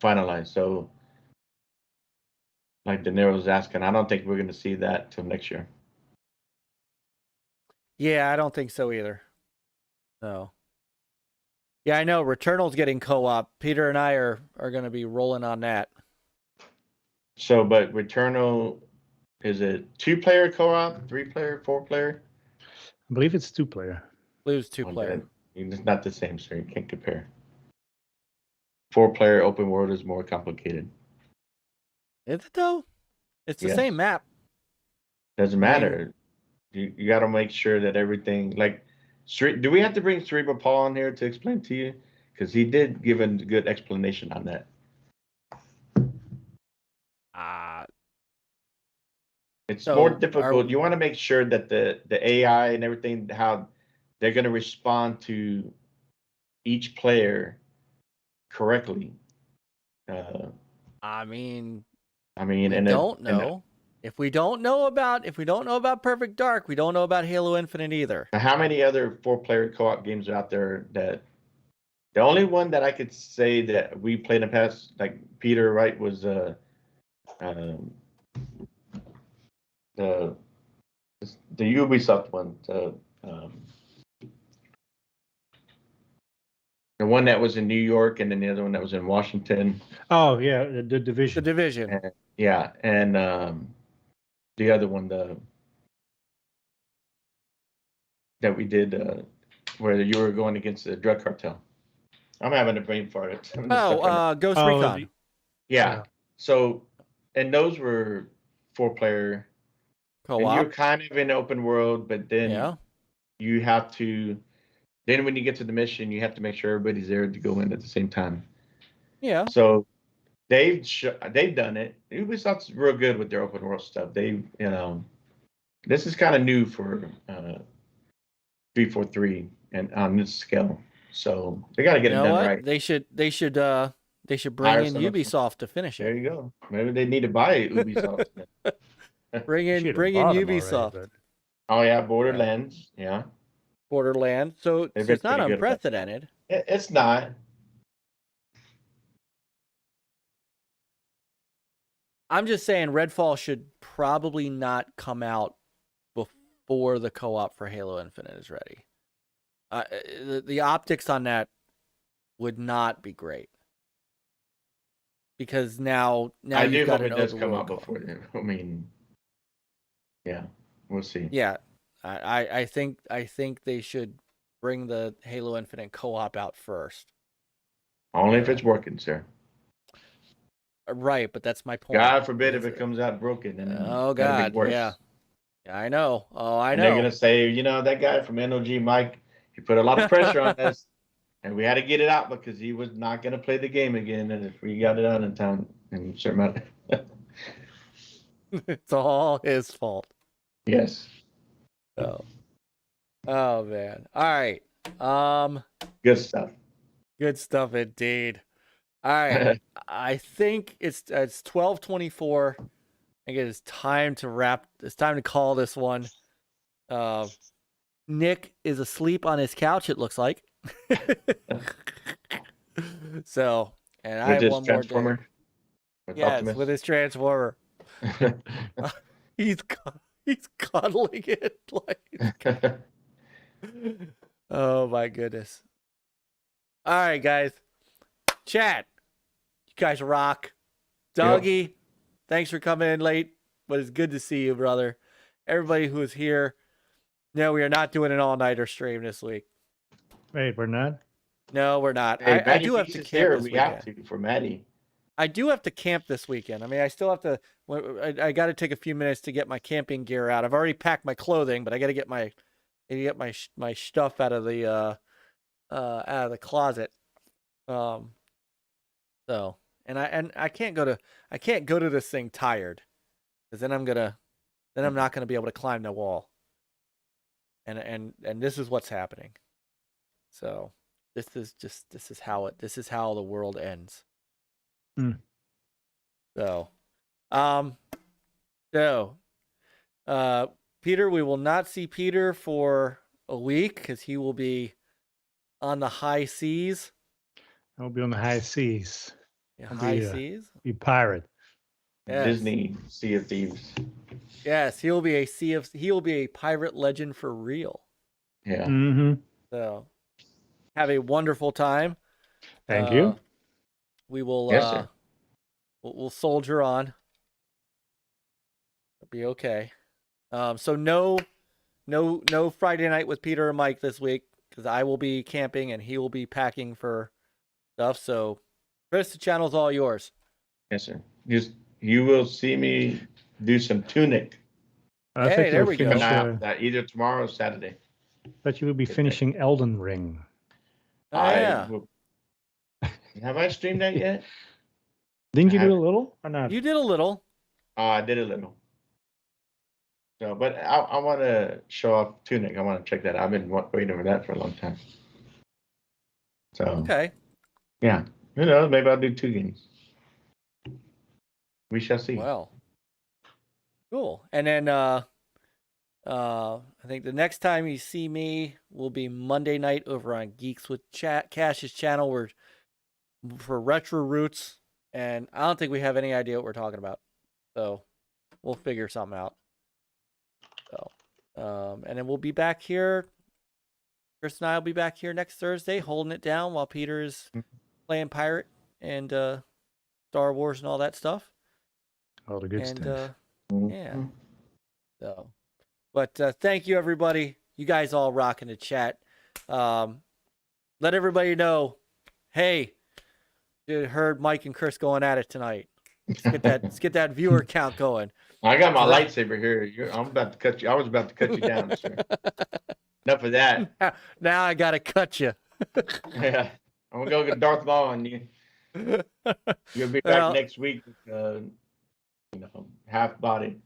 [SPEAKER 2] finalized. So, like De Niro's asking, I don't think we're going to see that till next year.
[SPEAKER 1] Yeah, I don't think so either. No. Yeah, I know. Returnal's getting co-op. Peter and I are going to be rolling on that.
[SPEAKER 2] So, but Returnal, is it 2-player co-op, 3-player, 4-player?
[SPEAKER 3] I believe it's 2-player.
[SPEAKER 1] I believe it's 2-player.
[SPEAKER 2] It's not the same, so you can't compare. 4-player open world is more complicated.
[SPEAKER 1] Is it though? It's the same map.
[SPEAKER 2] Doesn't matter. You got to make sure that everything, like, do we have to bring Cerebral Paul on here to explain to you? Because he did give a good explanation on that. It's more difficult. You want to make sure that the AI and everything, how they're going to respond to each player correctly.
[SPEAKER 1] I mean,
[SPEAKER 2] and
[SPEAKER 1] don't know. If we don't know about Perfect Dark, we don't know about Halo Infinite either.
[SPEAKER 2] How many other 4-player co-op games are out there that the only one that I could say that we played in the past, like Peter, right, was the Ubisoft one, the one that was in New York, and then the other one that was in Washington.
[SPEAKER 3] Oh yeah, the Division.
[SPEAKER 1] The Division.
[SPEAKER 2] And the other one, that we did, where you were going against the drug cartel. I'm having a brain fart.
[SPEAKER 1] Ghost Recon.
[SPEAKER 2] Yeah. So, and those were 4-player co-op. And you're kind of in open world, but then you have to Then when you get to the mission, you have to make sure everybody's there to go in at the same time.
[SPEAKER 1] Yeah.
[SPEAKER 2] So they've done it. Ubisoft's real good with their open world stuff. This is kind of new for 343 and on this scale. So they got to get it done right.
[SPEAKER 1] They should bring
[SPEAKER 2] Hire
[SPEAKER 1] in
[SPEAKER 2] someone
[SPEAKER 1] Ubisoft to finish
[SPEAKER 2] There
[SPEAKER 1] it.
[SPEAKER 2] you go. Maybe they need to buy Ubisoft.
[SPEAKER 1] Bring in
[SPEAKER 3] Should've bought 'em already,
[SPEAKER 1] Ubisoft.
[SPEAKER 3] but-
[SPEAKER 2] Oh yeah, Borderlands. Yeah,
[SPEAKER 1] Borderlands. So
[SPEAKER 2] They've
[SPEAKER 1] it's
[SPEAKER 2] been
[SPEAKER 1] not
[SPEAKER 2] pretty good about that.
[SPEAKER 1] unprecedented.
[SPEAKER 2] It's not.
[SPEAKER 1] I'm just saying Redfall should probably not come out before the co-op for Halo Infinite is ready. The optics on that would not be great. Because now
[SPEAKER 2] I do
[SPEAKER 1] you've got
[SPEAKER 2] hope it
[SPEAKER 1] an
[SPEAKER 2] does
[SPEAKER 1] open
[SPEAKER 2] come
[SPEAKER 1] world
[SPEAKER 2] out
[SPEAKER 1] co-op.
[SPEAKER 2] before then. I mean, yeah, we'll see.
[SPEAKER 1] Yeah. I think they should bring the Halo Infinite co-op out first.
[SPEAKER 2] Only if it's working, sir.
[SPEAKER 1] Right, but that's my point.
[SPEAKER 2] God forbid if it comes out broken. And
[SPEAKER 1] Oh
[SPEAKER 2] that'll
[SPEAKER 1] God,
[SPEAKER 2] be worse.
[SPEAKER 1] yeah. I know. Oh, I
[SPEAKER 2] And
[SPEAKER 1] know.
[SPEAKER 2] they're gonna say, that guy from NLG, Myke, he put a lot of pressure on us, and we had to get it out because he was not gonna play the game again. And if we got it out in time, and certain amount.
[SPEAKER 1] It's all his fault.
[SPEAKER 2] Yes.
[SPEAKER 1] Oh man. All right.
[SPEAKER 2] Good stuff.
[SPEAKER 1] Good stuff indeed. All right. I think it's 12:24. I think it is time to wrap. It's time to call this one. Nick is asleep on his couch, it looks like. So, and I have one more day.
[SPEAKER 2] With
[SPEAKER 1] Yes,
[SPEAKER 2] Optimus.
[SPEAKER 1] with his transformer. He's cuddling it like. Oh my goodness. All right, guys. Chat. You guys rock. Doggy, thanks for coming in late, but it's good to see you, brother. Everybody who is here. No, we are not doing an all-nighter stream this week.
[SPEAKER 3] Wait, we're not?
[SPEAKER 1] No, we're not.
[SPEAKER 2] Hey,
[SPEAKER 1] I do have to camp this
[SPEAKER 2] we
[SPEAKER 1] weekend.
[SPEAKER 2] have to for Maddie.
[SPEAKER 1] I do have to camp this weekend. I mean, I still have to. I got to take a few minutes to get my camping gear out. I've already packed my clothing, but I got to get my stuff out of the closet. So, and I can't go to this thing tired, because then I'm not gonna be able to climb the wall. And this is what's happening. So this is how the world ends. So, Peter, we will not see Peter for a week because he will be on the high seas.
[SPEAKER 3] I'll be on the high seas.
[SPEAKER 1] Yeah,
[SPEAKER 3] I'll
[SPEAKER 1] high
[SPEAKER 3] be,
[SPEAKER 1] seas.
[SPEAKER 3] Be pirate.
[SPEAKER 1] Yes.
[SPEAKER 2] Disney Sea of Thieves.
[SPEAKER 1] Yes, he will be a pirate legend for real.
[SPEAKER 2] Yeah.
[SPEAKER 3] Mm-hmm.
[SPEAKER 1] So, have a wonderful time.
[SPEAKER 3] Thank you.
[SPEAKER 1] We will.
[SPEAKER 2] Yes, sir.
[SPEAKER 1] We'll soldier on. It'll be okay. So no Friday night with Peter and Myke this week because I will be camping and he will be packing for stuff. So, Chris, the channel's all yours.
[SPEAKER 2] Yes, sir. You will see me do some tunic.
[SPEAKER 3] I
[SPEAKER 1] Hey,
[SPEAKER 3] think
[SPEAKER 1] there
[SPEAKER 3] you'll
[SPEAKER 1] we go.
[SPEAKER 3] finish,
[SPEAKER 2] That either tomorrow or Saturday.
[SPEAKER 3] But you will be finishing Elden Ring.
[SPEAKER 1] Oh, yeah.
[SPEAKER 2] Have I streamed that yet?
[SPEAKER 3] Didn't you do a little or not?
[SPEAKER 1] You did a little.
[SPEAKER 2] I did a little. So, but I want to show off tunic. I want to check that out. I've been waiting for that for a long time. So
[SPEAKER 1] Okay.
[SPEAKER 2] yeah, maybe I'll do 2 games. We shall see.
[SPEAKER 1] Well, cool. And then I think the next time you see me will be Monday night over on Geeks with Cash's channel. We're for Retro Roots, and I don't think we have any idea what we're talking about. So we'll figure something out. So, and then we'll be back here. Chris and I will be back here next Thursday, holding it down while Peter is playing Pirate and Star Wars and all that stuff.
[SPEAKER 3] All the good stuff.
[SPEAKER 1] Yeah. So, but thank you, everybody. You guys all rocking the chat. Let everybody know, hey, you heard Myke and Chris going at it tonight. Let's get that viewer count going.
[SPEAKER 2] I got my lightsaber here. I was about to cut you down, sir. enough of that.
[SPEAKER 1] Now I gotta cut you.
[SPEAKER 2] Yeah, I'm gonna go get Darth Maul on you. You'll be back
[SPEAKER 1] Well,
[SPEAKER 2] next week with, half body.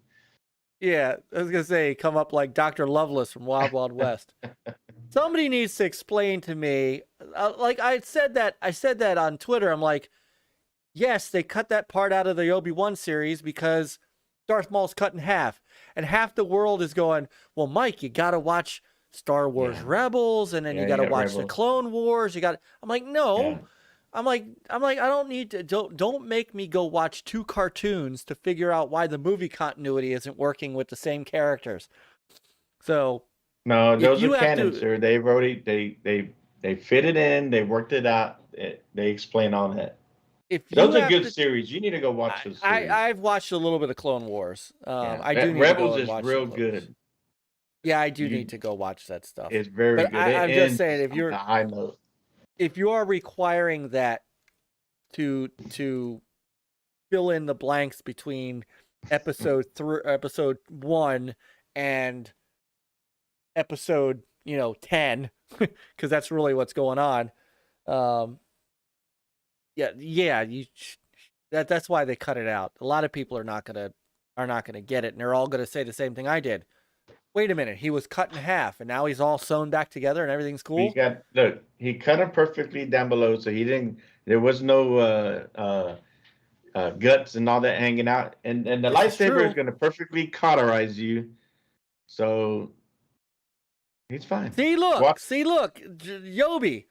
[SPEAKER 1] yeah, I was gonna say, come up like Dr. Lovelace from Wild Wild West. Somebody needs to explain to me, like I said that on Twitter. I'm like, yes, they cut that part out of the Obi-Wan series because Darth Maul's cut in half, and half the world is going, well, Myke, you gotta watch Star Wars Rebels, and then you gotta watch the Clone Wars. I'm like, no.
[SPEAKER 2] Yeah.
[SPEAKER 1] I'm like, I don't need to. Don't make me go watch 2 cartoons to figure out why the movie continuity isn't working with the same characters. So
[SPEAKER 2] no, those are canon, sir. They wrote it. They fit it in. They worked it out. They explain all that. Those are good series. You need to go watch those series.
[SPEAKER 1] I've watched a little bit of Clone Wars. I do need
[SPEAKER 2] Rebels
[SPEAKER 1] to go
[SPEAKER 2] is real good.
[SPEAKER 1] Yeah, I do need to go watch that stuff.
[SPEAKER 2] It's very good.
[SPEAKER 1] I'm just saying, if you are requiring that to fill in the blanks between episode 1 and episode 10, because that's really what's going on. That's why they cut it out. A lot of people are not gonna get it, and they're all gonna say the same thing I did. Wait a minute, he was cut in half, and now he's all sewn back together, and everything's cool.
[SPEAKER 2] He cut him perfectly down below, so there was no guts and all that hanging out, and the lightsaber is going to perfectly cauterize you, so he's fine.
[SPEAKER 1] See, look, Yobi,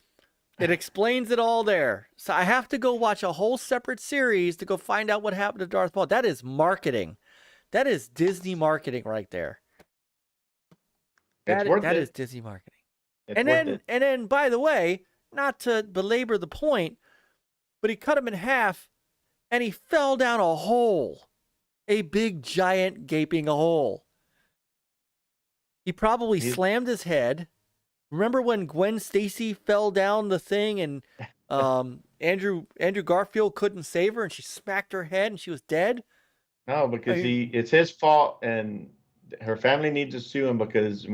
[SPEAKER 1] it explains it all there. So I have to go watch a whole separate series to go find out what happened to Darth Maul. That is marketing. That is Disney marketing right there. That is Disney marketing. And then, by the way, not to belabor the point, but he cut him in half, and he fell down a hole, a big, giant, gaping hole. He probably slammed his head. Remember when Gwen Stacy fell down the thing, and Andrew Garfield couldn't save her, and she smacked her head, and she was dead?
[SPEAKER 2] No, because it's his fault, and her family needs to sue him because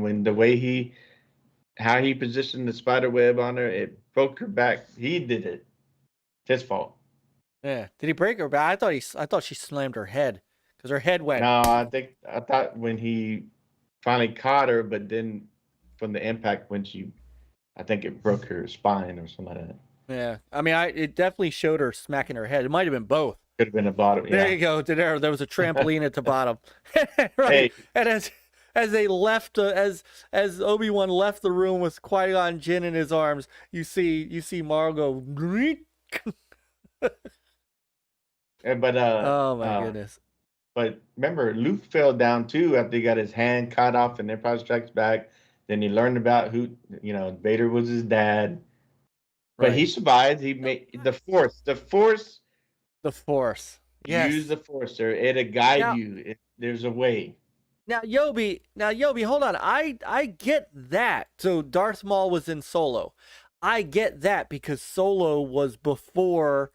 [SPEAKER 2] how he positioned the spider web on her, it broke her back. He did it. It's his fault.
[SPEAKER 1] Yeah. Did he break her back? I thought she slammed her head because her head went.
[SPEAKER 2] No, I thought when he finally caught her, but then from the impact I think it broke her spine or something like that.
[SPEAKER 1] Yeah. I mean, it definitely showed her smacking her head. It might have been both.
[SPEAKER 2] Could have been the bottom. Yeah.
[SPEAKER 1] There you go. There was a trampoline at the bottom. Right. Hey. And as they left, as Obi-Wan left the room with Qui-Gon Jinn in his arms, you see Margot. Oh my goodness.
[SPEAKER 2] But remember, Luke fell down too after he got his hand cut off in Empire Strikes Back. Then he learned about who, Vader was his dad. But he survived. He made the Force. The Force.
[SPEAKER 1] Yes.
[SPEAKER 2] Use the Force, sir. It'll guide you. There's a way.
[SPEAKER 1] Now, Yobi, hold on. I get that. So Darth Maul was in Solo. I get that because Solo was before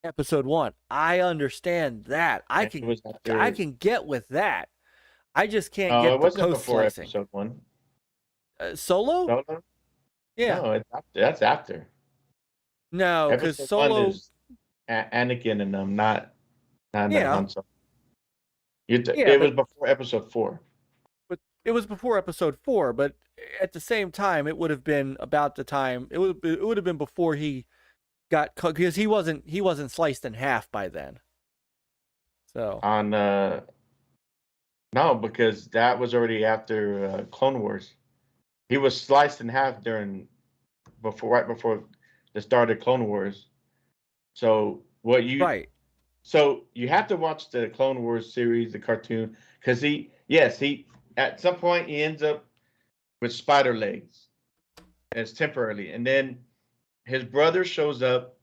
[SPEAKER 1] Episode 1. I understand that. I can get with that. I just can't get the post-slicing.
[SPEAKER 2] Episode 1.
[SPEAKER 1] Solo? Yeah.
[SPEAKER 2] No, that's after.
[SPEAKER 1] No, because Solo
[SPEAKER 2] is Anakin and them, not Han Solo. It was before Episode 4.
[SPEAKER 1] But it was before Episode 4. But at the same time, it would have been about the time. It would have been before he got cut, because he wasn't sliced in half by then. So
[SPEAKER 2] no, because that was already after Clone Wars. He was sliced in half right before the start of Clone Wars. So So you have to watch the Clone Wars series, the cartoon, because he at some point he ends up with spider legs. And it's temporarily, and then his brother shows up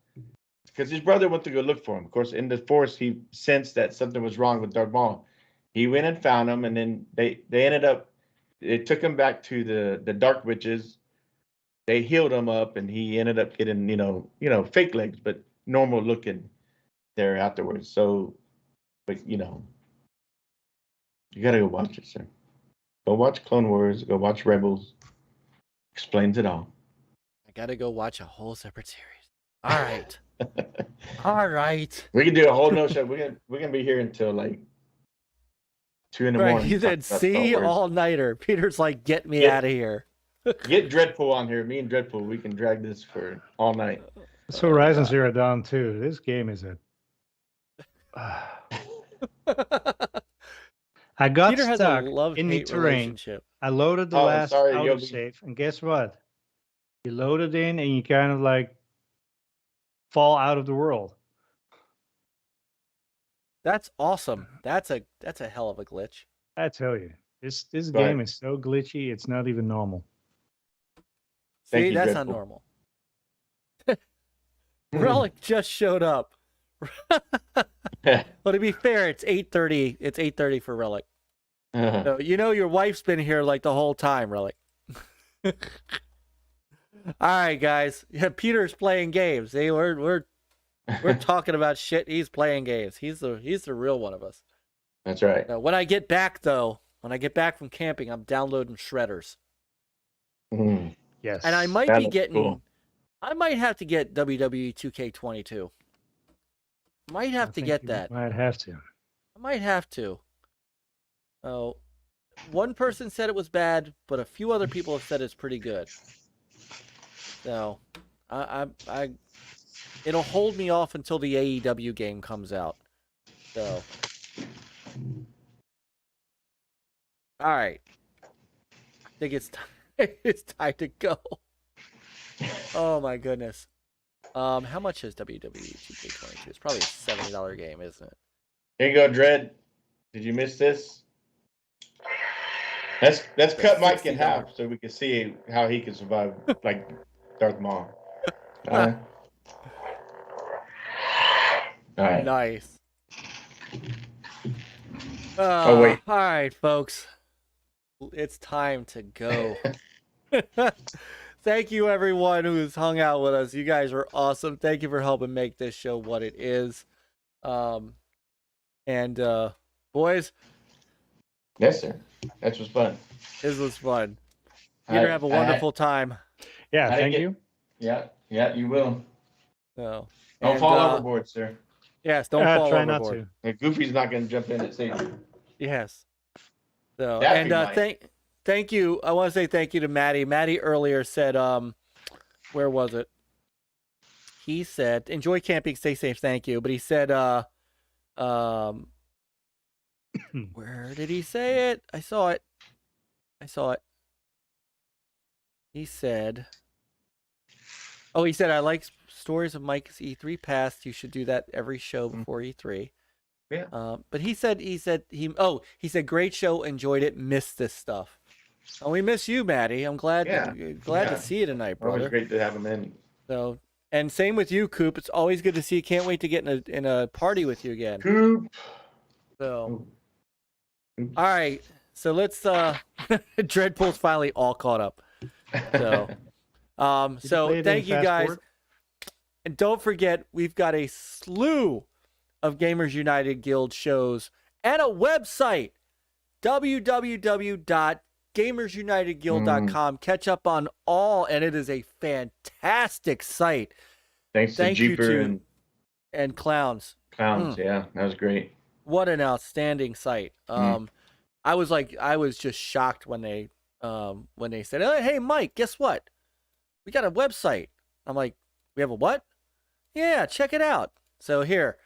[SPEAKER 2] because his brother went to go look for him. Of course, in the Force, he sensed that something was wrong with Darth Maul. He went and found him, and then they took him back to the Dark Witches. They healed him up, and he ended up getting fake legs, but normal looking there afterwards. So, but you gotta go watch it, sir. Go watch Clone Wars. Go watch Rebels. Explains it all.
[SPEAKER 1] I gotta go watch a whole separate series. All right. All right.
[SPEAKER 2] We can do a whole no show. We're gonna be here until like 2 in the
[SPEAKER 1] Right.
[SPEAKER 2] morning.
[SPEAKER 1] He said,
[SPEAKER 2] talking about
[SPEAKER 1] "See
[SPEAKER 2] Star Wars.
[SPEAKER 1] all nighter." Peter's like, "Get me
[SPEAKER 2] Yeah.
[SPEAKER 1] out of here."
[SPEAKER 2] Get Dreadpool on here. Me and Dreadpool, we can drag this for all night.
[SPEAKER 3] It's Horizon Zero Dawn 2. This game is a. I got
[SPEAKER 1] Peter has a
[SPEAKER 3] stuck
[SPEAKER 1] love
[SPEAKER 3] in the
[SPEAKER 1] hate
[SPEAKER 3] terrain.
[SPEAKER 1] relationship.
[SPEAKER 3] I loaded the
[SPEAKER 2] Oh,
[SPEAKER 3] last
[SPEAKER 2] sorry,
[SPEAKER 3] autosave, and guess what? You load it in, and you kind of like fall out of the world.
[SPEAKER 1] That's awesome. That's a hell of a glitch.
[SPEAKER 3] I tell you, this
[SPEAKER 2] Right.
[SPEAKER 3] game is so glitchy. It's not even normal.
[SPEAKER 2] Thank
[SPEAKER 1] See,
[SPEAKER 2] you,
[SPEAKER 1] that's
[SPEAKER 2] Dreadpool.
[SPEAKER 1] not normal. Relic just showed up. Well, to be fair, it's 8:30. It's 8:30 for Relic. So, you know your wife's been here like the whole time, Relic. All right, guys. Yeah, Peter's playing games. Hey, we're talking about shit. He's playing games. He's the real one of us.
[SPEAKER 2] That's right.
[SPEAKER 1] When I get back though, when I get back from camping, I'm downloading shredders.
[SPEAKER 2] Mm.
[SPEAKER 3] Yes.
[SPEAKER 1] And I might
[SPEAKER 2] That
[SPEAKER 1] be
[SPEAKER 2] looks
[SPEAKER 1] getting
[SPEAKER 2] cool.
[SPEAKER 1] I might have to get WWE 2K22. Might have to get that.
[SPEAKER 3] Might have to.
[SPEAKER 1] I might have to. Oh, one person said it was bad, but a few other people have said it's pretty good. So, it'll hold me off until the AEW game comes out. So, all right. I think it's time. It's time to go. Oh my goodness. How much is WWE 2K22? It's probably a $70 game, isn't it?
[SPEAKER 2] Here you go, Dread. Did you miss this? Let's cut Myke in
[SPEAKER 1] $60.
[SPEAKER 2] half so we can see how he can survive like Darth Maul. All right.
[SPEAKER 1] Nice.
[SPEAKER 2] Oh, wait.
[SPEAKER 1] All right, folks. It's time to go. Thank you, everyone who's hung out with us. You guys are awesome. Thank you for helping make this show what it is. Boys,
[SPEAKER 2] Yes, sir. That was fun.
[SPEAKER 1] this was fun. Peter, have a wonderful time.
[SPEAKER 3] Yeah,
[SPEAKER 2] I
[SPEAKER 3] thank
[SPEAKER 2] get-
[SPEAKER 3] you.
[SPEAKER 2] Yeah, you will.
[SPEAKER 1] So,
[SPEAKER 2] Don't fall overboard, sir.
[SPEAKER 1] Yes, don't fall
[SPEAKER 3] Try
[SPEAKER 1] overboard.
[SPEAKER 3] not to.
[SPEAKER 2] And Goofy's not going to jump in at safety.
[SPEAKER 1] Yes. So,
[SPEAKER 2] That'd
[SPEAKER 1] and
[SPEAKER 2] be nice.
[SPEAKER 1] thank you. I want to say thank you to Maddie. Maddie earlier said, where was it? He said, "Enjoy camping, stay safe, thank you." But he said, where did he say it? I saw it. He said, he said, "I like stories of Myke's E3 past. You should do that every show before E3."
[SPEAKER 2] Yeah.
[SPEAKER 1] But he said, great show, enjoyed it, missed this stuff. Oh, we miss you, Maddie. I'm glad to see you tonight, brother.
[SPEAKER 2] Always great to have him in.
[SPEAKER 1] So, and same with you, Coop. It's always good to see you. Can't wait to get in a party with you again.
[SPEAKER 2] Coop.
[SPEAKER 1] So, all right. So let's Dreadpool's finally all caught up. So, thank you guys. And don't forget, we've got a slew of Gamers United Guild shows and a website, www.gamersunitedguild.com. Catch up on all, and it is a fantastic site.
[SPEAKER 2] Thanks to
[SPEAKER 1] Thank you
[SPEAKER 2] Jeeper
[SPEAKER 1] and Clowns.
[SPEAKER 2] Clowns. Yeah, that was great.
[SPEAKER 1] What an outstanding site. I was just shocked when they said, "Hey, Myke, guess what? We got a website." I'm like, "We have a what?" "Yeah, check it out." So here,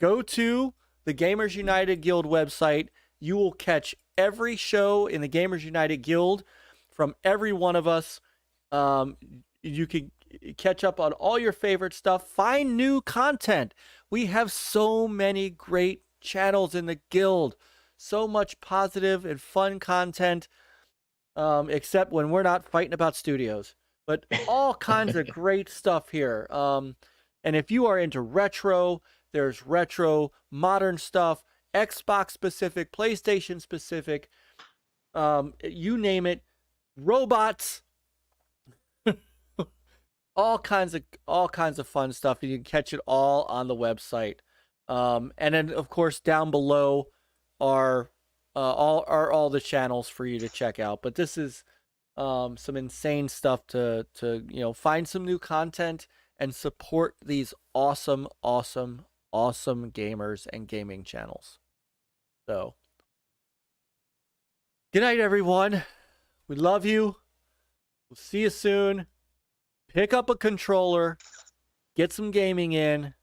[SPEAKER 1] go to the Gamers United Guild website. You will catch every show in the Gamers United Guild from every one of us. You can catch up on all your favorite stuff. Find new content. We have so many great channels in the guild. So much positive and fun content, except when we're not fighting about studios. But all kinds of great stuff here. And if you are into retro, there's retro, modern stuff, Xbox specific, PlayStation specific, you name it, robots, all kinds of fun stuff. You can catch it all on the website. And then of course down below are all the channels for you to check out. But this is some insane stuff to find some new content and support these awesome gamers and gaming channels. So good night, everyone. We love you. We'll see you soon. Pick up a controller, get some gaming in.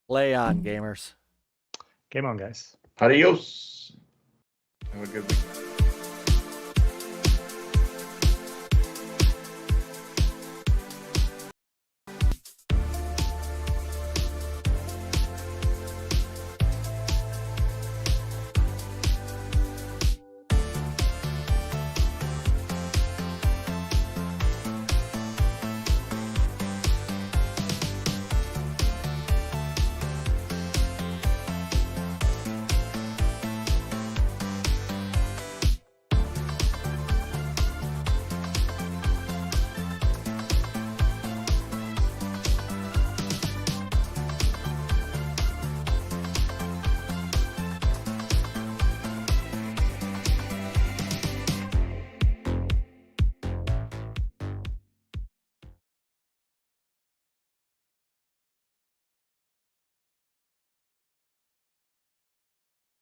[SPEAKER 1] Play on, gamers.
[SPEAKER 3] Game on, guys.
[SPEAKER 2] Adios. Have a good one.